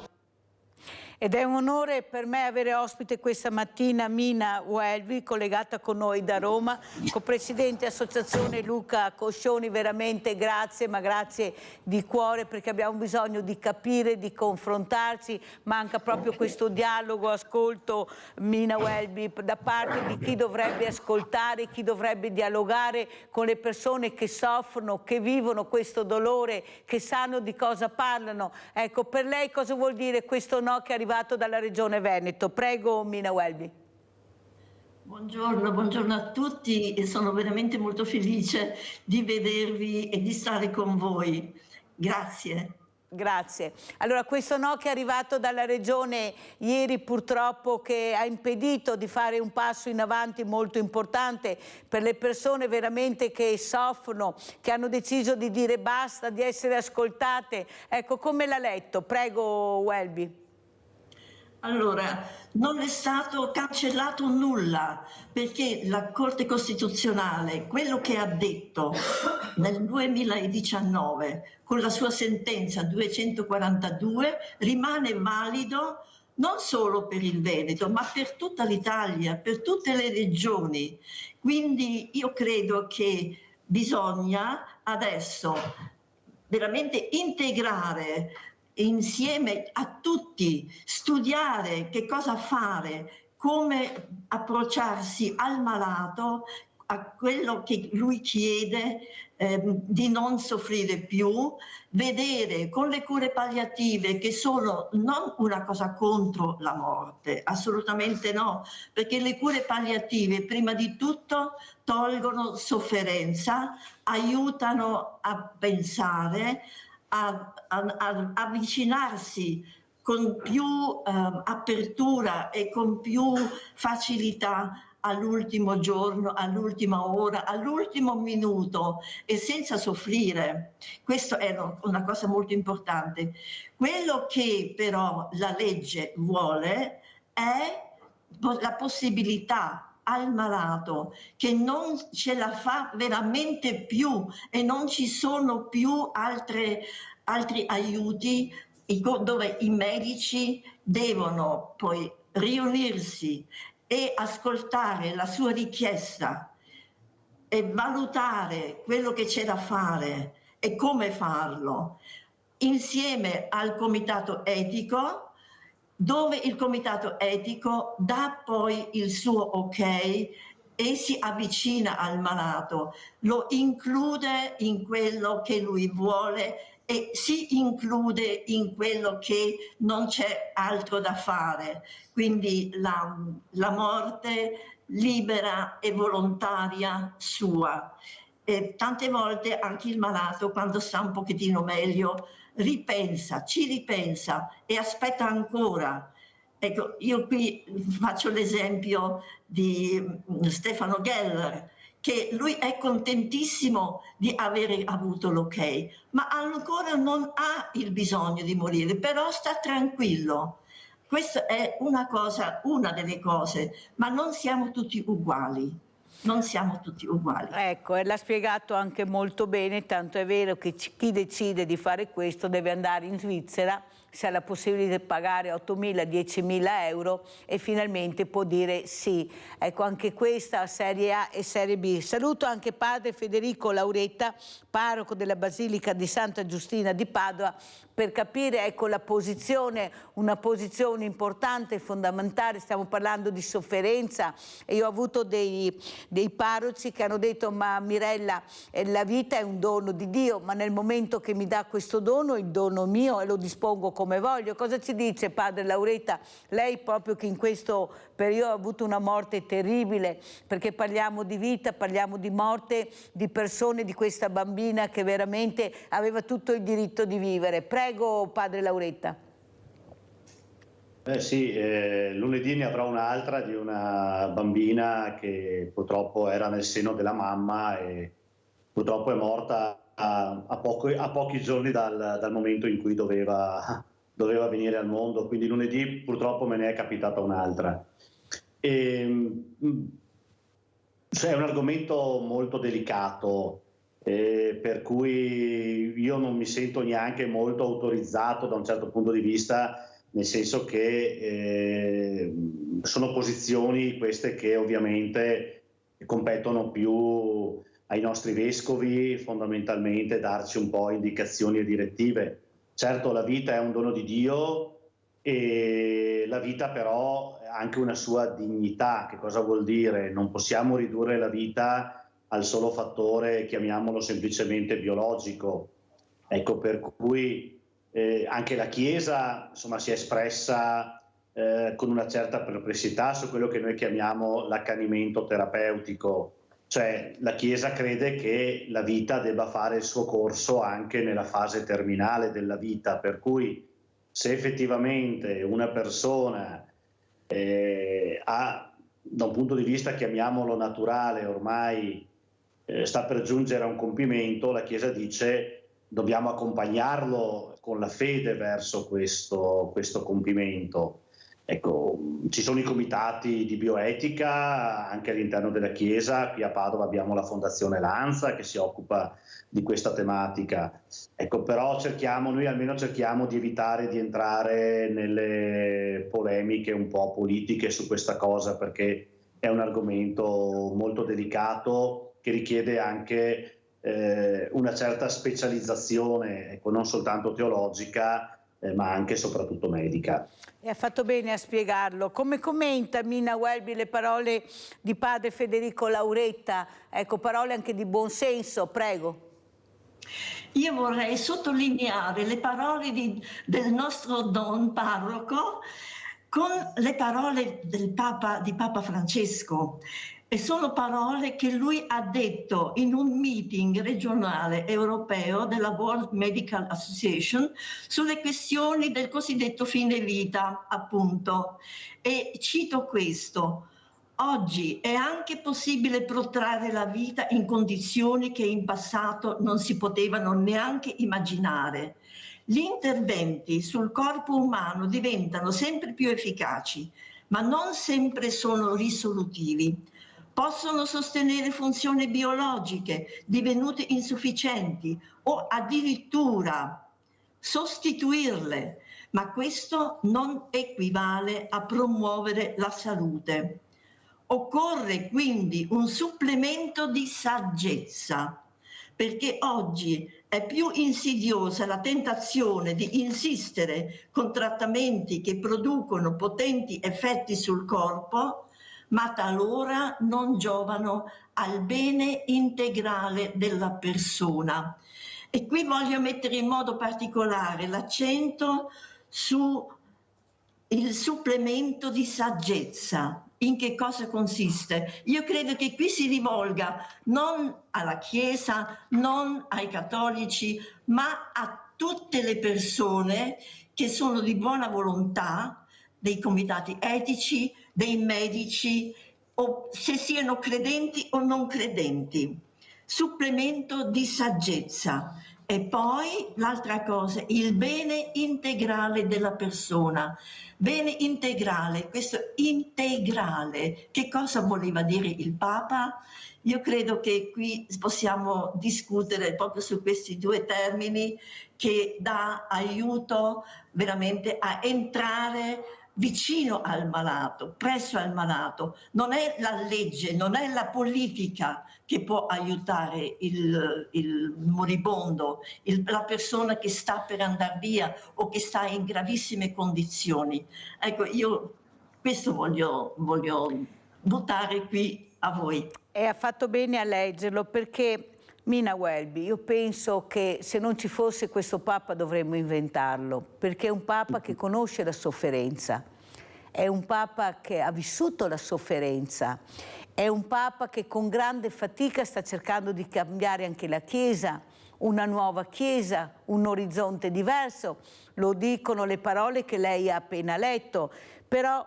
Ed è un onore per me avere ospite questa mattina Mina Welby, collegata con noi da Roma, copresidente Associazione Luca Coscioni. Veramente grazie, ma grazie di cuore, perché abbiamo bisogno di capire, di confrontarci. Manca proprio questo dialogo, ascolto, Mina Welby, da parte di chi dovrebbe ascoltare, chi dovrebbe dialogare con le persone che soffrono, che vivono questo dolore, che sanno di cosa parlano. Ecco, per lei cosa vuol dire questo no che è arrivato dalla Regione Veneto? Prego, Mina Welby. Buongiorno a tutti, e sono veramente molto felice di vedervi e di stare con voi. Grazie. Grazie. Allora, questo no che è arrivato dalla Regione ieri, purtroppo, che ha impedito di fare un passo in avanti molto importante per le persone veramente che soffrono, che hanno deciso di dire basta, di essere ascoltate. Ecco, come l'ha letto? Prego, Welby. Allora, non è stato cancellato nulla, perché la Corte Costituzionale, quello che ha detto nel 2019 con la sua sentenza 242, rimane valido non solo per il Veneto, ma per tutta l'Italia, per tutte le regioni. Quindi io credo che bisogna adesso veramente integrare insieme a tutti, studiare che cosa fare, come approcciarsi al malato, a quello che lui chiede, di non soffrire più, vedere con le cure palliative che sono non una cosa contro la morte, assolutamente no, perché le cure palliative prima di tutto tolgono sofferenza, aiutano a pensare, a avvicinarsi con più apertura e con più facilità all'ultimo giorno, all'ultima ora, all'ultimo minuto, e senza soffrire. Questo è una cosa molto importante. Quello che però la legge vuole è la possibilità al malato che non ce la fa veramente più e non ci sono più altri aiuti, dove i medici devono poi riunirsi e ascoltare la sua richiesta e valutare quello che c'è da fare e come farlo, insieme al comitato etico, dove il comitato etico dà poi il suo ok e si avvicina al malato, lo include in quello che lui vuole e si include in quello che non c'è altro da fare. Quindi la morte libera e volontaria sua. e tante volte anche il malato, quando sta un pochettino meglio, ci ripensa e aspetta ancora. Ecco, io qui faccio l'esempio di Stefano Geller, che lui è contentissimo di avere avuto l'ok, ma ancora non ha il bisogno di morire, però sta tranquillo. Questa è una delle cose, ma non siamo tutti uguali. Non siamo tutti uguali. Ecco, e l'ha spiegato anche molto bene, tanto è vero che chi decide di fare questo deve andare in Svizzera, se ha la possibilità di pagare 8.000, 10.000 euro e finalmente può dire sì. Ecco, anche questa Serie A e Serie B. Saluto anche padre Federico Lauretta, parroco della Basilica di Santa Giustina di Padova, per capire, ecco, la posizione, una posizione importante e fondamentale. Stiamo parlando di sofferenza e io ho avuto dei parroci che hanno detto: ma Mirella, la vita è un dono di Dio, ma nel momento che mi dà questo dono, il dono mio, e lo dispongo come voglio. Cosa ci dice padre Lauretta? Lei proprio che in questo periodo ha avuto una morte terribile, perché parliamo di vita, parliamo di morte di persone, di questa bambina che veramente aveva tutto il diritto di vivere. Prego padre Lauretta. Sì, lunedì ne avrò un'altra di una bambina che purtroppo era nel seno della mamma e purtroppo è morta a pochi giorni dal momento in cui doveva venire al mondo, quindi lunedì purtroppo me ne è capitata un'altra. È un argomento molto delicato, per cui io non mi sento neanche molto autorizzato da un certo punto di vista, nel senso che sono posizioni queste che ovviamente competono più ai nostri vescovi, fondamentalmente darci un po' indicazioni e direttive. Certo, la vita è un dono di Dio e la vita però ha anche una sua dignità. Che cosa vuol dire? Non possiamo ridurre la vita al solo fattore, chiamiamolo semplicemente biologico. Ecco, per cui anche la Chiesa, insomma, si è espressa con una certa perplessità su quello che noi chiamiamo l'accanimento terapeutico. Cioè, la Chiesa crede che la vita debba fare il suo corso anche nella fase terminale della vita, per cui se effettivamente una persona ha, da un punto di vista, chiamiamolo naturale, ormai sta per giungere a un compimento, la Chiesa dice dobbiamo accompagnarlo con la fede verso questo compimento. Ecco, ci sono i comitati di bioetica anche all'interno della Chiesa. Qui a Padova abbiamo la Fondazione Lanza che si occupa di questa tematica. Ecco, però noi almeno cerchiamo di evitare di entrare nelle polemiche un po' politiche su questa cosa, perché è un argomento molto delicato che richiede anche una certa specializzazione, ecco, non soltanto teologica, ma anche e soprattutto medica. E ha fatto bene a spiegarlo. Come commenta Mina Welby le parole di padre Federico Lauretta? Ecco, parole anche di buon senso, prego. Io vorrei sottolineare le parole del nostro Don Parroco con le parole di Papa Francesco. E sono parole che lui ha detto in un meeting regionale europeo della World Medical Association sulle questioni del cosiddetto fine vita, appunto. E cito questo: oggi è anche possibile protrarre la vita in condizioni che in passato non si potevano neanche immaginare. Gli interventi sul corpo umano diventano sempre più efficaci, ma non sempre sono risolutivi. Possono sostenere funzioni biologiche divenute insufficienti o addirittura sostituirle, ma questo non equivale a promuovere la salute. Occorre quindi un supplemento di saggezza, perché oggi è più insidiosa la tentazione di insistere con trattamenti che producono potenti effetti sul corpo, ma talora non giovano al bene integrale della persona. E qui voglio mettere in modo particolare l'accento sul supplemento di saggezza. in che cosa consiste. Io credo che qui si rivolga non alla Chiesa, non ai cattolici, ma a tutte le persone che sono di buona volontà, dei comitati etici, dei medici, o se siano credenti o non credenti. Supplemento di saggezza. E poi l'altra cosa, il bene integrale della persona. Bene integrale, questo integrale, che cosa voleva dire il Papa? Io credo che qui possiamo discutere proprio su questi due termini, che dà aiuto veramente a entrare vicino al malato, presso al malato. Non è la legge, non è la politica che può aiutare il moribondo, la persona che sta per andare via o che sta in gravissime condizioni. Ecco, io questo voglio buttare qui a voi. E ha fatto bene a leggerlo, perché Mina Welby, io penso che se non ci fosse questo Papa dovremmo inventarlo, perché è un Papa che conosce la sofferenza, è un Papa che ha vissuto la sofferenza, è un Papa che con grande fatica sta cercando di cambiare anche la Chiesa, una nuova Chiesa, un orizzonte diverso, lo dicono le parole che lei ha appena letto, però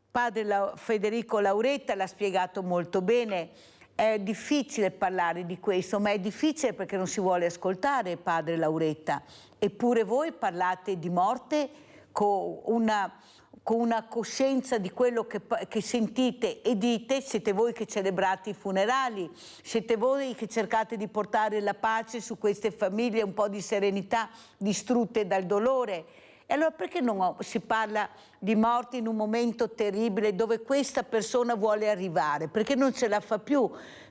padre Federico Lauretta l'ha spiegato molto bene. È difficile parlare di questo, ma è difficile perché non si vuole ascoltare, padre Lauretta. Eppure voi parlate di morte con una coscienza di quello che sentite e dite. Siete voi che celebrate i funerali, siete voi che cercate di portare la pace su queste famiglie, un po' di serenità distrutte dal dolore. E allora perché non si parla di morte in un momento terribile dove questa persona vuole arrivare? Perché non ce la fa più,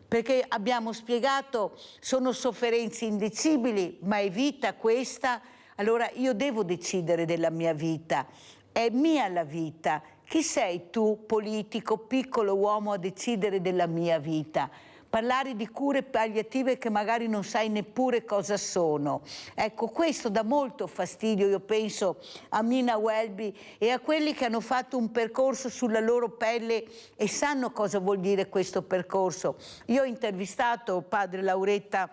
perché abbiamo spiegato, sono sofferenze indicibili, ma è vita questa. Allora io devo decidere della mia vita, è mia la vita. Chi sei tu, politico, piccolo uomo, a decidere della mia vita? Parlare di cure palliative che magari non sai neppure cosa sono. Ecco, questo dà molto fastidio, io penso, a Mina Welby e a quelli che hanno fatto un percorso sulla loro pelle e sanno cosa vuol dire questo percorso. Io ho intervistato, padre Lauretta,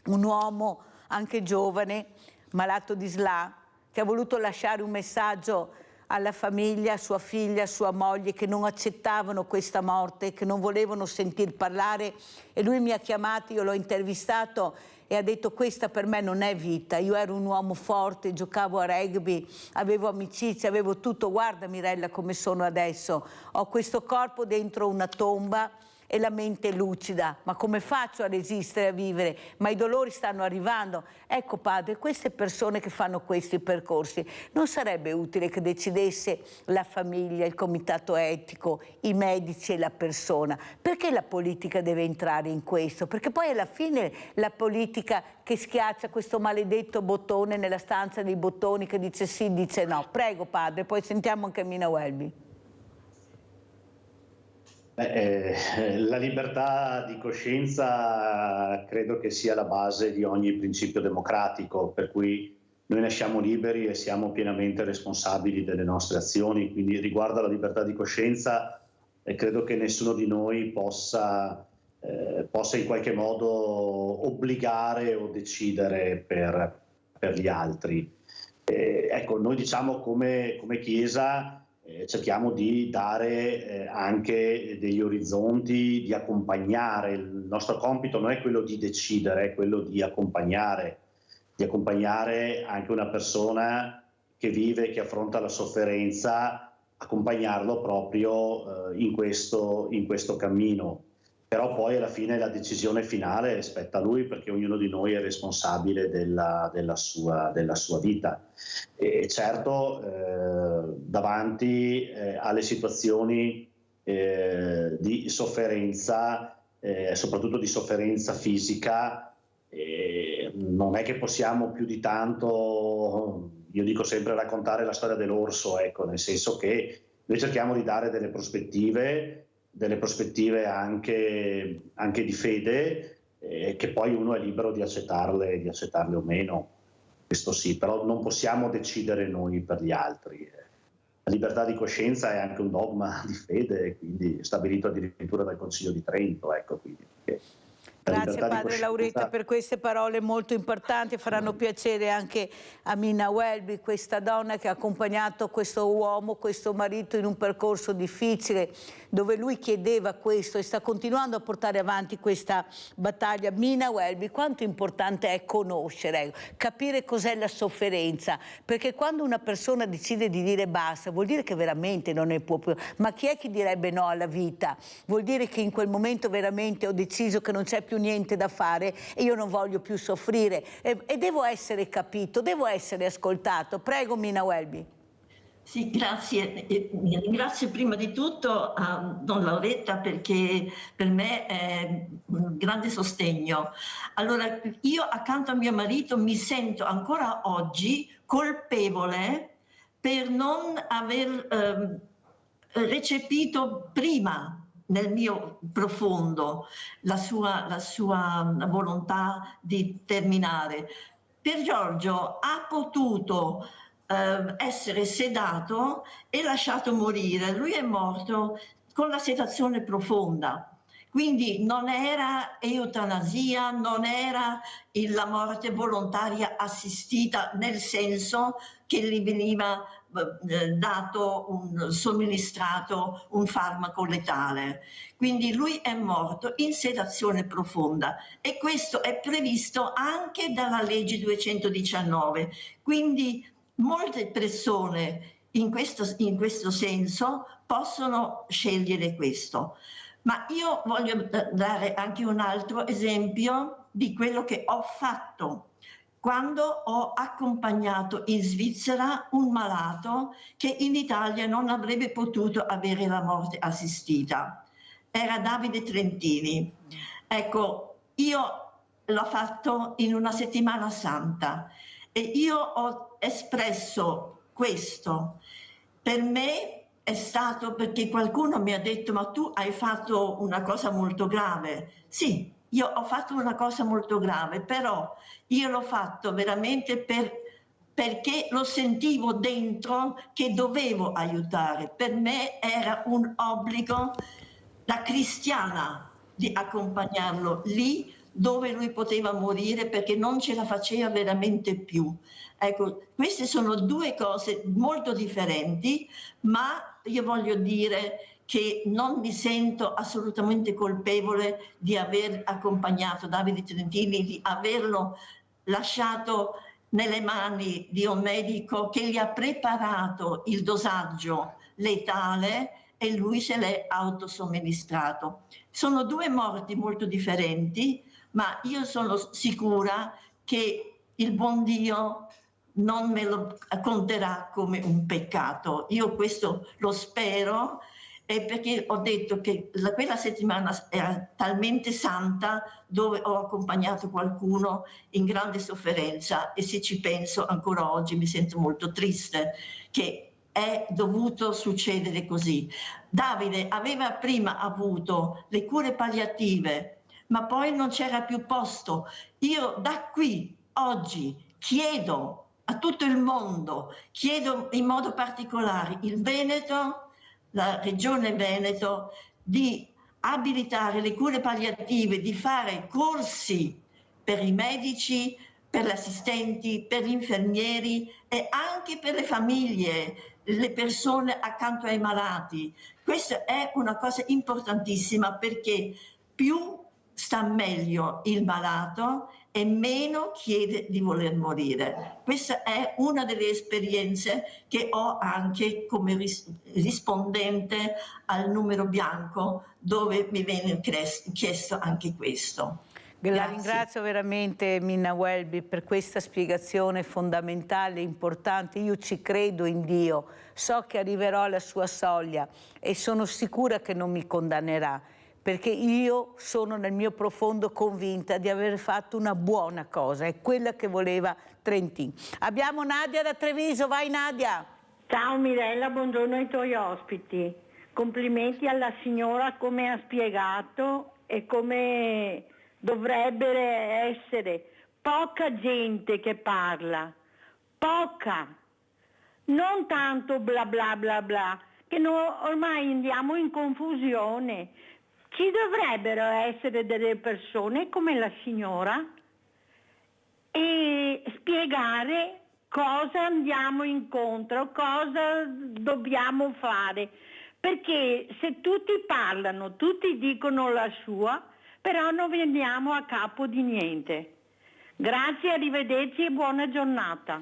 un uomo anche giovane, malato di SLA, che ha voluto lasciare un messaggio alla famiglia, a sua figlia, a sua moglie, che non accettavano questa morte, che non volevano sentir parlare, e lui mi ha chiamato, io l'ho intervistato e ha detto: questa per me non è vita, io ero un uomo forte, giocavo a rugby, avevo amicizie, avevo tutto, guarda Mirella come sono adesso, ho questo corpo dentro una tomba e la mente lucida, ma come faccio a resistere, a vivere? Ma i dolori stanno arrivando. Ecco padre, queste persone che fanno questi percorsi, non sarebbe utile che decidesse la famiglia, il comitato etico, i medici e la persona? Perché la politica deve entrare in questo? Perché poi alla fine la politica che schiaccia questo maledetto bottone nella stanza dei bottoni che dice sì, dice no. Prego padre, poi sentiamo anche Mina Welby. La libertà di coscienza credo che sia la base di ogni principio democratico, per cui noi nasciamo liberi e siamo pienamente responsabili delle nostre azioni. Quindi riguardo alla libertà di coscienza credo che nessuno di noi possa in qualche modo obbligare o decidere per gli altri. Ecco, noi diciamo come Chiesa cerchiamo di dare anche degli orizzonti, di accompagnare. Il nostro compito non è quello di decidere, è quello di accompagnare anche una persona che vive, che affronta la sofferenza, accompagnarlo proprio in questo cammino. Però poi alla fine la decisione finale spetta a lui, perché ognuno di noi è responsabile della sua vita. E certo davanti alle situazioni di sofferenza, soprattutto di sofferenza fisica, non è che possiamo più di tanto, io dico sempre, raccontare la storia dell'orso, ecco, nel senso che noi cerchiamo di dare delle prospettive anche di fede, che poi uno è libero di accettarle o meno, questo sì, però non possiamo decidere noi per gli altri. La libertà di coscienza è anche un dogma di fede, quindi stabilito addirittura dal Consiglio di Trento. Ecco, quindi, grazie padre Lauretta per queste parole molto importanti, faranno piacere anche a Mina Welby, questa donna che ha accompagnato questo uomo, questo marito in un percorso difficile dove lui chiedeva questo e sta continuando a portare avanti questa battaglia. Mina Welby, quanto importante è conoscere, capire cos'è la sofferenza, perché quando una persona decide di dire basta vuol dire che veramente non ne può più, ma chi è che direbbe no alla vita? Vuol dire che in quel momento veramente ho deciso che non c'è più niente da fare e io non voglio più soffrire e devo essere capito, devo essere ascoltato. Prego Mina Welby. Sì, grazie. Ringrazio prima di tutto a Don Lauretta perché per me è un grande sostegno. Allora, io accanto a mio marito mi sento ancora oggi colpevole per non aver recepito prima nel mio profondo la sua volontà di terminare. Pier Giorgio ha potuto essere sedato e lasciato morire. Lui è morto con la sedazione profonda. Quindi non era eutanasia, non era la morte volontaria assistita, nel senso che gli veniva somministrato un farmaco letale. Quindi lui è morto in sedazione profonda e questo è previsto anche dalla legge 219. Quindi molte persone in questo senso possono scegliere questo. Ma io voglio dare anche un altro esempio di quello che ho fatto quando ho accompagnato in Svizzera un malato che in Italia non avrebbe potuto avere la morte assistita. Era Davide Trentini. Ecco, io l'ho fatto in una settimana santa e io ho espresso questo. Per me è stato perché qualcuno mi ha detto ma tu hai fatto una cosa molto grave. Sì, io ho fatto una cosa molto grave, però io l'ho fatto veramente perché lo sentivo dentro che dovevo aiutare. Per me era un obbligo da cristiana di accompagnarlo lì dove lui poteva morire perché non ce la faceva veramente più. Ecco, queste sono due cose molto differenti, ma io voglio dire che non mi sento assolutamente colpevole di aver accompagnato Davide Trentini, di averlo lasciato nelle mani di un medico che gli ha preparato il dosaggio letale e lui se l'è autosomministrato. Sono due morti molto differenti, ma io sono sicura che il buon Dio non me lo conterà come un peccato. Io questo lo spero, perché ho detto che quella settimana era talmente santa dove ho accompagnato qualcuno in grande sofferenza e se ci penso ancora oggi mi sento molto triste che è dovuto succedere così. Davide aveva prima avuto le cure palliative, ma poi non c'era più posto. Io da qui oggi chiedo a tutto il mondo, chiedo in modo particolare il Veneto, la Regione Veneto, di abilitare le cure palliative, di fare corsi per i medici, per gli assistenti, per gli infermieri e anche per le famiglie, le persone accanto ai malati. Questa è una cosa importantissima perché più sta meglio il malato e meno chiede di voler morire. Questa è una delle esperienze che ho anche come rispondente al numero bianco dove mi viene chiesto anche questo. La ringrazio veramente Mina Welby per questa spiegazione fondamentale, importante. Io ci credo in Dio, so che arriverò alla sua soglia e sono sicura che non mi condannerà, perché io sono nel mio profondo convinta di aver fatto una buona cosa, è quella che voleva Trentini. Abbiamo Nadia da Treviso, vai Nadia. Ciao Mirella, buongiorno ai tuoi ospiti. Complimenti alla signora come ha spiegato e come dovrebbe essere. Poca gente che parla, poca. non tanto bla bla bla bla, che ormai andiamo in confusione. Ci dovrebbero essere delle persone come la signora e spiegare cosa andiamo incontro, cosa dobbiamo fare, perché se tutti parlano, tutti dicono la sua, però non veniamo a capo di niente. Grazie, arrivederci e buona giornata.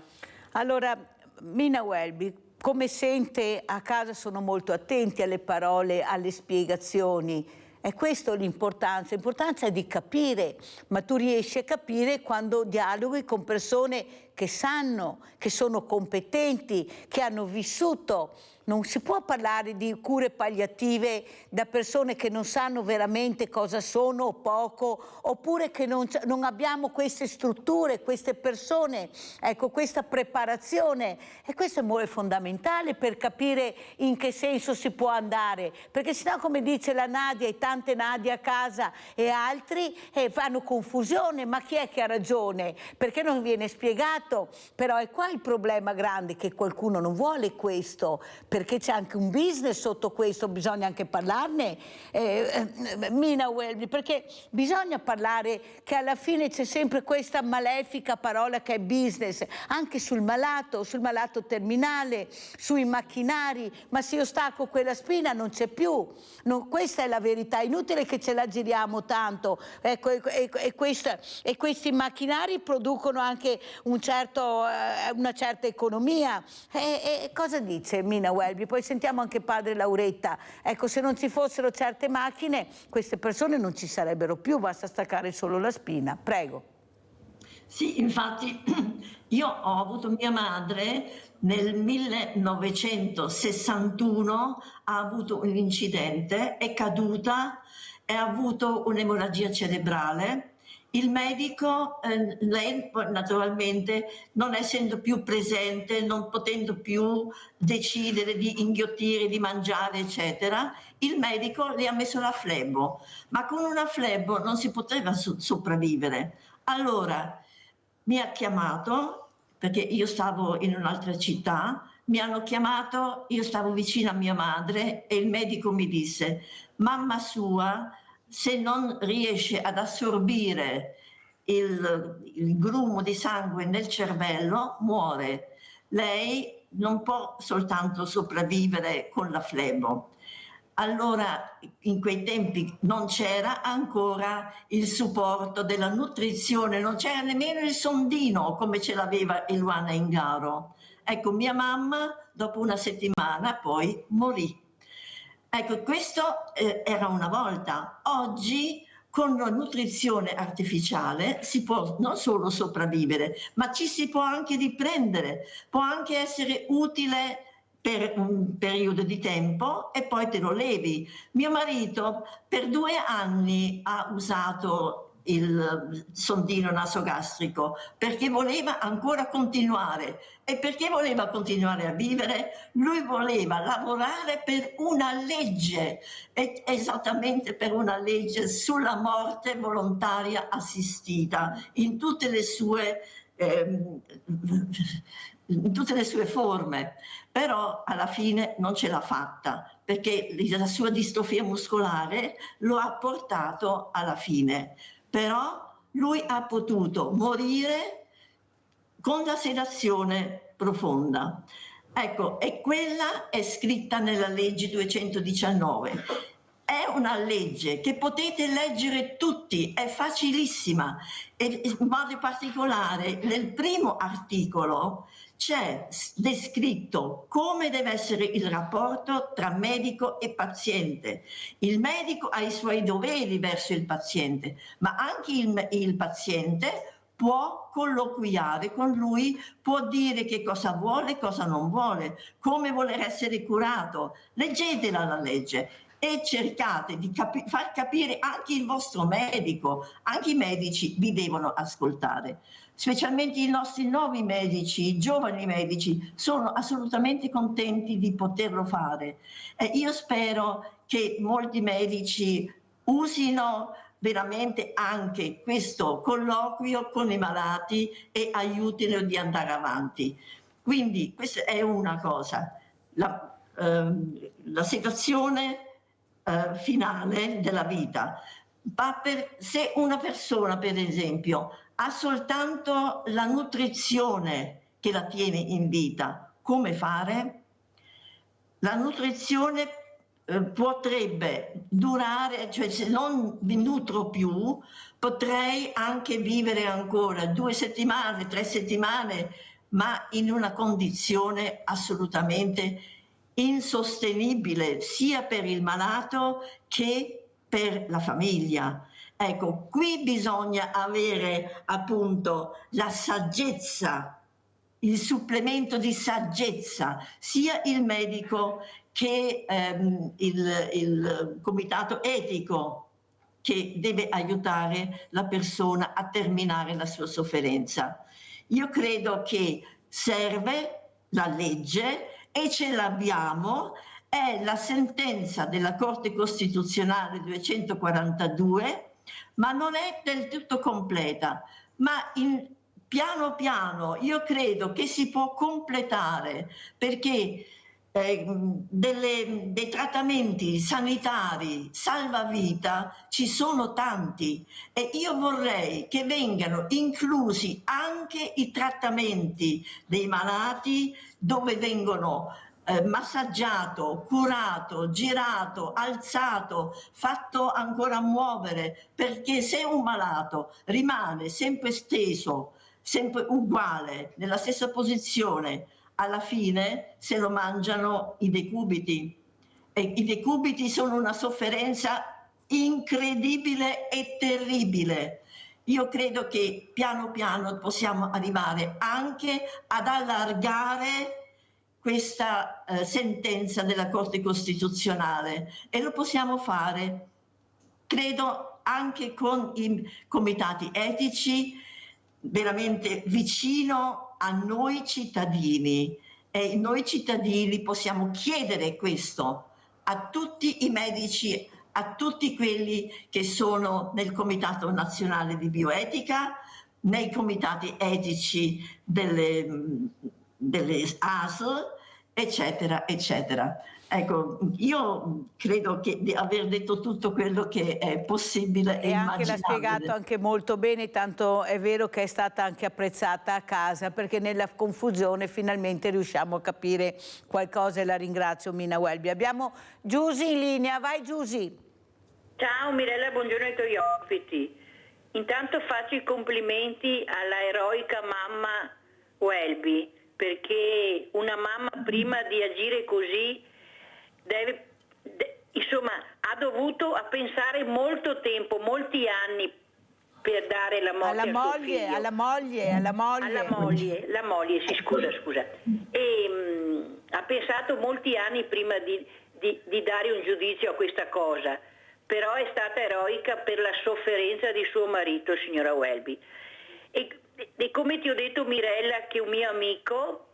Allora, Mina Welby, come sente, a casa sono molto attenti alle parole, alle spiegazioni. È questo l'importanza. L'importanza è di capire, ma tu riesci a capire quando dialoghi con persone che sanno, che sono competenti, che hanno vissuto. Non si può parlare di cure palliative da persone che non sanno veramente cosa sono o poco, oppure che non abbiamo queste strutture, queste persone, ecco, questa preparazione. E questo è fondamentale per capire in che senso si può andare, perché sennò, come dice la Nadia e tante Nadia a casa e altri, fanno confusione. Ma chi è che ha ragione? Perché non viene spiegato? Però è qua il problema grande, che qualcuno non vuole questo, perché c'è anche un business sotto questo, bisogna anche parlarne, Mina Welby, perché bisogna parlare che alla fine c'è sempre questa malefica parola che è business, anche sul malato terminale, sui macchinari. Ma se io stacco quella spina non c'è più, questa è la verità, è inutile che ce la giriamo tanto, ecco, e questi macchinari producono anche una certa economia. E cosa dice Mina Welby? Poi sentiamo anche padre Lauretta. Ecco, se non ci fossero certe macchine, queste persone non ci sarebbero più, basta staccare solo la spina. Prego. Sì, infatti io ho avuto mia madre nel 1961, ha avuto un incidente, è caduta e ha avuto un'emorragia cerebrale. Il medico, lei naturalmente non essendo più presente, non potendo più decidere di inghiottire, di mangiare, eccetera, il medico le ha messo la flebo, ma con una flebo non si poteva sopravvivere. Allora mi ha chiamato, perché io stavo in un'altra città, mi hanno chiamato, io stavo vicino a mia madre e il medico mi disse: mamma sua, se non riesce ad assorbire il grumo di sangue nel cervello, muore. Lei non può soltanto sopravvivere con la flebo. Allora, in quei tempi non c'era ancora il supporto della nutrizione, non c'era nemmeno il sondino come ce l'aveva Eluana Ingaro. Ecco, mia mamma dopo una settimana poi morì. Ecco, questo era una volta. Oggi con la nutrizione artificiale si può non solo sopravvivere, ma ci si può anche riprendere, può anche essere utile per un periodo di tempo e poi te lo levi. Mio marito per 2 anni ha usato il sondino nasogastrico perché voleva ancora continuare. E perché voleva continuare a vivere? Lui voleva lavorare per una legge, esattamente per una legge sulla morte volontaria assistita in tutte le sue forme, però alla fine non ce l'ha fatta perché la sua distrofia muscolare lo ha portato alla fine. Però lui ha potuto morire con la sedazione profonda. Ecco, e quella è scritta nella legge 219. È una legge che potete leggere tutti, è facilissima, e in modo particolare nel primo articolo c'è descritto come deve essere il rapporto tra medico e paziente. Il medico ha i suoi doveri verso il paziente, ma anche il paziente può colloquiare con lui, può dire che cosa vuole, cosa non vuole, come voler essere curato. Leggetela la legge e cercate di far capire anche il vostro medico, anche i medici vi devono ascoltare. Specialmente i nostri nuovi medici, i giovani medici, sono assolutamente contenti di poterlo fare. Io spero che molti medici usino veramente anche questo colloquio con i malati e aiutino di andare avanti. Quindi questa è una cosa. La situazione finale della vita. Ma se una persona, per esempio, ha soltanto la nutrizione che la tiene in vita, come fare? La nutrizione potrebbe durare, cioè se non mi nutro più, potrei anche vivere ancora 2 settimane, 3 settimane, ma in una condizione assolutamente insostenibile sia per il malato che per la famiglia. Ecco, qui bisogna avere appunto la saggezza, il supplemento di saggezza, sia il medico che il comitato etico che deve aiutare la persona a terminare la sua sofferenza. Io credo che serve la legge e ce l'abbiamo, è la sentenza della Corte Costituzionale 242, ma non è del tutto completa, ma piano piano io credo che si può completare, perché dei trattamenti sanitari salvavita ci sono tanti e io vorrei che vengano inclusi anche i trattamenti dei malati dove vengono massaggiato, curato, girato, alzato, fatto ancora muovere, perché se un malato rimane sempre steso, sempre uguale, nella stessa posizione, alla fine se lo mangiano i decubiti. E i decubiti sono una sofferenza incredibile e terribile. Io credo che piano piano possiamo arrivare anche ad allargare questa sentenza della Corte Costituzionale e lo possiamo fare, credo, anche con i comitati etici, veramente vicino a noi cittadini, e noi cittadini possiamo chiedere questo a tutti i medici, a tutti quelli che sono nel Comitato Nazionale di Bioetica, nei comitati etici delle ASL, eccetera, eccetera. Ecco, io credo di aver detto tutto quello che è possibile e immaginabile. L'ha spiegato anche molto bene, tanto è vero che è stata anche apprezzata a casa, perché nella confusione finalmente riusciamo a capire qualcosa e la ringrazio, Mina Welby. Abbiamo Giusy in linea, vai Giusy. Ciao Mirella, buongiorno ai tuoi ospiti. Intanto faccio i complimenti alla eroica mamma Welby, perché una mamma prima di agire così insomma, ha dovuto pensare molto tempo, molti anni per dare la morte al suo figlio. Alla moglie, sì, scusa. E ha pensato molti anni prima di dare un giudizio a questa cosa, però è stata eroica per la sofferenza di suo marito, signora Welby. E come ti ho detto, Mirella, che un mio amico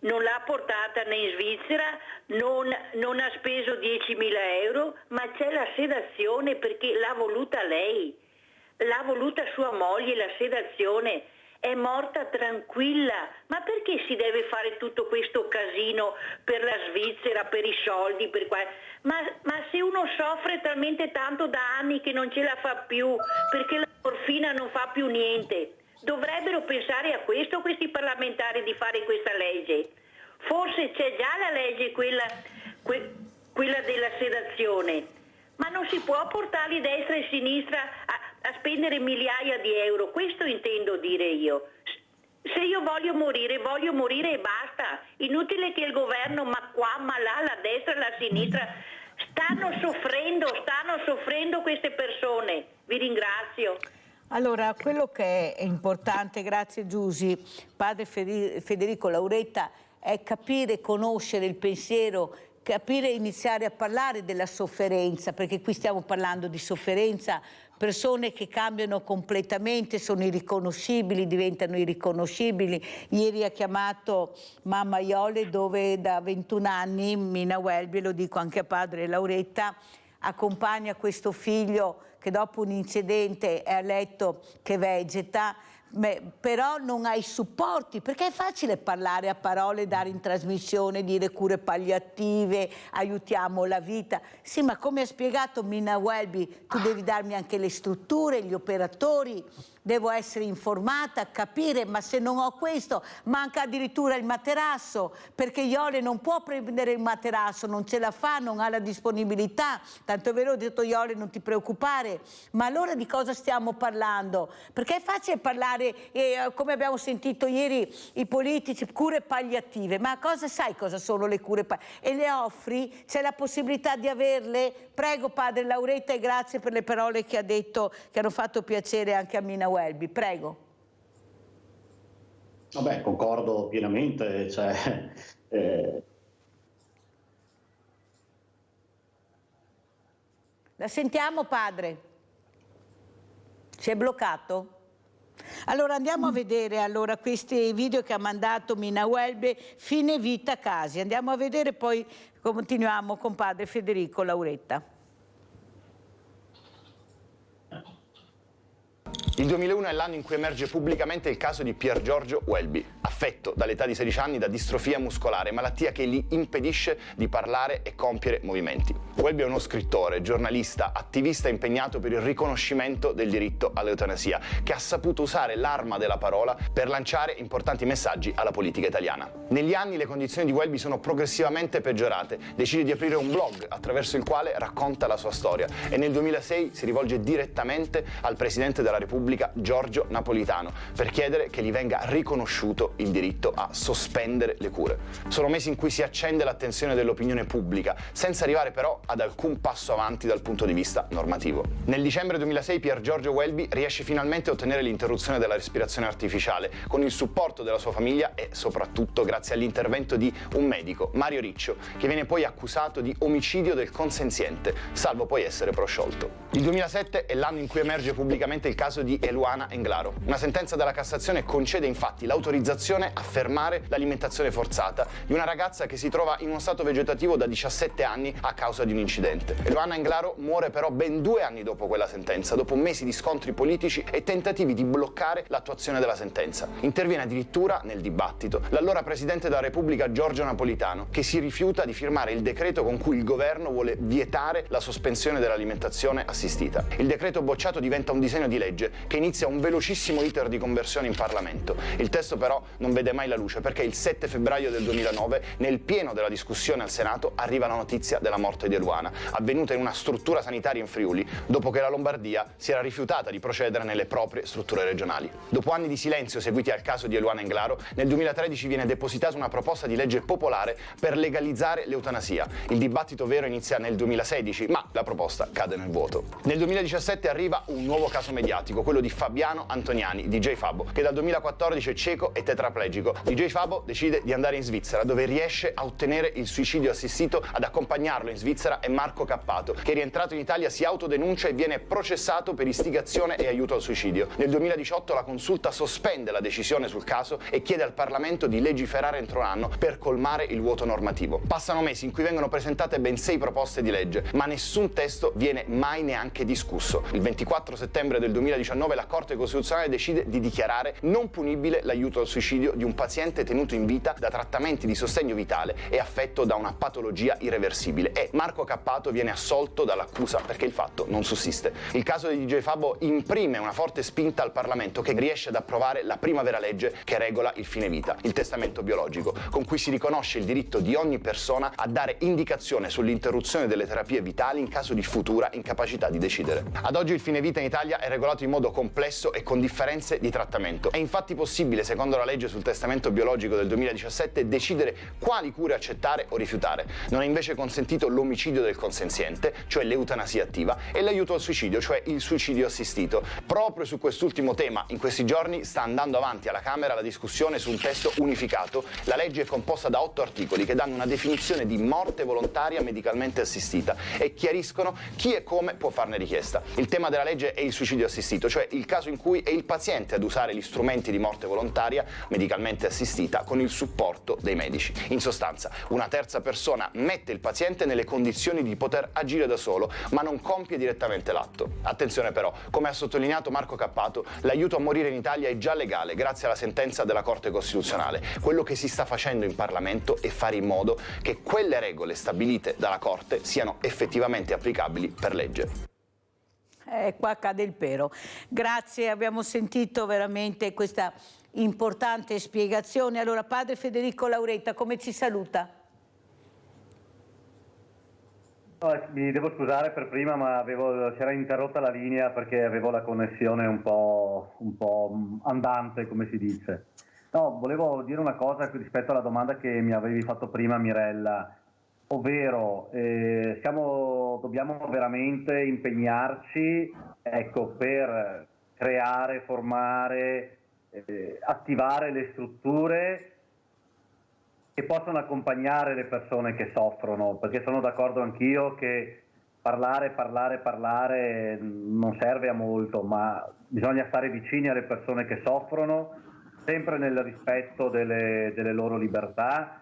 non l'ha portata né in Svizzera, non ha speso 10.000 euro, ma c'è la sedazione perché l'ha voluta lei, l'ha voluta sua moglie, la sedazione, è morta tranquilla. Ma perché si deve fare tutto questo casino per la Svizzera, per i soldi, ma se uno soffre talmente tanto da anni che non ce la fa più, perché la morfina non fa più niente, dovrebbero pensare a questo questi parlamentari, di fare questa legge. Forse c'è già la legge, quella della sedazione, ma non si può portarli destra e sinistra a spendere migliaia di euro. Questo intendo dire io. Se io voglio morire e basta. Inutile che il governo, ma qua, ma là, la destra e la sinistra, stanno soffrendo queste persone. Vi ringrazio. Allora, quello che è importante, grazie Giusy, padre Federico Lauretta, è capire, conoscere il pensiero, capire e iniziare a parlare della sofferenza, perché qui stiamo parlando di sofferenza, persone che cambiano completamente, sono irriconoscibili, diventano irriconoscibili. Ieri ha chiamato Mamma Iole, dove da 21 anni, Mina Welby, lo dico anche a padre Lauretta, accompagna questo figlio che dopo un incidente è a letto che vegeta, però non hai supporti, perché è facile parlare a parole, dare in trasmissione, dire cure palliative, aiutiamo la vita. Sì, ma come ha spiegato Mina Welby, tu devi darmi anche le strutture, gli operatori, devo essere informata, capire, ma se non ho questo, manca addirittura il materasso, perché Iole non può prendere il materasso, non ce la fa, non ha la disponibilità. Tanto è vero, ho detto Iole non ti preoccupare, ma allora di cosa stiamo parlando? Perché è facile parlare, come abbiamo sentito ieri, i politici, cure palliative, ma sai cosa sono le cure palliative? E le offri? C'è la possibilità di averle? Prego padre Lauretta, e grazie per le parole che ha detto, che hanno fatto piacere anche a Mina Welby, prego. Vabbè, concordo pienamente, La sentiamo, padre? Si è bloccato? Allora andiamo a vedere questi video che ha mandato Mina Welby, fine vita casi. Andiamo a vedere, poi continuiamo con padre Federico Lauretta. Il 2001 è l'anno in cui emerge pubblicamente il caso di Pier Giorgio Welby, affetto dall'età di 16 anni da distrofia muscolare, malattia che gli impedisce di parlare e compiere movimenti. Welby è uno scrittore, giornalista, attivista impegnato per il riconoscimento del diritto all'eutanasia, che ha saputo usare l'arma della parola per lanciare importanti messaggi alla politica italiana. Negli anni le condizioni di Welby sono progressivamente peggiorate, decide di aprire un blog attraverso il quale racconta la sua storia e nel 2006 si rivolge direttamente al Presidente della Repubblica Giorgio Napolitano per chiedere che gli venga riconosciuto il diritto a sospendere le cure. Sono mesi in cui si accende l'attenzione dell'opinione pubblica, senza arrivare però ad alcun passo avanti dal punto di vista normativo. Nel dicembre 2006 Pier Giorgio Welby riesce finalmente a ottenere l'interruzione della respirazione artificiale con il supporto della sua famiglia e soprattutto grazie all'intervento di un medico, Mario Riccio, che viene poi accusato di omicidio del consenziente, salvo poi essere prosciolto. Il 2007 è l'anno in cui emerge pubblicamente il caso di Eluana Englaro. Una sentenza della Cassazione concede infatti l'autorizzazione a fermare l'alimentazione forzata di una ragazza che si trova in uno stato vegetativo da 17 anni a causa di un incidente. Eluana Englaro muore però ben 2 anni dopo quella sentenza, dopo mesi di scontri politici e tentativi di bloccare l'attuazione della sentenza. Interviene addirittura nel dibattito l'allora Presidente della Repubblica Giorgio Napolitano, che si rifiuta di firmare il decreto con cui il governo vuole vietare la sospensione dell'alimentazione assistita. Il decreto bocciato diventa un disegno di legge che inizia un velocissimo iter di conversione in Parlamento. Il testo però non vede mai la luce perché il 7 febbraio del 2009, nel pieno della discussione al Senato, arriva la notizia della morte di Eluana, avvenuta in una struttura sanitaria in Friuli, dopo che la Lombardia si era rifiutata di procedere nelle proprie strutture regionali. Dopo anni di silenzio seguiti al caso di Eluana Englaro, nel 2013 viene depositata una proposta di legge popolare per legalizzare l'eutanasia. Il dibattito vero inizia nel 2016, ma la proposta cade nel vuoto. Nel 2017 arriva un nuovo caso mediatico, quello di Fabiano Antoniani, DJ Fabo, che dal 2014 è cieco e tetraplegico. DJ Fabo decide di andare in Svizzera, dove riesce a ottenere il suicidio assistito. Ad accompagnarlo in Svizzera è Marco Cappato, che rientrato in Italia si autodenuncia e viene processato per istigazione e aiuto al suicidio. Nel 2018 la Consulta sospende la decisione sul caso e chiede al Parlamento di legiferare entro un anno per colmare il vuoto normativo. Passano mesi in cui vengono presentate ben 6 proposte di legge, ma nessun testo viene mai neanche discusso. Il 24 settembre del 2019 la Corte Costituzionale decide di dichiarare non punibile l'aiuto al suicidio di un paziente tenuto in vita da trattamenti di sostegno vitale e affetto da una patologia irreversibile, e Marco Cappato viene assolto dall'accusa perché il fatto non sussiste. Il caso di DJ Fabo imprime una forte spinta al Parlamento, che riesce ad approvare la prima vera legge che regola il fine vita, il testamento biologico, con cui si riconosce il diritto di ogni persona a dare indicazione sull'interruzione delle terapie vitali in caso di futura incapacità di decidere. Ad oggi il fine vita in Italia è regolato in modo complesso e con differenze di trattamento. È infatti possibile, secondo la legge sul testamento biologico del 2017, decidere quali cure accettare o rifiutare. Non è invece consentito l'omicidio del consenziente, cioè l'eutanasia attiva, e l'aiuto al suicidio, cioè il suicidio assistito. Proprio su quest'ultimo tema, in questi giorni sta andando avanti alla Camera la discussione su un testo unificato. La legge è composta da 8 articoli che danno una definizione di morte volontaria medicalmente assistita e chiariscono chi e come può farne richiesta. Il tema della legge è il suicidio assistito, cioè cioè il caso in cui è il paziente ad usare gli strumenti di morte volontaria medicalmente assistita con il supporto dei medici. In sostanza, una terza persona mette il paziente nelle condizioni di poter agire da solo, ma non compie direttamente l'atto. Attenzione però, come ha sottolineato Marco Cappato, l'aiuto a morire in Italia è già legale grazie alla sentenza della Corte Costituzionale. Quello che si sta facendo in Parlamento è fare in modo che quelle regole stabilite dalla Corte siano effettivamente applicabili per legge. Qua cade il pero. Grazie, abbiamo sentito veramente questa importante spiegazione. Allora, padre Federico Lauretta, come ci saluta? Mi devo scusare per prima, ma si era interrotta la linea perché avevo la connessione un po' andante, come si dice. No, volevo dire una cosa rispetto alla domanda che mi avevi fatto prima, Mirella. Ovvero, dobbiamo veramente impegnarci, per creare, formare, attivare le strutture che possano accompagnare le persone che soffrono, perché sono d'accordo anch'io che parlare non serve a molto, ma bisogna stare vicini alle persone che soffrono, sempre nel rispetto delle loro libertà,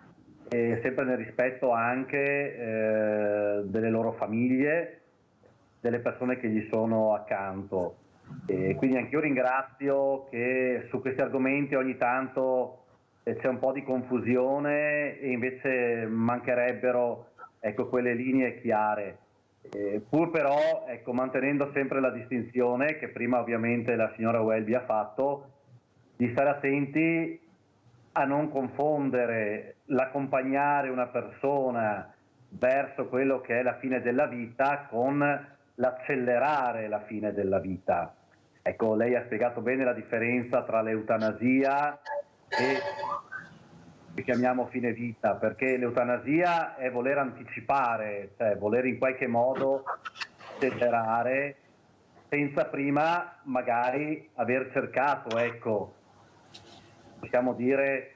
e sempre nel rispetto anche delle loro famiglie, delle persone che gli sono accanto. E quindi anch'io ringrazio che su questi argomenti ogni tanto c'è un po' di confusione e invece mancherebbero quelle linee chiare. Pur però mantenendo sempre la distinzione che prima ovviamente la signora Welby ha fatto, di stare attenti a non confondere l'accompagnare una persona verso quello che è la fine della vita con l'accelerare la fine della vita. Ecco, lei ha spiegato bene la differenza tra l'eutanasia e che chiamiamo fine vita, perché l'eutanasia è voler anticipare, cioè voler in qualche modo accelerare senza prima magari aver cercato, possiamo dire,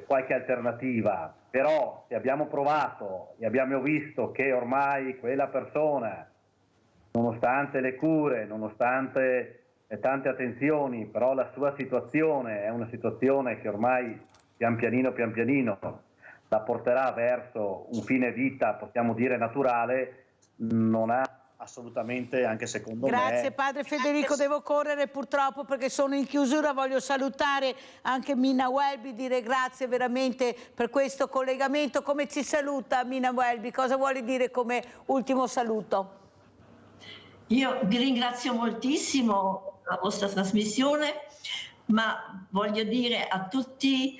qualche alternativa. Però se abbiamo provato e abbiamo visto che ormai quella persona, nonostante le cure, nonostante tante attenzioni, però la sua situazione è una situazione che ormai pian pianino la porterà verso un fine vita, possiamo dire naturale, non ha assolutamente, anche secondo me. Grazie padre Federico, devo correre purtroppo perché sono in chiusura. Voglio salutare anche Mina Welby, dire grazie veramente per questo collegamento. Come ci saluta Mina Welby? Cosa vuole dire come ultimo saluto? Io vi ringrazio moltissimo la vostra trasmissione, ma voglio dire a tutti: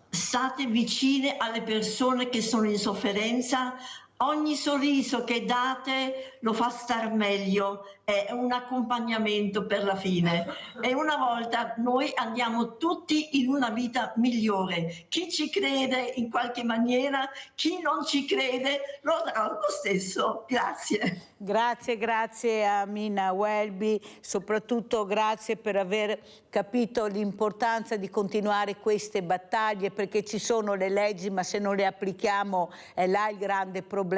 state vicine alle persone che sono in sofferenza. Ogni sorriso che date lo fa star meglio, è un accompagnamento per la fine. E una volta noi andiamo tutti in una vita migliore. Chi ci crede in qualche maniera, chi non ci crede lo darà lo stesso. Grazie. Grazie a Mina Welby, soprattutto grazie per aver capito l'importanza di continuare queste battaglie, perché ci sono le leggi, ma se non le applichiamo è là il grande problema.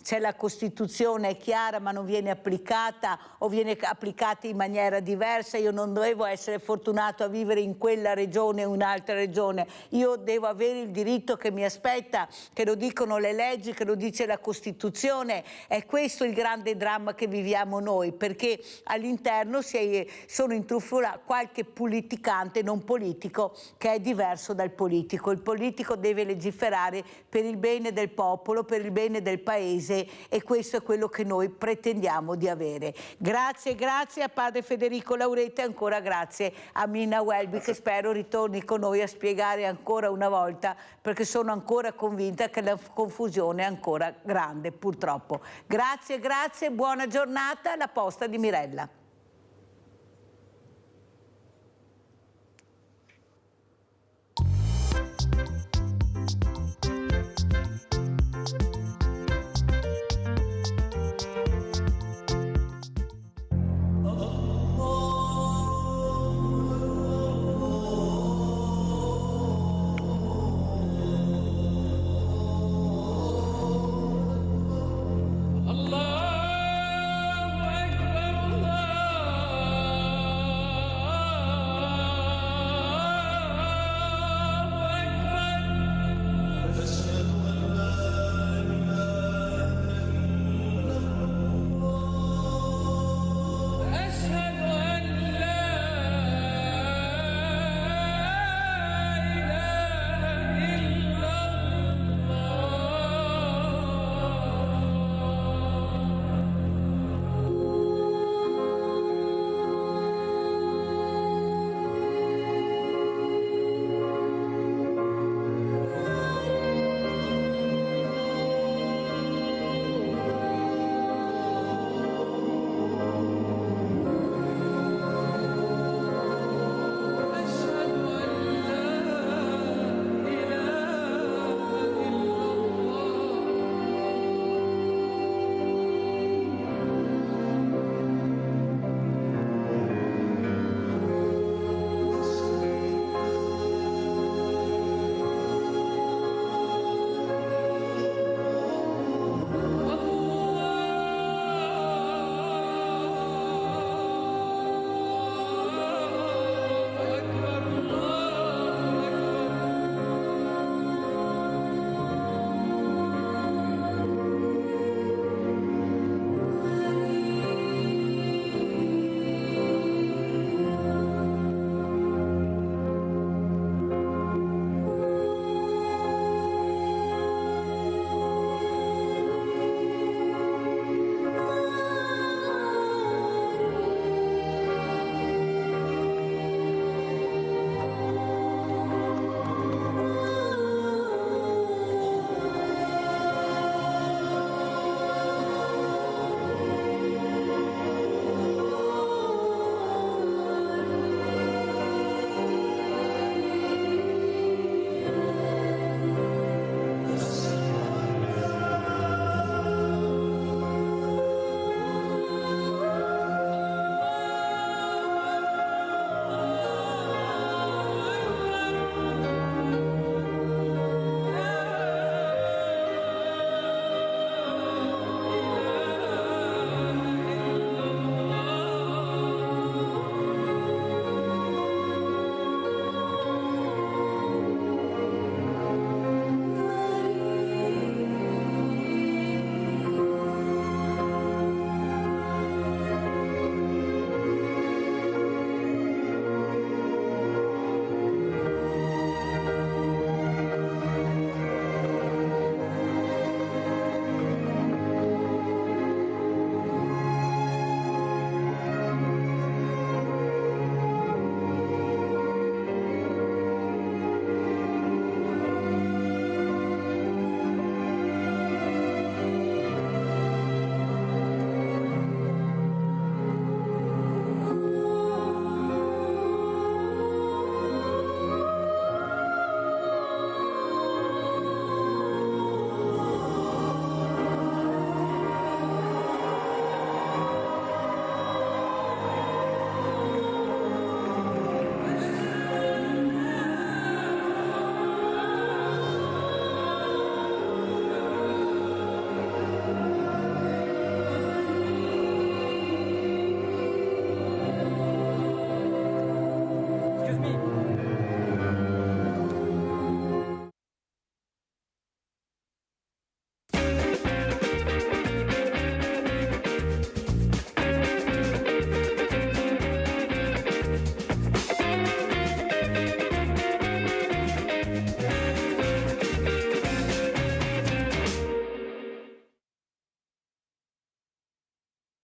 C'è la Costituzione, è chiara, ma non viene applicata o viene applicata in maniera diversa. Io non devo essere fortunato a vivere in quella regione o in un'altra regione, io devo avere il diritto che mi aspetta, che lo dicono le leggi, che lo dice la Costituzione. È questo il grande dramma che viviamo noi, perché all'interno sono intrufolati qualche politicante non politico che è diverso dal politico. Il politico deve legiferare per il bene del popolo, per il bene del paese, e questo è quello che noi pretendiamo di avere. Grazie a padre Federico Lauretta e ancora grazie a Mina Welby, che spero ritorni con noi a spiegare ancora una volta, perché sono ancora convinta che la confusione è ancora grande, purtroppo. Grazie, buona giornata, la posta di Mirella.